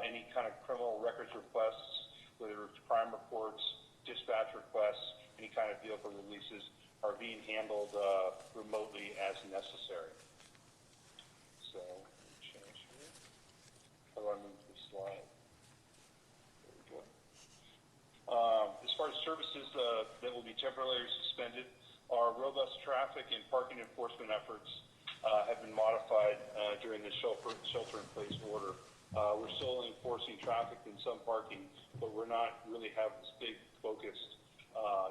Any kind of criminal records requests, whether it's crime reports, dispatch requests, any kind of vehicle releases, are being handled remotely as necessary. So, change here. How do I move the slide? There we go. As far as services that will be temporarily suspended, our robust traffic and parking enforcement efforts have been modified during the shelter-in-place order. We're still enforcing traffic and some parking, but we're not really have this big focused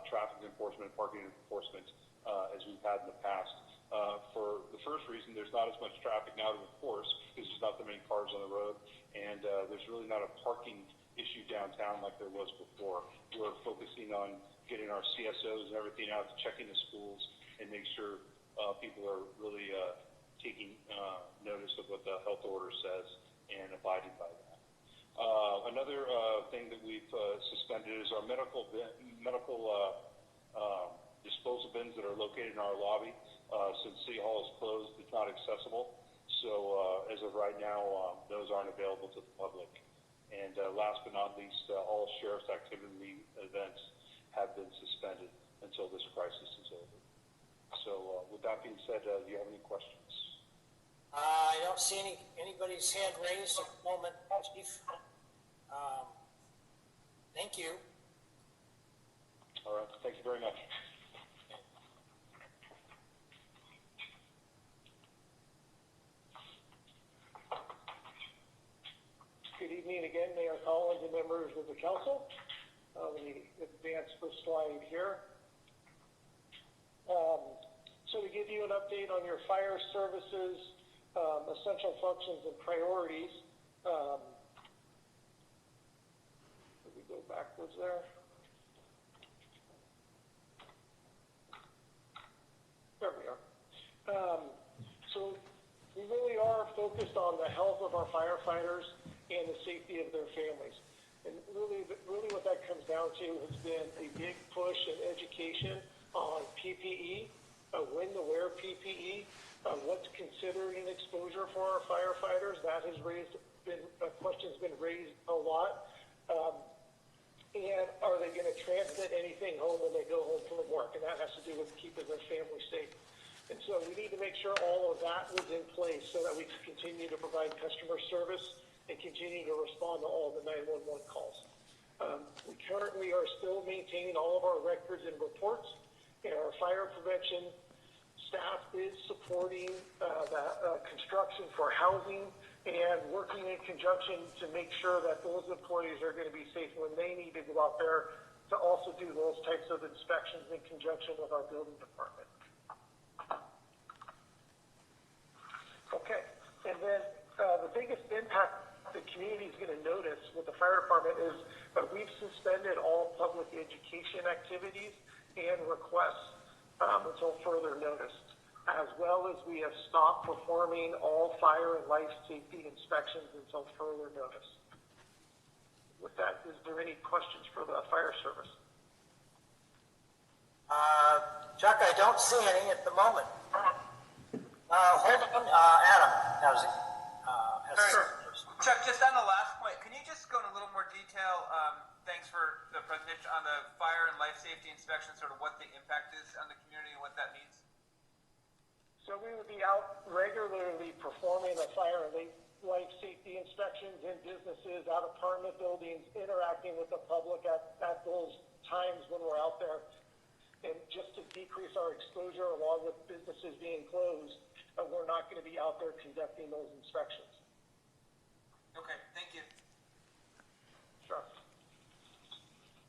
traffic enforcement, parking enforcement as we've had in the past. For the first reason, there's not as much traffic now to enforce because there's not that many cars on the road, and there's really not a parking issue downtown like there was before. We're focusing on getting our CSOs and everything out, checking the schools, and make sure people are really taking notice of what the health order says and abiding by that. Another thing that we've suspended is our medical disposal bins that are located in our lobby. Since City Hall is closed, it's not accessible. So as of right now, those aren't available to the public. And last but not least, all sheriff's activity events have been suspended until this crisis is over. So with that being said, do you have any questions? I don't see anybody's hand raised at the moment, Chief. Thank you. All right. Thank you very much. Good evening again, Mayor Collins and members of the council. Let me advance the slide here. So to give you an update on your fire services, essential functions and priorities. Let me go backwards there. There we are. So we really are focused on the health of our firefighters and the safety of their families. And really what that comes down to has been a big push in education on PPE, when to wear PPE, what's considered an exposure for our firefighters. That has question's been raised a lot. And are they going to transmit anything home when they go home from work? And that has to do with keeping their family safe. And so we need to make sure all of that was in place so that we can continue to provide customer service and continue to respond to all the 911 calls. We currently are still maintaining all of our records and reports, and our fire prevention staff is supporting construction for housing and working in conjunction to make sure that those employees are going to be safe when they need to go out there to also do those types of inspections in conjunction with our building department. Okay, and then the biggest impact the community is going to notice with the fire department is that we've suspended all public education activities and requests until further notice, as well as we have stopped performing all fire and life safety inspections until further notice. With that, is there any questions for the fire service? Chuck, I don't see any at the moment. Hold on, Adam has it. Chuck, just on the last point, can you just go in a little more detail? Thanks for the presentation on the fire and life safety inspection, sort of what the impact is on the community and what that means. So we would be out regularly performing the fire and life safety inspections in businesses, out apartment buildings, interacting with the public at those times when we're out there. And just to decrease our exposure along with businesses being closed, we're not going to be out there conducting those inspections. Okay, thank you. Sure.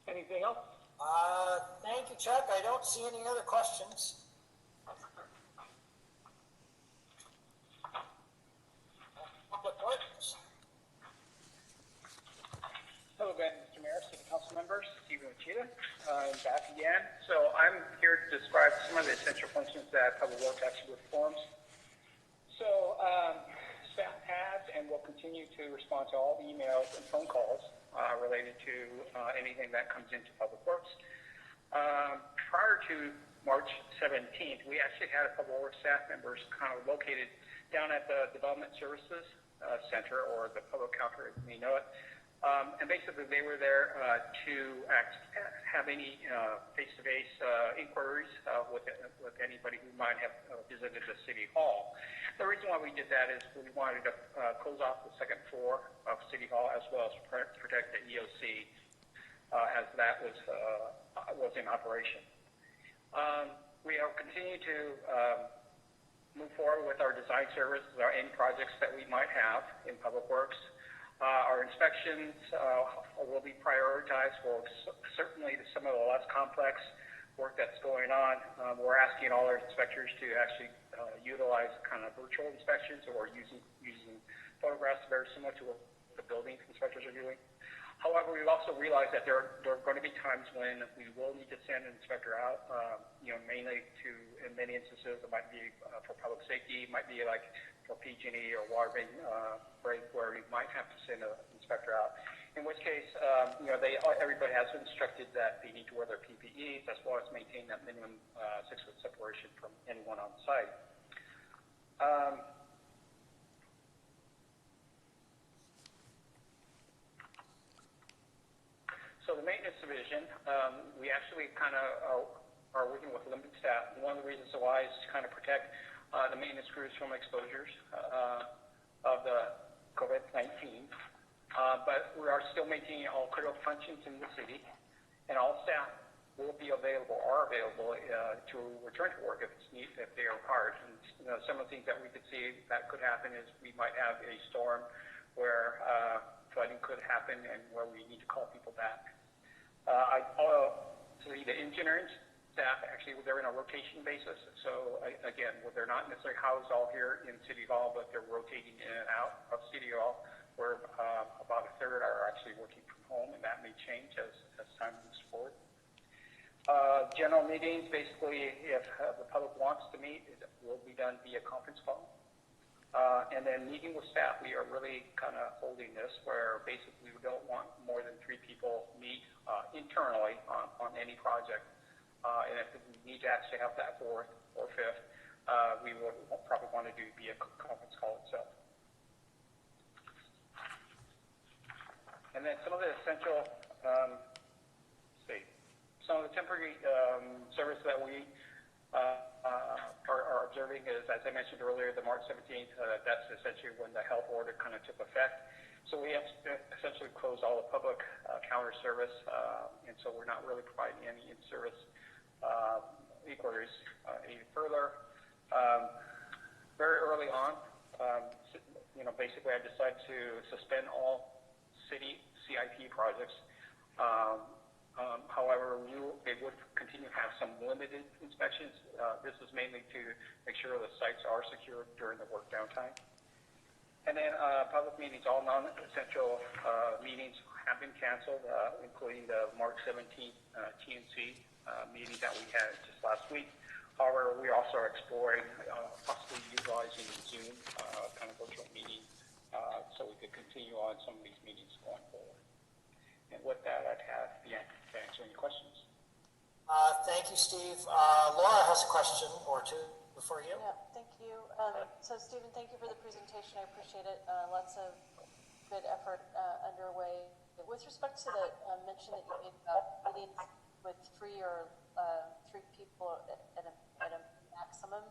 Anything else? Thank you, Chuck. I don't see any other questions. Public Works. Hello again, Mr. Mayor, City Council members, Stephen Uchida. I'm back again. So I'm here to describe some of the essential functions that Public Works actually performs. So staff has and will continue to respond to all the emails and phone calls related to anything that comes into Public Works. Prior to March 17th, we actually had a Public Works staff members kind of located down at the Development Services Center, or the public counter as we know it. And basically they were there to have any face-to-face inquiries with anybody who might have visited the City Hall. The reason why we did that is we wanted to close off the second floor of City Hall as well as protect the EOC as that was in operation. We are continuing to move forward with our design services, our end projects that we might have in Public Works. Our inspections will be prioritized for certainly some of the less complex work that's going on. We're asking all our inspectors to actually utilize kind of virtual inspections or using photographs very similar to what the building inspectors are doing. However, we've also realized that there are going to be times when we will need to send an inspector out, mainly in many instances, it might be for public safety, it might be like for PG&E or water main break, where we might have to send an inspector out. In which case, everybody has been instructed that they need to wear their PPEs as well as maintain that minimum 6-foot separation from anyone on site. So the maintenance division, we actually kind of are working with limited staff. One of the reasons why is to kind of protect the maintenance crews from exposures of the COVID-19. But we are still maintaining all critical functions in the city, and all staff are available to return to work if they are required. And some of the things that we could see that could happen is we might have a storm where flooding could happen and where we need to call people back. The engineering staff, actually, they're in a rotation basis. So again, they're not necessarily housed all here in City Hall, but they're rotating in and out of City Hall, where about a third are actually working from home, and that may change as time moves forward. General meetings, basically, if the public wants to meet, it will be done via conference call. And then meeting with staff, we are really kind of holding this where basically we don't want more than 3 people meet internally on any project. And if we need to actually have that 4th or 5th, we will probably want to do via conference call itself. And then some of the essential, some of the temporary service that we are observing is, as I mentioned earlier, the March 17th, that's essentially when the health order kind of took effect. So we have essentially closed all the public counter service, and so we're not really providing any in-service inquiries any further. Very early on, basically I decided to suspend all city CIP projects. However, they would continue to have some limited inspections. This is mainly to make sure the sites are secure during the work downtime. And then public meetings, all non-essential meetings have been canceled, including the March 17th TNC meeting that we had just last week. However, we also are exploring possibly utilizing Zoom kind of virtual meeting so we could continue on some of these meetings going forward. And with that, I'd have the answer to answer any questions. Thank you, Steve. Laura has a question or two before you. Yeah, thank you. So, Stephen, thank you for the presentation. I appreciate it. Lots of good effort underway. With respect to the mention that you made about meetings with 3 or 3 people at a maximum,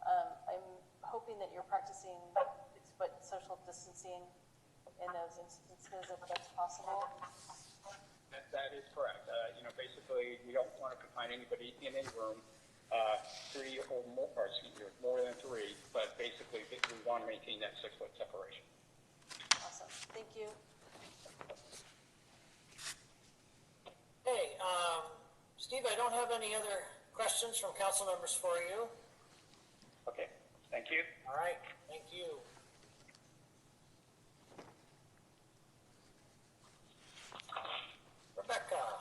I'm hoping that you're practicing 6-foot social distancing in those instances, if that's possible. That is correct. Basically, we don't want to confine anybody in a room, 3 or more, more than 3, but basically we want to maintain that 6-foot separation. Awesome. Thank you. Hey, Steve, I don't have any other questions from council members for you. Okay. Thank you. All right. Thank you. Rebecca.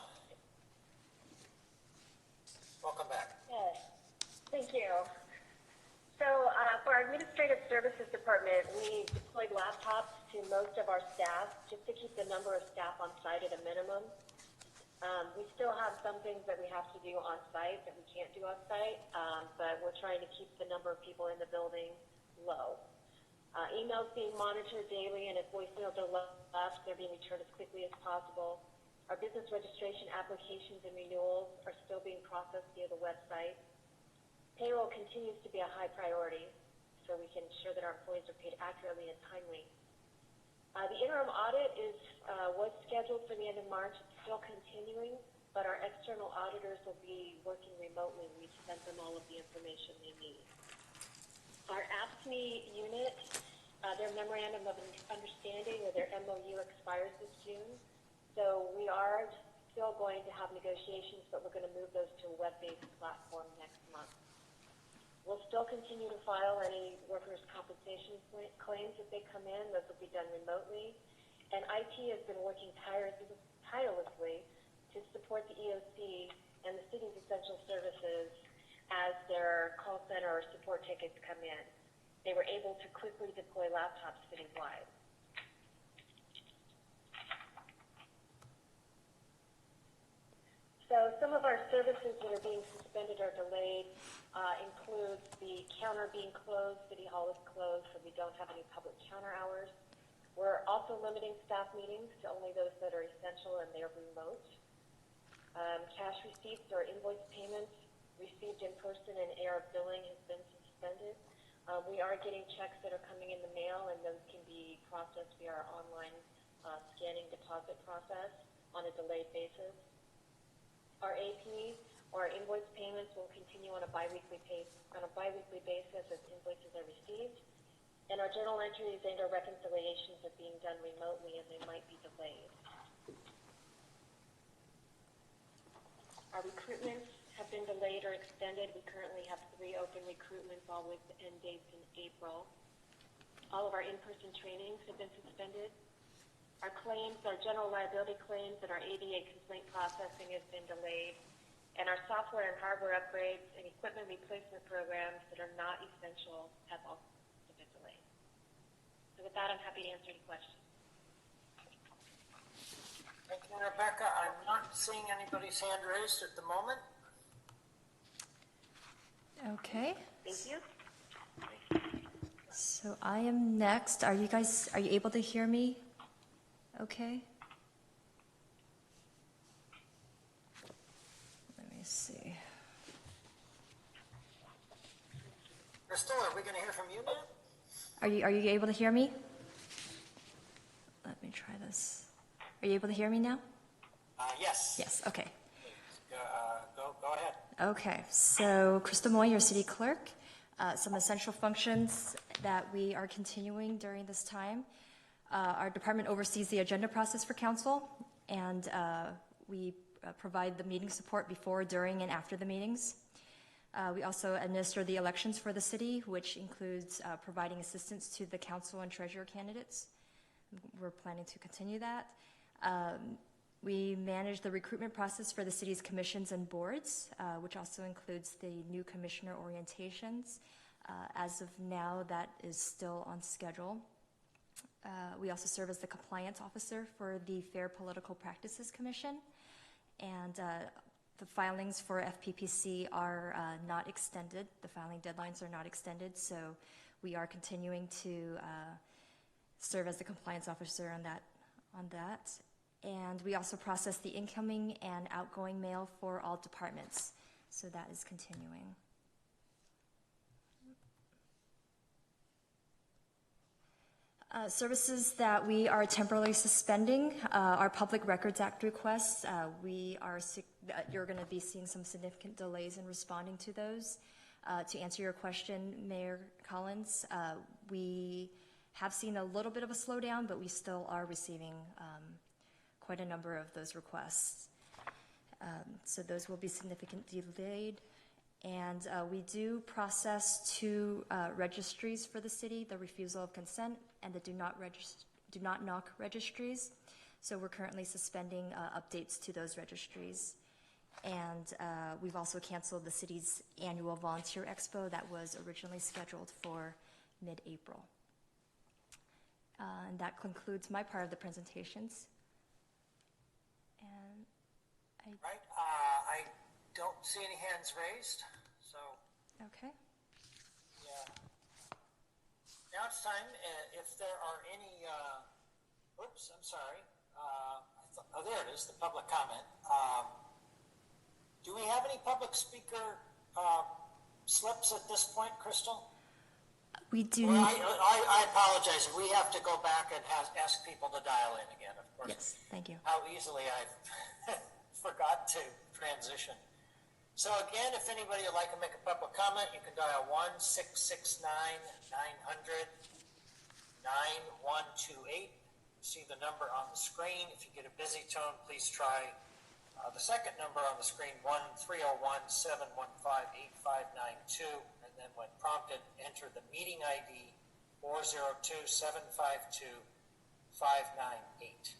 Welcome back. Yes, thank you. So for our administrative services department, we deployed laptops to most of our staff just to keep the number of staff on site at a minimum. We still have some things that we have to do on site that we can't do off site, but we're trying to keep the number of people in the building low. Emails being monitored daily, and if voicemails are left, they're being returned as quickly as possible. Our business registration applications and renewals are still being processed via the website. Payroll continues to be a high priority, so we can ensure that our employees are paid accurately and timely. The interim audit was scheduled for the end of March. It's still continuing, but our external auditors will be working remotely. We've sent them all of the information they need. Our AFSCME unit, their memorandum of understanding or their MOU expires this June. So we are still going to have negotiations, but we're going to move those to a web-based platform next month. We'll still continue to file any workers' compensation claims if they come in. Those will be done remotely. and IT has been working tirelessly to support the EOC and the city's essential services as their call center or support tickets come in. They were able to quickly deploy laptops citywide. So some of our services that are being suspended or delayed include the counter being closed. City Hall is closed, so we don't have any public counter hours. We're also limiting staff meetings to only those that are essential and they're remote. Cash receipts or invoice payments received in person and AR billing has been suspended. We are getting checks that are coming in the mail, and those can be processed via our online scanning deposit process on a delayed basis. Our AP or our invoice payments will continue on a biweekly basis as invoices are received. And our journal entries and our reconciliations are being done remotely, and they might be delayed. Our recruitments have been delayed or extended. We currently have 3 open recruitments, all with end dates in April. All of our in-person trainings have been suspended. Our claims, our general liability claims, and our ADA complaint processing has been delayed. And our software and hardware upgrades and equipment replacement programs that are not essential have also been delayed. So with that, I'm happy to answer any questions. Thank you, Rebecca. I'm not seeing anybody's hand raised at the moment. Okay. Thank you. So I am next. Are you able to hear me? Okay. Let me see. Crystal, are we going to hear from you now? Are you able to hear me? Let me try this. Are you able to hear me now? Yes. Yes, okay. Go ahead. Okay, so Crystal Moy, your city clerk. Some essential functions that we are continuing during this time. Our department oversees the agenda process for council, and we provide the meeting support before, during, and after the meetings. We also administer the elections for the city, which includes providing assistance to the council and treasurer candidates. We're planning to continue that. We manage the recruitment process for the city's commissions and boards, which also includes the new commissioner orientations. As of now, that is still on schedule. We also serve as the compliance officer for the Fair Political Practices Commission, and the filings for FPPC are not extended. The filing deadlines are not extended, so we are continuing to serve as the compliance officer on that. And we also process the incoming and outgoing mail for all departments, so that is continuing. Services that we are temporarily suspending are Public Records Act requests. You're going to be seeing some significant delays in responding to those. To answer your question, Mayor Collins, we have seen a little bit of a slowdown, but we still are receiving quite a number of those requests. So those will be significantly delayed. And we do process 2 registries for the city, the refusal of consent and the do not knock registries. So we're currently suspending updates to those registries. And we've also canceled the city's annual volunteer expo that was originally scheduled for mid-April. And that concludes my part of the presentations. And I don't see any hands raised, so. Okay. Yeah. Now it's time, if there are any, oops, I'm sorry. Oh, there it is, the public comment. Do we have any public speaker slips at this point, Crystal? We do. Well, I apologize. We have to go back and ask people to dial in again, of course. Yes, thank you. How easily I forgot to transition. So again, if anybody would like to make a public comment, you can dial 1-669-900-9128. See the number on the screen. If you get a busy tone, please try the second number on the screen, 1-301-715-8592. And then when prompted, enter the meeting ID 402-752-5333. 598.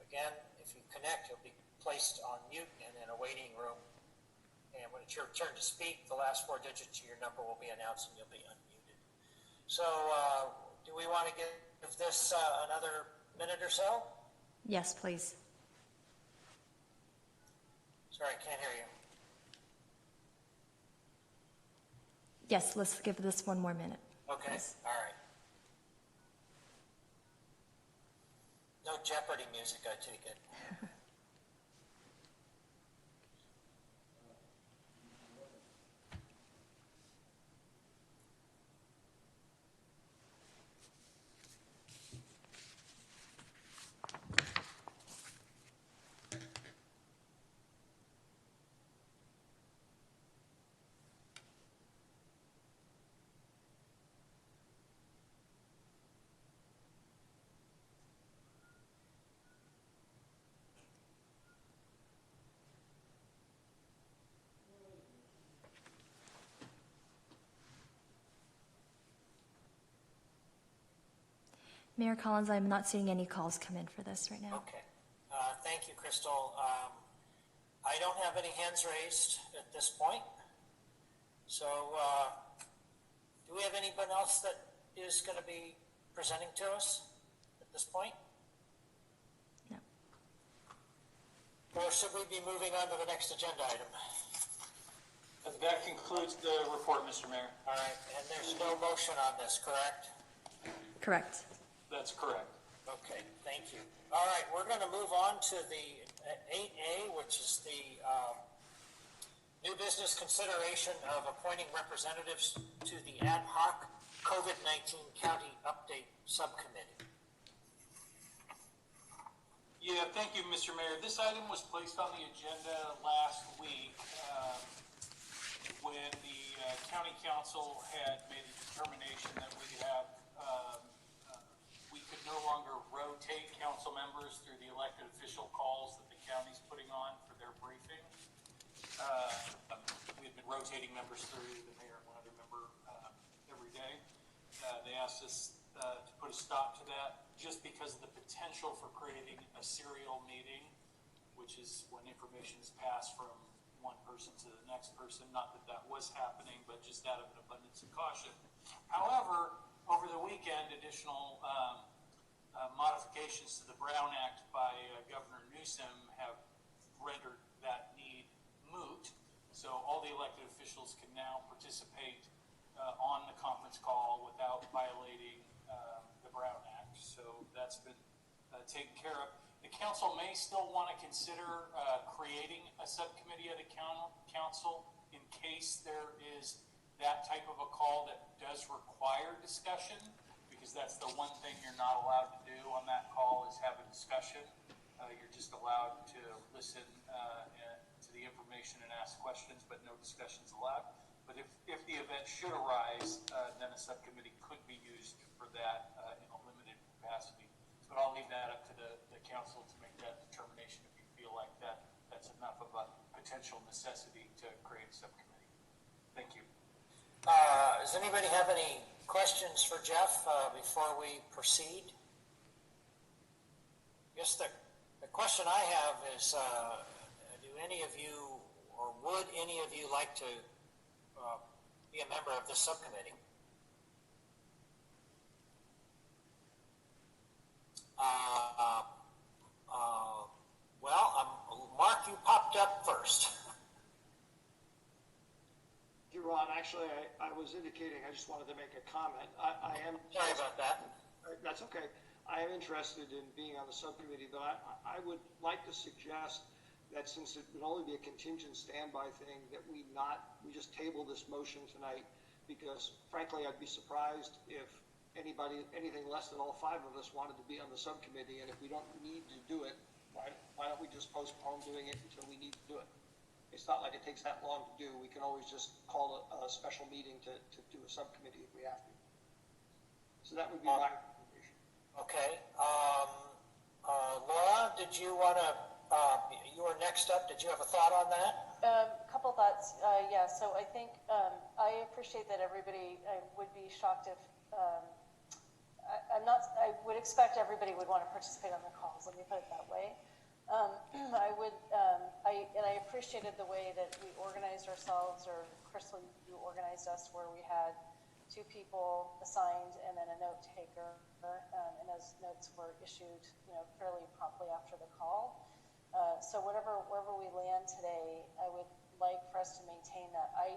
Again, if you connect, you'll be placed on mute and in a waiting room. And when it's your turn to speak, the last 4 digits of your number will be announced and you'll be unmuted. So, do we want to give this another minute or so? Yes, please. Sorry, I can't hear you. Yes, let's give this one more minute. Okay, Please. all right. No Jeopardy music, I take it. Mayor Collins, I'm not seeing any calls come in for this right now. Okay. Thank you, Crystal. I don't have any hands raised at this point. So, do we have anyone else that is going to be presenting to us at this point? No. Or should we be moving on to the next agenda item? That concludes the report, Mr. Mayor. All right, and there's no motion on this, correct? Correct. That's correct. Okay, thank you. All right, we're going to move on to the 8A, which is the new business consideration of appointing representatives to the ad hoc COVID-19 County Update Subcommittee. Yeah, thank you, Mr. Mayor. This item was placed on the agenda last week when the county council had made a determination that we could no longer rotate council members through the elected official calls that the county's putting on for their briefing. We had been rotating members through, the mayor and one other member, every day. They asked us to put a stop to that just because of the potential for creating a serial meeting, which is when information is passed from one person to the next person. Not that that was happening, but just out of an abundance of caution. However, over the weekend, additional modifications to the Brown Act by Governor Newsom have rendered that need moot. So all the elected officials can now participate on the conference call without violating the Brown Act. So that's been taken care of. The council may still want to consider creating a subcommittee of the council in case there is that type of a call that does require discussion, because that's the one thing you're not allowed to do on that call is have a discussion. You're just allowed to listen to the information and ask questions, but no discussions allowed. But if the event should arise, then a subcommittee could be used for that in a limited capacity. But I'll leave that up to the council to make that determination if you feel like that's enough of a potential necessity to create a subcommittee. Thank you. Does anybody have any questions for Jeff before we proceed? I guess the question I have is, do any of you, or would any of you like to be a member of this subcommittee? Well, Mark, you popped up first. Ron, actually, I was indicating, I just wanted to make a comment. I am... Sorry about that. That's okay. I am interested in being on the subcommittee, but I would like to suggest that since it would only be a contingent standby thing, that we just table this motion tonight, because frankly, I'd be surprised if anything less than all 5 of us wanted to be on the subcommittee, and if we don't need to do it, why don't we just postpone doing it until we need to do it? It's not like it takes that long to do. We can always just call a special meeting to do a subcommittee if we have to. So that would be my recommendation. Okay. Laura, did you want to, you were next up. Did you have a thought on that? A couple thoughts. Yeah, so I think I appreciate that everybody, I would be shocked if, I would expect everybody would want to participate on the calls, let me put it that way. I appreciated the way that we organized ourselves, or Crystal, you organized us, where we had 2 people assigned and then a note taker, and those notes were issued, fairly promptly after the call. So wherever we land today, I would like for us to maintain that. I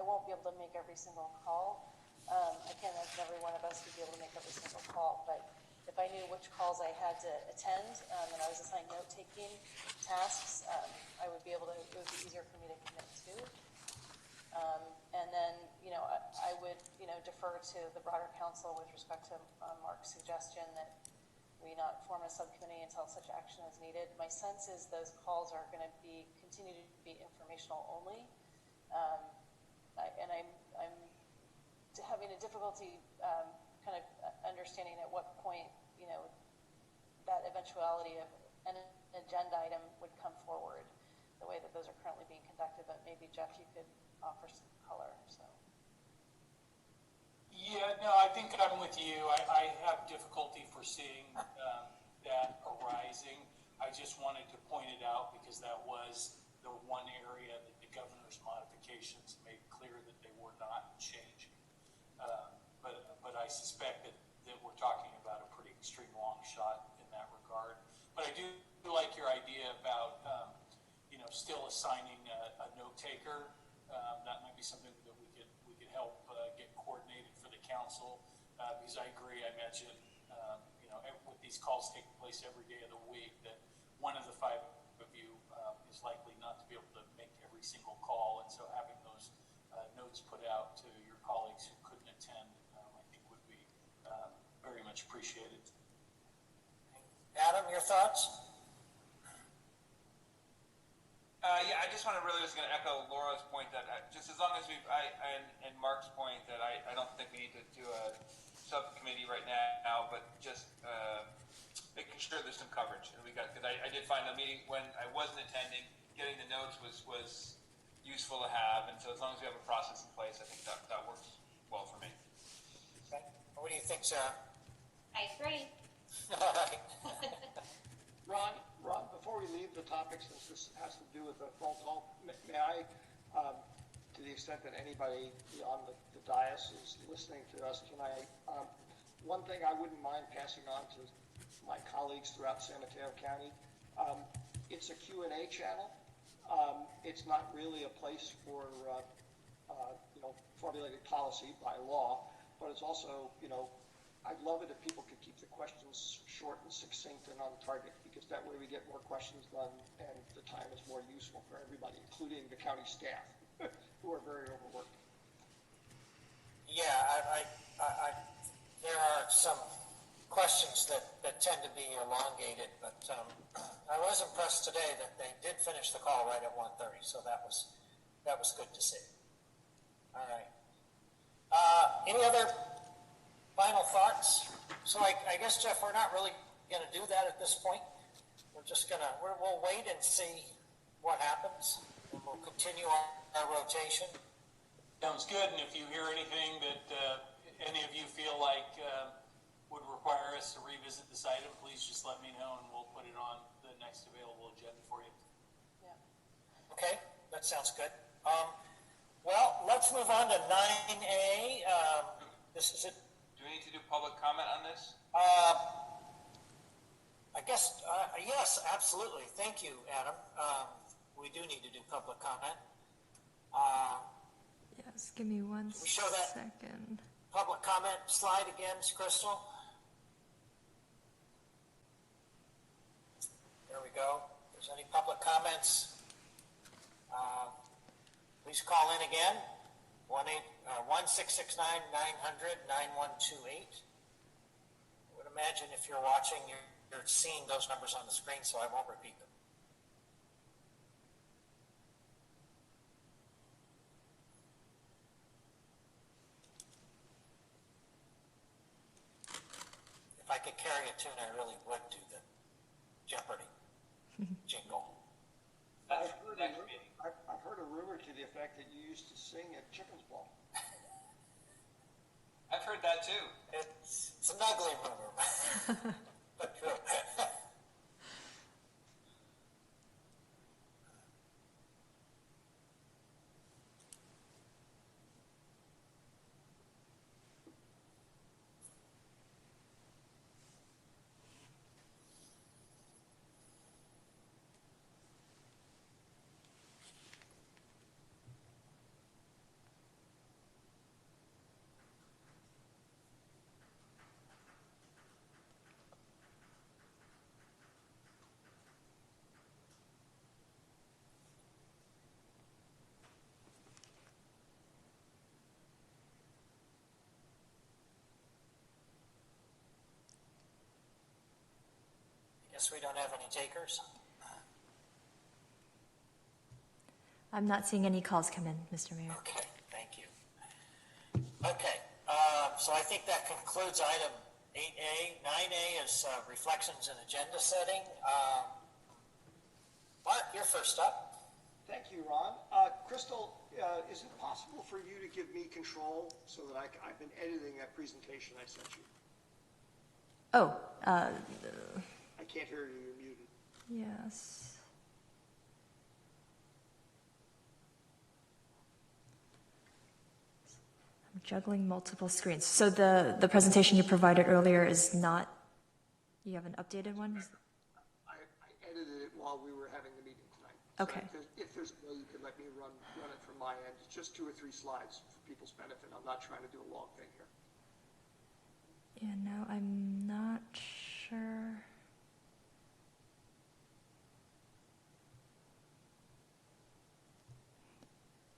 won't be able to make every single call. I can't imagine every one of us would be able to make every single call, but if I knew which calls I had to attend, and I was assigned note-taking tasks, it would be easier for me to commit to. And then, I would, defer to the broader council with respect to Mark's suggestion that we not form a subcommittee until such action is needed. My sense is those calls are going to continue to be informational only. I'm having a difficulty kind of understanding at what point, that eventuality of an agenda item would come forward, the way that those are currently being conducted. But maybe, Jeff, you could offer some color. So. Yeah, no, I think I'm with you. I have difficulty foreseeing that arising. I just wanted to point it out because that was the one area that the governor's modifications made clear that they were not changing. But I suspect that we're talking about a pretty extreme long shot in that regard. But I do like your idea about still assigning a note taker. That might be something that we could help get coordinated for the council, because I agree. I imagine with these calls taking place every day of the week, that one of the 5 of you is likely not to be able to make every single call, and so having those notes put out to your colleagues who couldn't attend, I think would be very much appreciated. Adam, your thoughts? Yeah, I just was going to echo Laura's point that just as long as and Mark's point that I don't think we need to do a subcommittee right now, but just making sure there's some coverage. And because I did find the meeting when I wasn't attending, getting the notes was useful to have, and so as long as we have a process in place, I think that works well for me. Okay. What do you think, Sarah? I agree. All right. Ron, before we leave the topic, since this has to do with the phone call, may I, to the extent that anybody on the dais is listening to us tonight, one thing I wouldn't mind passing on to my colleagues throughout San Mateo County, it's a Q&A channel. It's not really a place for, formulated policy by law, but it's also, I'd love it if people could keep the questions short and succinct and on target, because that way we get more questions done and the time is more useful for everybody, including the county staff, who are very overworked. Yeah, there are some questions that tend to be elongated, but I was impressed today that they did finish the call right at 1:30, so that was good to see. All right. Any other final thoughts? So I guess, Jeff, we're not really going to do that at this point. We'll wait and see what happens, and we'll continue our rotation. Sounds good. And if you hear anything that any of you feel like would require us to revisit this item, please just let me know, and we'll put it on the next available agenda for you. Yeah. Okay, that sounds good. Well, let's move on to 9A. This is it. Do we need to do public comment on this? I guess, yes, absolutely. Thank you, Adam. We do need to do public comment. Yes, give me one we show that second. Public comment slide again, Crystal. There we go. If there's any public comments, please call in again. 1-669-900-9128. I would imagine if you're watching, you're seeing those numbers on the screen, so I won't repeat them. If I could carry a tune, I really would do the Jeopardy jingle. I've heard a rumor to the effect that you used to sing at Chicken's Ball. I've heard that too. It's ugly rumor, but true. Guess we don't have any takers. I'm not seeing any calls come in, Mr. Mayor. Okay, thank you. Okay, so I think that concludes item 8A. 9A is reflections and agenda setting. Mark, you're first up. Thank you, Ron. Crystal, is it possible for you to give me control so that I've been editing that presentation I sent you? Oh, I can't hear you, you're muted. yes. I'm juggling multiple screens. So the presentation you provided earlier is not, you have an updated one? I edited it while we were having the meeting tonight. Okay. So if there's a way you could let me run it from my end, it's just 2 or 3 slides for people's benefit. I'm not trying to do a long thing here. Yeah, no, I'm not sure.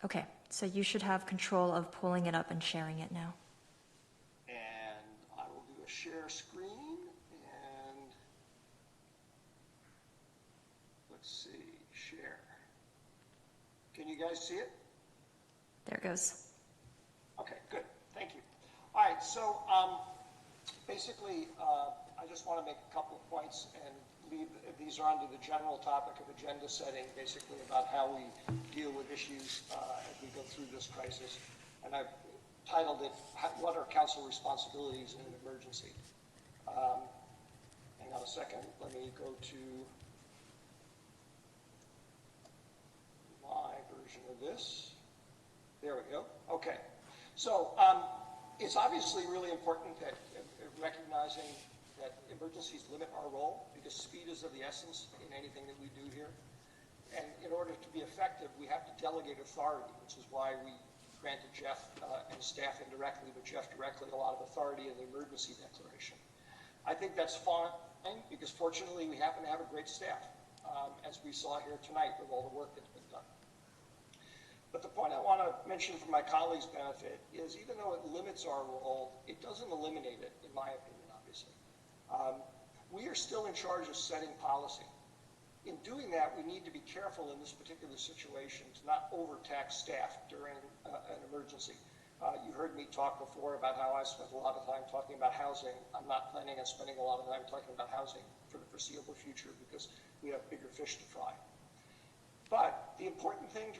Okay, so you should have control of pulling it up and sharing it now. And I will do a share screen, and let's see, share. Can you guys see it? There it goes. Okay, good, thank you. All right, so basically, I just want to make a couple of points and leave, these are under the general topic of agenda setting, basically about how we deal with issues as we go through this crisis. And I've titled it, What are Council Responsibilities in an Emergency? Hang on a second, let me go to my version of this. There we go, okay. So it's obviously really important that recognizing that emergencies limit our role because speed is of the essence in anything that we do here. And in order to be effective, we have to delegate authority, which is why we granted Jeff and staff indirectly, but Jeff directly, a lot of authority in the emergency declaration. I think that's fine because fortunately we happen to have a great staff, as we saw here tonight with all the work that's been done. But the point I want to mention for my colleagues' benefit is even though it limits our role, it doesn't eliminate it, in my opinion, obviously. We are still in charge of setting policy. In doing that, we need to be careful in this particular situation to not overtax staff during an emergency. You heard me talk before about how I spent a lot of time talking about housing. I'm not planning on spending a lot of time talking about housing for the foreseeable future because we have bigger fish to fry. But the important thing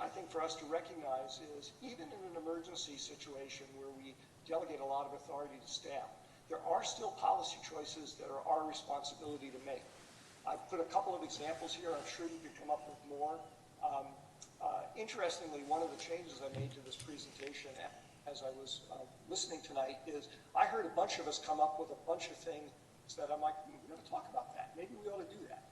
I think for us to recognize is even in an emergency situation where we delegate a lot of authority to staff, there are still policy choices that are our responsibility to make. I've put a couple of examples here. I'm sure you could come up with more. Interestingly, one of the changes I made to this presentation as I was listening tonight is I heard a bunch of us come up with a bunch of things that I'm like, we're going to talk about that. Maybe we ought to do that.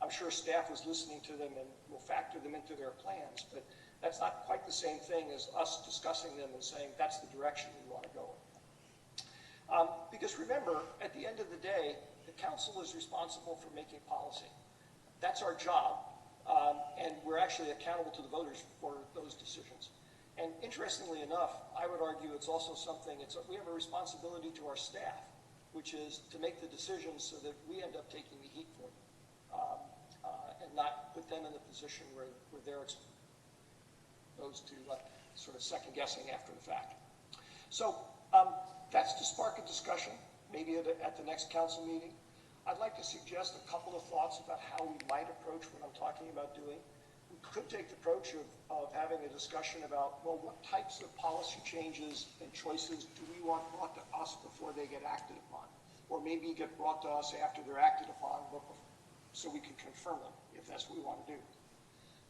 I'm sure staff was listening to them and will factor them into their plans, but that's not quite the same thing as us discussing them and saying that's the direction we want to go in. Because remember, at the end of the day, the council is responsible for making policy. That's our job, and we're actually accountable to the voters for those decisions. And interestingly enough, I would argue it's also something, we have a responsibility to our staff, which is to make the decisions so that we end up taking the heat for them, and not put them in the position where they're exposed to sort of second guessing after the fact. So that's to spark a discussion, maybe at the next council meeting. I'd like to suggest a couple of thoughts about how we might approach what I'm talking about doing. We could take the approach of having a discussion about, well, what types of policy changes and choices do we want brought to us before they get acted upon? Or maybe get brought to us after they're acted upon, so we can confirm them, if that's what we want to do.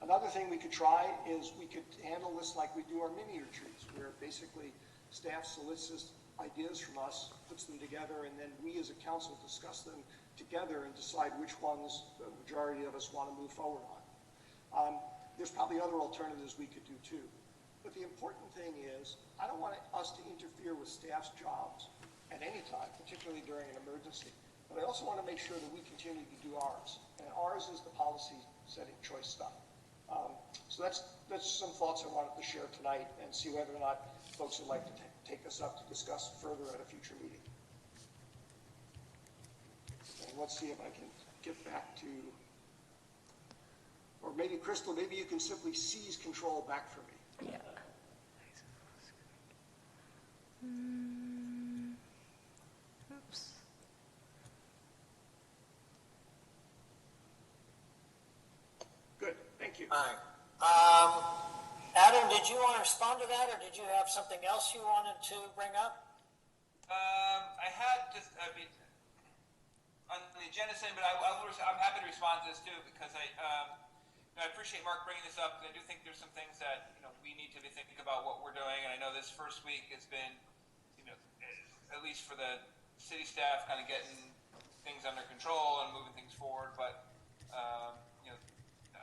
Another thing we could try is we could handle this like we do our mini retreats, where basically staff solicits ideas from us, puts them together, and then we as a council discuss them together and decide which ones the majority of us want to move forward on. There's probably other alternatives we could do too. But the important thing is, I don't want us to interfere with staff's jobs at any time, particularly during an emergency. But I also want to make sure that we continue to do ours. And ours is the policy setting choice stuff. So that's some thoughts I wanted to share tonight and see whether or not folks would like to take us up to discuss further at a future meeting. And let's see if I can get back to, or maybe Crystal, maybe you can simply seize control back for me. Yeah. Oops. Good, thank you. All right. Adam, did you want to respond to that, or did you have something else you wanted to bring up? I had just, on the agenda setting, but I'm happy to respond to this too, because I appreciate Mark bringing this up, because I do think there's some things that, we need to be thinking about what we're doing, and I know this first week has been, at least for the city staff, kind of getting things under control and moving things forward, but,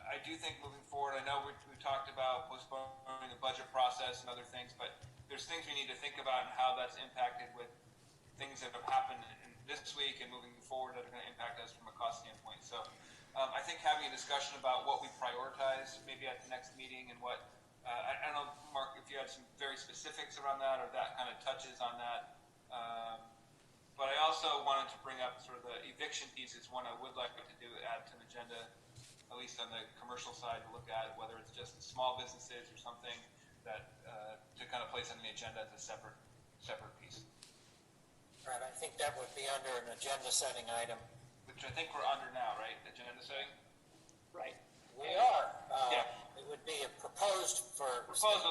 I do think moving forward, I know we've talked about postponing the budget process and other things, but there's things we need to think about and how that's impacted with things that have happened this week and moving forward that are going to impact us from a cost standpoint. So I think having a discussion about what we prioritize maybe at the next meeting and what, I don't know, Mark, if you had some very specifics around that or that kind of touches on that. But I also wanted to bring up sort of the eviction piece is one I would like to add to the agenda, at least on the commercial side, to look at whether it's just small businesses or something that to kind of place on the agenda as a separate piece. Right, I think that would be under an agenda setting item. Which I think we're under now, right? Agenda setting? Right. We are. Yeah. It would be a proposal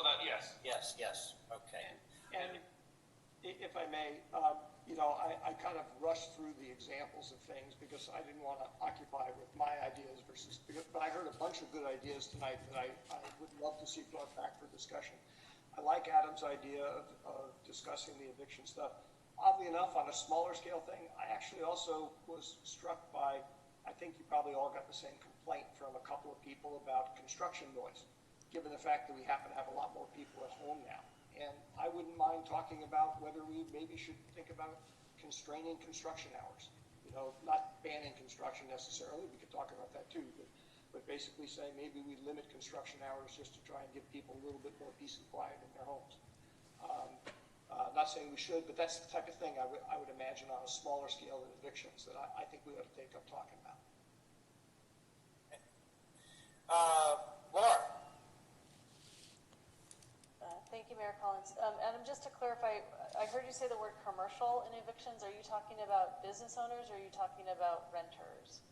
that, yes. Yes, okay. And if I may, I kind of rushed through the examples of things because I didn't want to occupy with my ideas but I heard a bunch of good ideas tonight that I would love to see brought back for discussion. I like Adam's idea of discussing the eviction stuff. Oddly enough, on a smaller scale thing, I actually also was struck by, I think you probably all got the same complaint from a couple of people about construction noise, given the fact that we happen to have a lot more people at home now. And I wouldn't mind talking about whether we maybe should think about constraining construction hours. Not banning construction necessarily, we could talk about that too, but basically saying maybe we limit construction hours just to try and give people a little bit more peace and quiet in their homes. Not saying we should, but that's the type of thing I would imagine on a smaller scale than evictions that I think we ought to take up talking about. Laura? Thank you, Mayor Collins. Adam, just to clarify, I heard you say the word commercial in evictions. Are you talking about business owners or are you talking about renters?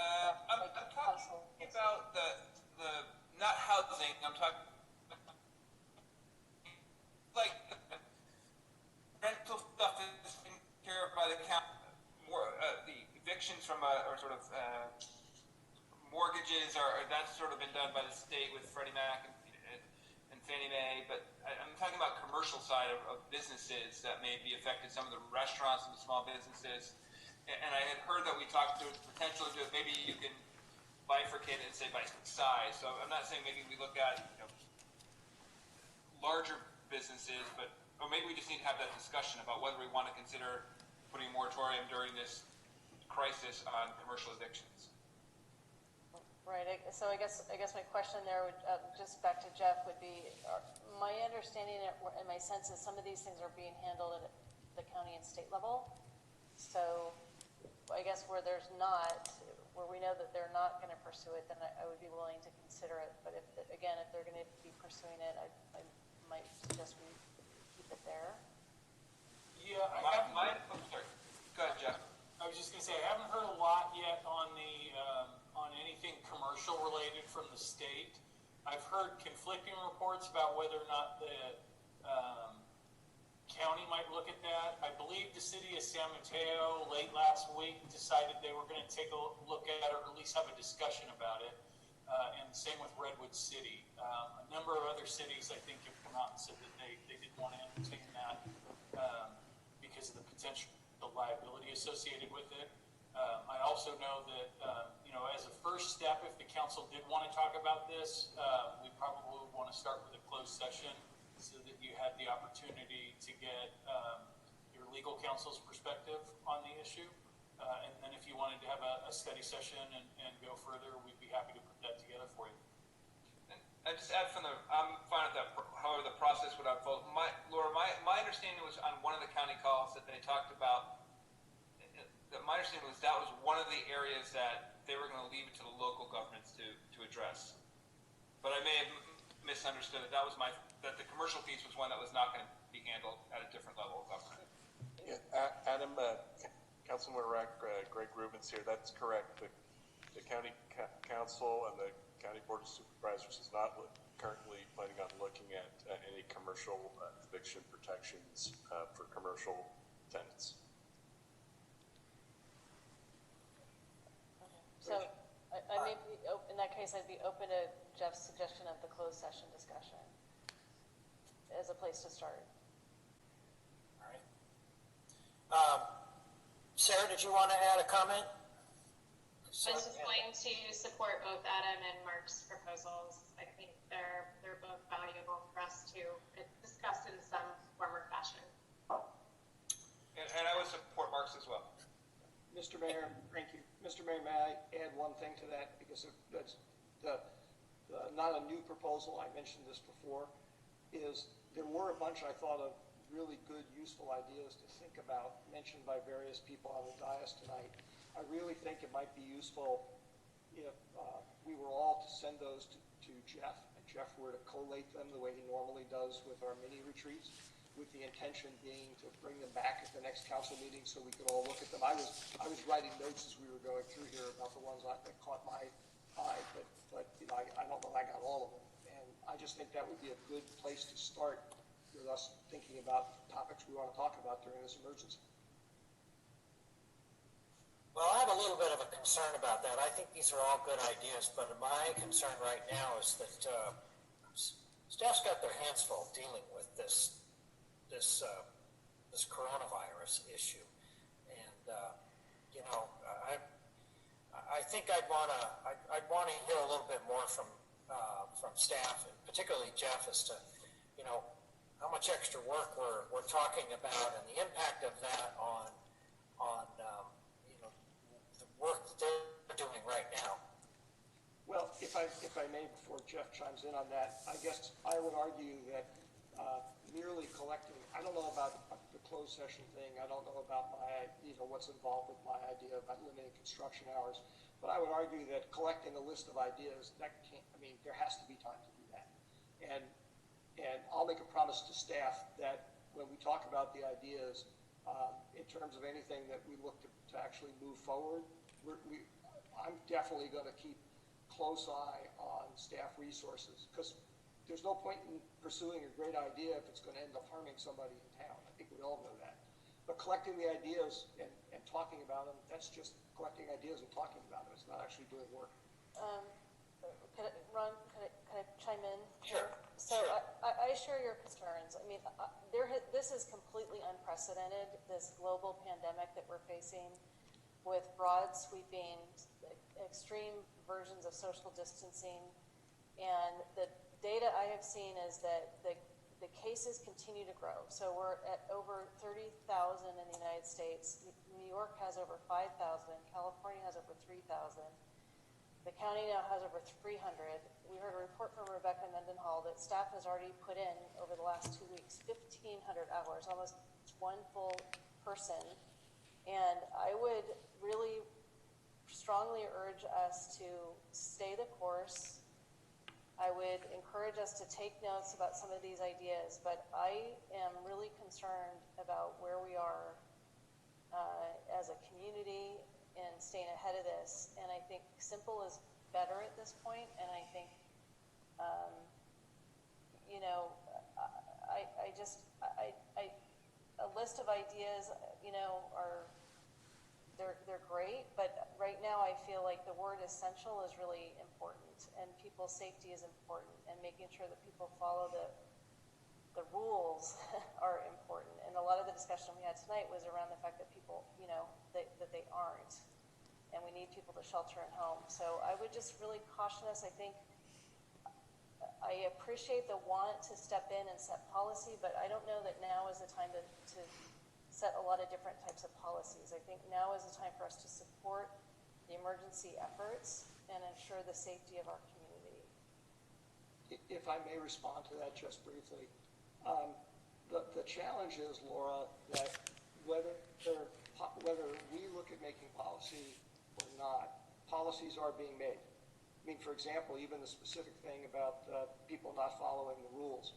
I'm talking about the not housing. I'm talking like rental stuff is taken care of by the county. The evictions from or sort of mortgages that's sort of been done by the state with Freddie Mac and Fannie Mae. But I'm talking about commercial side of businesses that may be affected. Some of the restaurants and the small businesses. And I had heard that we talked to the potential to maybe you can bifurcate it and say by size. So I'm not saying maybe we look at larger businesses, or maybe we just need to have that discussion about whether we want to consider putting a moratorium during this crisis on commercial evictions. Right. So I guess my question there would just back to Jeff would be my understanding and my sense is some of these things are being handled at the county and state level. So I guess where we know that they're not going to pursue it, then I would be willing to consider it. But if they're going to be pursuing it, I might suggest we keep it there. Yeah, sorry. Go ahead, Jeff. I was just going to say I haven't heard a lot yet on the on anything commercial related from I've heard conflicting reports about whether or not the county might look at that. I believe the city of San Mateo late last week decided they were going to take a look at it, or at least have a discussion about it. And the same with Redwood City. A number of other cities, I think, have come out and said that they didn't want to entertain that because of the potential liability associated with it. I also know that, as a first step, if the council did want to talk about this, we probably would want to start with a closed session so that you had the opportunity to get your legal counsel's perspective on the issue. And then if you wanted to have a study session and go further, we'd be happy to put that together for you. And I just add I'm fine with that, however the process would unfold. Laura, my understanding was on one of the county calls that they talked about, my understanding was that was one of the areas that they were going to leave it to the local governments to address. But I may have misunderstood it. That the commercial piece was one that was not going to be handled at a different level of government. Yeah, Adam, Councilman Greg Rubens here. That's correct. The county council and the county board of supervisors is not currently planning on looking at any commercial eviction protections for commercial tenants. So I may be, in that case, I'd be open to Jeff's suggestion of the closed session discussion as a place to start. All right. Sarah, did you want to add a comment? I was just going to support both Adam and Mark's proposals. I think they're both valuable for us to discuss in some form or fashion. And I would support Mark's as well. Mr. Mayor, thank you. Mr. Mayor, may I add one thing to that? Because that's not a new proposal, I mentioned this before, is there were a bunch, I thought, of really good, useful ideas to think about, mentioned by various people on the dais tonight. I really think it might be useful if we were all to send those to Jeff, and Jeff were to collate them the way he normally does with our mini retreats, with the intention being to bring them back at the next council meeting so we could all look at them. I was writing notes as we were going through here about the ones that caught my eye, but I don't know if I got all of them. And I just think that would be a good place to start with us thinking about topics we want to talk about during this emergency. Well, I have a little bit of a concern about that. I think these are all good ideas, but my concern right now is that staff's got their hands full dealing with this coronavirus issue, and I think I'd want to hear a little bit more from staff, and particularly Jeff, as to how much extra work we're talking about and the impact of that on the work that they're doing right now. Well, if I may, before Jeff chimes in on that, I guess I would argue that merely collecting, I don't know about the closed session thing, I don't know about what's involved with my idea about limiting construction hours, but I would argue that collecting a list of ideas, there has to be time to do that. And I'll make a promise to staff that when we talk about the ideas, in terms of anything that we look to actually move forward, I'm definitely going to keep close eye on staff resources, because there's no point in pursuing a great idea if it's going to end up harming somebody in town. I think we all know that. But collecting the ideas and talking about them, that's just collecting ideas and talking about them. It's not actually doing work. Ron, can I chime in? Sure. So sure. I share your concerns. I mean, this is completely unprecedented, this global pandemic that we're facing, with broad sweeping, extreme versions of social distancing. And the data I have seen is that the cases continue to grow. So we're at over 30,000 in the United States. New York has over 5,000. California has over 3,000. The county now has over 300. We heard a report from Rebecca Mendenhall that staff has already put in, over the last 2 weeks, 1,500 hours, almost one full person. And I would really strongly urge us to stay the course. I would encourage us to take notes about some of these ideas, but I am really concerned about where we are as a community in staying ahead of this. And I think simple is better at this point, and I think You know, a list of ideas, you know, they're great, but right now I feel like the word essential is really important, and people's safety is important, and making sure that people follow the rules are important. And a lot of the discussion we had tonight was around the fact that people, you know, that they aren't, and we need people to shelter at home. So I would just really caution us. I appreciate the want to step in and set policy, but I don't know that now is the time to set a lot of different types of policies. I think now is the time for us to support the emergency efforts and ensure the safety of our community. If I may respond to that just briefly. The challenge is, Laura, that whether we look at making policy or not, policies are being made. I mean, for example, even the specific thing about people not following the rules.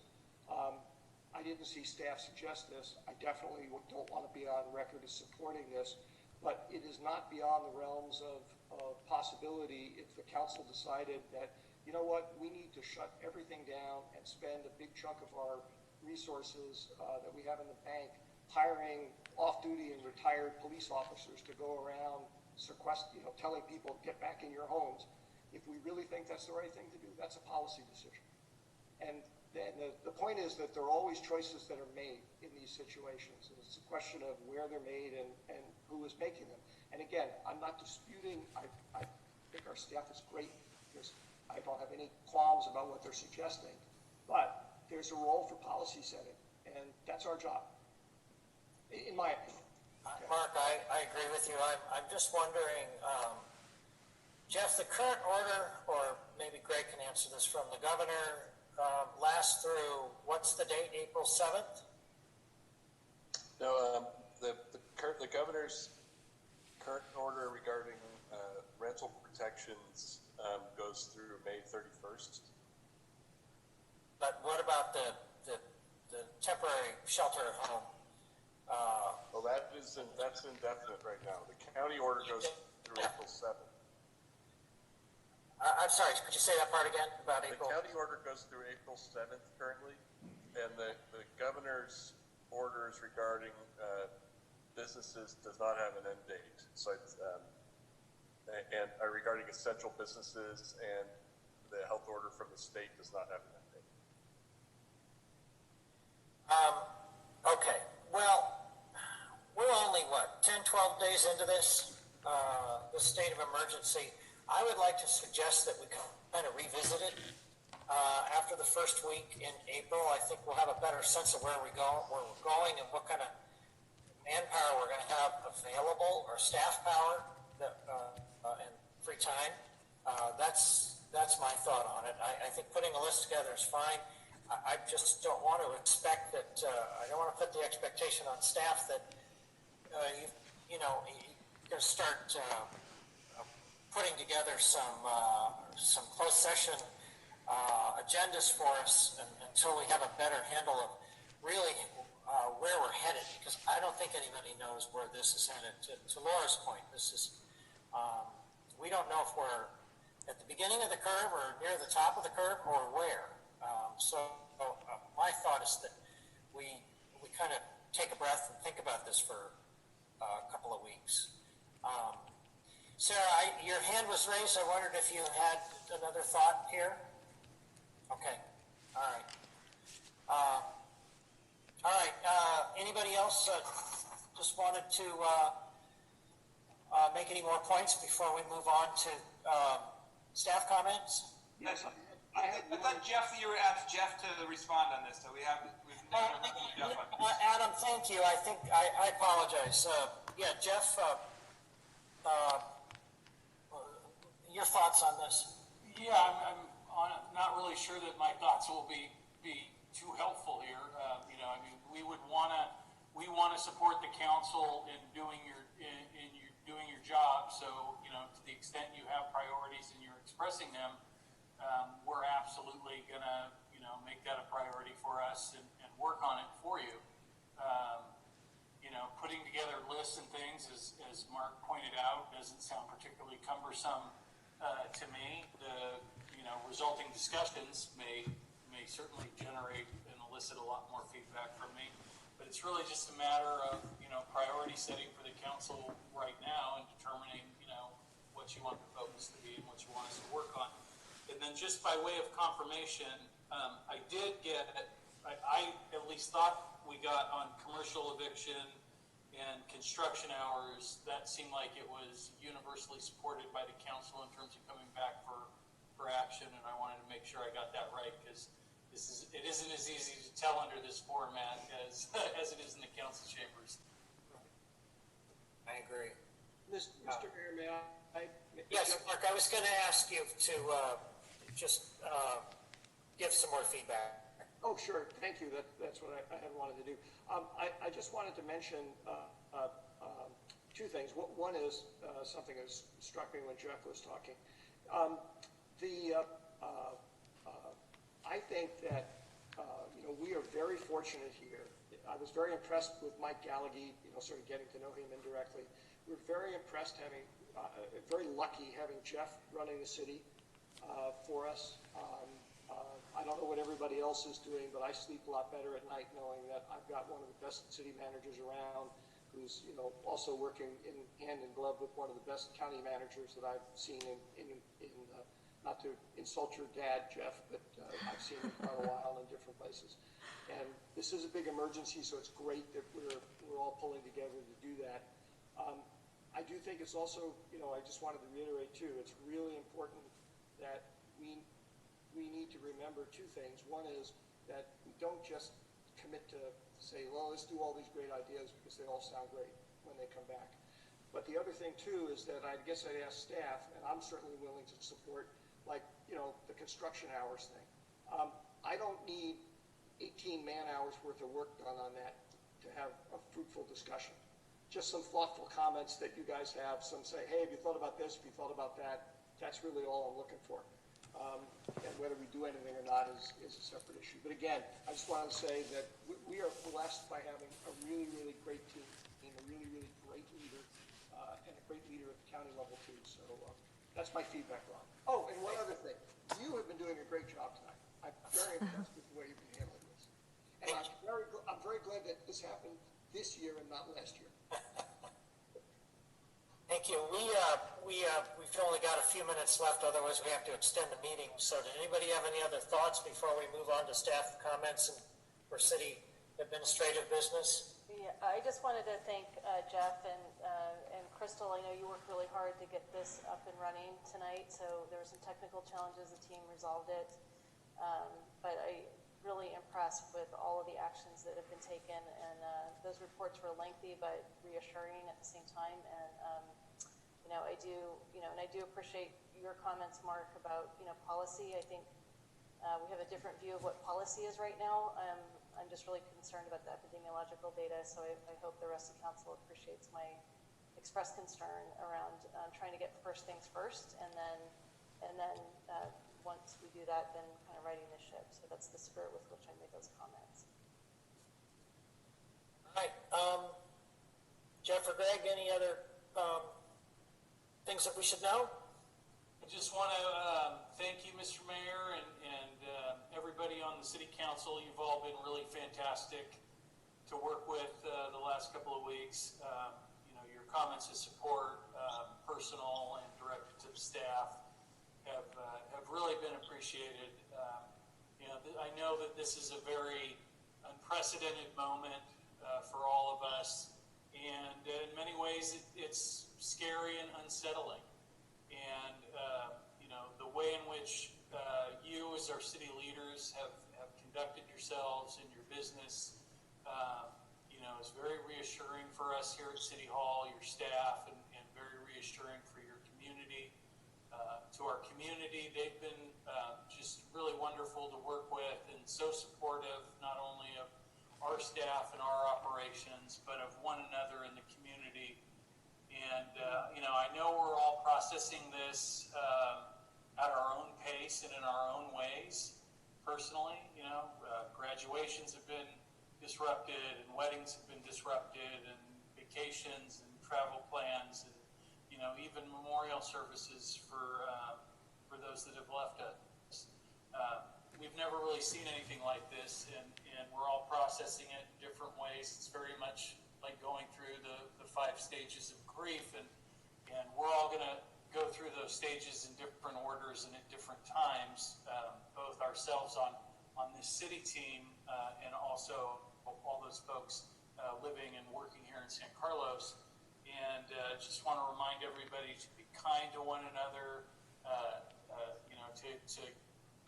I didn't see staff suggest this. I definitely don't want to be on record as supporting this, but it is not beyond the realms of possibility if the council decided that, you know what, we need to shut everything down and spend a big chunk of our resources that we have in the bank hiring off-duty and retired police officers to go around telling people, get back in your homes. If we really think that's the right thing to do, that's a policy decision. And then the point is that there are always choices that are made in these situations. And it's a question of where they're made and who is making them. And again, I'm not disputing, I think our staff is great because I don't have any qualms about what they're suggesting. But there's a role for policy setting, and that's our job, in my opinion. Mark, I agree with you. I'm just wondering, Jeff, the current order, or maybe Greg can answer this, from the governor lasts through, what's the date, April 7th? No, the governor's current order regarding rental protections goes through May 31st. But what about the temporary shelter at home? Well, that's indefinite right now. The county order goes through April 7th. I'm sorry, could you say that part again about April? The county order goes through April 7th currently, and the governor's orders regarding businesses does not have an end date. So it's, and regarding essential businesses, and the health order from the state does not have an end date. Okay, well, we're only, 10, 12 days into this state of emergency. I would like to suggest that we kind of revisit it after the first week in April. I think we'll have a better sense of where we're going and what kind of manpower we're going to have available, or staff power and free time. That's my thought on it. I think putting a list together is fine. I just don't want to expect that, I don't want to put the expectation on staff that, you're going to start putting together some closed session agendas for us until we have a better handle of really where we're headed, because I don't think anybody knows where this is headed. To Laura's point, this is, we don't know if we're at the beginning of the curve or near the top of the curve or where. So my thought is that we kind of take a breath and think about this for a couple of weeks. Sarah, your hand was raised. I wondered if you had another thought here. Okay. All right. Anybody else just wanted to make any more points before we move on to staff comments? Yes. I thought you were asked Jeff to respond on this, so we've Jeff on. Adam, thank you. I think I apologize. Yeah, Jeff, your thoughts on this? Yeah, I'm not really sure that my thoughts will be too helpful here. We want to support the council in doing your job. So, to the extent you have priorities and you're expressing them, we're absolutely going to, make that a priority for us and work on it for you. Putting together lists and things, as Mark pointed out, doesn't sound particularly cumbersome to me. resulting discussions may certainly generate and elicit a lot more feedback from me. But it's really just a matter of, priority setting for the council right now and determining, what you want the focus to be and what you want us to work on. And then just by way of confirmation, I did get, I at least thought we got on commercial eviction and construction hours, that seemed like it was universally supported by the council in terms of coming back for action, and I wanted to make sure I got that right, because it isn't as easy to tell under this format as it is in the council chambers. I agree. Mr. Mayor, may I? Yes, Mark, I was going to ask you to just give some more feedback. Oh, sure. Thank you. That's what I had wanted to do. I just wanted to mention two things. One is something that struck me when Jeff was talking. I think that we are very fortunate here. I was very impressed with Mike Gallagher, sort of getting to know him indirectly. We're very impressed very lucky having Jeff running the city for us. I don't know what everybody else is doing, but I sleep a lot better at night knowing that I've got one of the best city managers around, who's also working hand in glove with one of the best county managers that I've seen in not to insult your dad, Jeff, but I've seen him quite a while in different places. And this is a big emergency, so it's great that we're all pulling together to do that. I do think it's also, I just wanted to reiterate too, it's really important that we need to remember two things. One is that we don't just commit to say, well, let's do all these great ideas because they all sound great when they come back. But the other thing too is that I guess I'd ask staff, and I'm certainly willing to support, the construction hours thing. I don't need 18 man-hours worth of work done on that to have a fruitful discussion. Just some thoughtful comments that you guys have. Some say, hey, have you thought about this? Have you thought about that? That's really all I'm looking for. And whether we do anything or not is a separate issue. But again, I just wanted to say that we are blessed by having a really, really great team, and a really, really great leader, and a great leader at the county level too. So that's my feedback, Ron. Oh, and one other thing. You have been doing a great job tonight. I'm very impressed with the way you've been handling this. And I'm very glad that this happened this year and not last year. Thank you. We've only got a few minutes left, otherwise we have to extend the meeting. So did anybody have any other thoughts before we move on to staff comments for city administrative business? Yeah, I just wanted to thank Jeff and Crystal. I know you worked really hard to get this up and running tonight, so there were some technical challenges. The team resolved it. But I really impressed with all of the actions that have been taken, and those reports were lengthy but reassuring at the same time. And I do appreciate your comments, Mark, about policy. I think we have a different view of what policy is right now. I'm just really concerned about the epidemiological data, so I hope the rest of the council appreciates my expressed concern around trying to get first things first, and then once we do that, then kind of righting the ship. So that's the spirit with which I made those comments. All right. Jeff or Greg, any other things that we should know? I just want to thank you, Mr. Mayor, and everybody on the City Council. You've all been really fantastic to work with the last couple of weeks. Your comments of support, personal and directed to the staff, have really been appreciated. I know that this is a very unprecedented moment for all of us, and in many ways it's scary and unsettling. And the way in which you as our city leaders have conducted yourselves in your business is very reassuring for us here at City Hall, your staff, and very reassuring for your community. To our community, they've been just really wonderful to work with and so supportive, not only of our staff and our operations, but of one another in the community. And, I know we're all processing this at our own pace and in our own ways. Personally, graduations have been disrupted, and weddings have been disrupted, and vacations and travel plans, and even memorial services for those that have left us. We've never really seen anything like this, and we're all processing it in different ways. It's very much like going through the 5 stages of grief, and we're all going to go through those stages in different orders and at different times, both ourselves on this city team and also all those folks living and working here in San Carlos. And just want to remind everybody to be kind to one another, to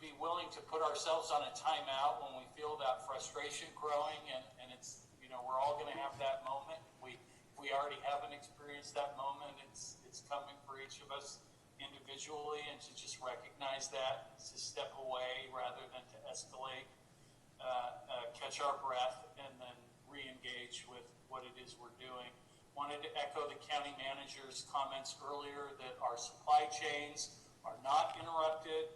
be willing to put ourselves on a timeout when we feel that frustration growing, and it's, we're all going to have that moment. We already haven't experienced that moment. It's coming for each of us individually, and to just recognize that, to step away rather than to escalate, catch our breath, and then re-engage with what it is we're doing. Wanted to echo the county manager's comments earlier that our supply chains are not interrupted.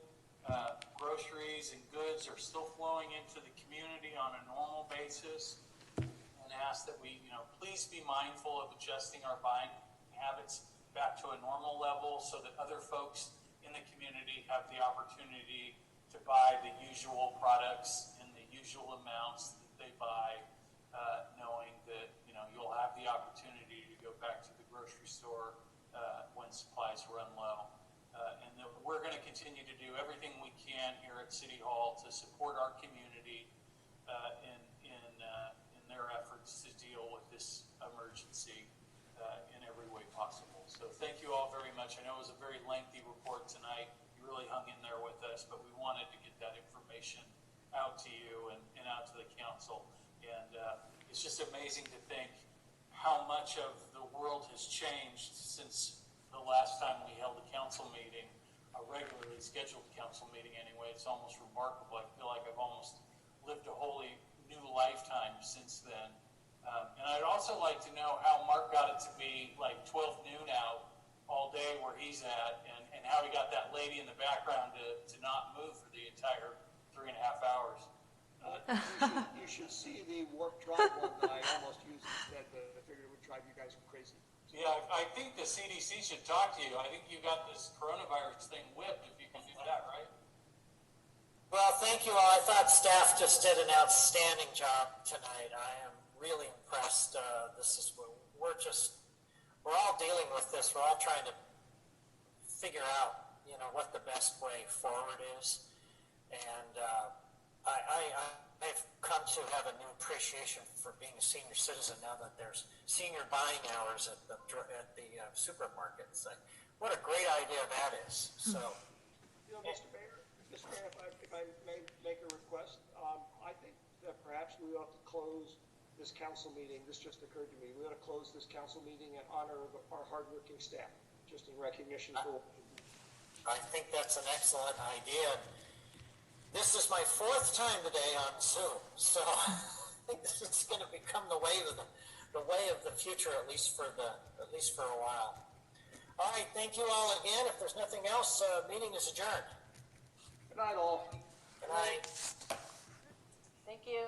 Groceries and goods are still flowing into the community on a normal basis, and ask that we, please be mindful of adjusting our buying habits back to a normal level so that other folks in the community have the opportunity to buy the usual products in the usual amounts that they buy, knowing that, you'll have the opportunity to go back to the grocery store when supplies run low. And that we're going to continue to do everything we can here at City Hall to support our community in their efforts to deal with this emergency in every way possible. So thank you all very much. I know it was a very lengthy report tonight. You really hung in there with us, but we wanted to get that information out to you and out to the council. And it's just amazing to think how much of the world has changed since the last time we held a council meeting, a regularly scheduled council meeting anyway. It's almost remarkable. I feel like I've almost lived a wholly new lifetime since then. And I'd also like to know how Mark got it to be like 12 noon out all day where he's at, and how he got that lady in the background to not move for the entire 3.5 hours. You should see the Warp Drive one that I almost used instead, but I figured it would drive you guys crazy. Yeah, I think the CDC should talk to you. I think you got this coronavirus thing whipped if you can do that, right? Well, thank you all. I thought staff just did an outstanding job tonight. I am really impressed. We're all dealing with this. We're all trying to figure out, what the best way forward is. And I've come to have a new appreciation for being a senior citizen now that there's senior buying hours at the supermarkets. What a great idea that is. So, Mr. Mayor, if I may make a request, I think that perhaps we ought to close this council meeting. This just occurred to me. We ought to close this council meeting in honor of our hardworking staff, just in recognition for. I think that's an excellent idea. This is my 4th time today on Zoom, so I think this is going to become the way of the future, at least for a while. All right, thank you all again. If there's nothing else, meeting is adjourned. Good night, all. Good night. Thank you.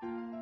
you.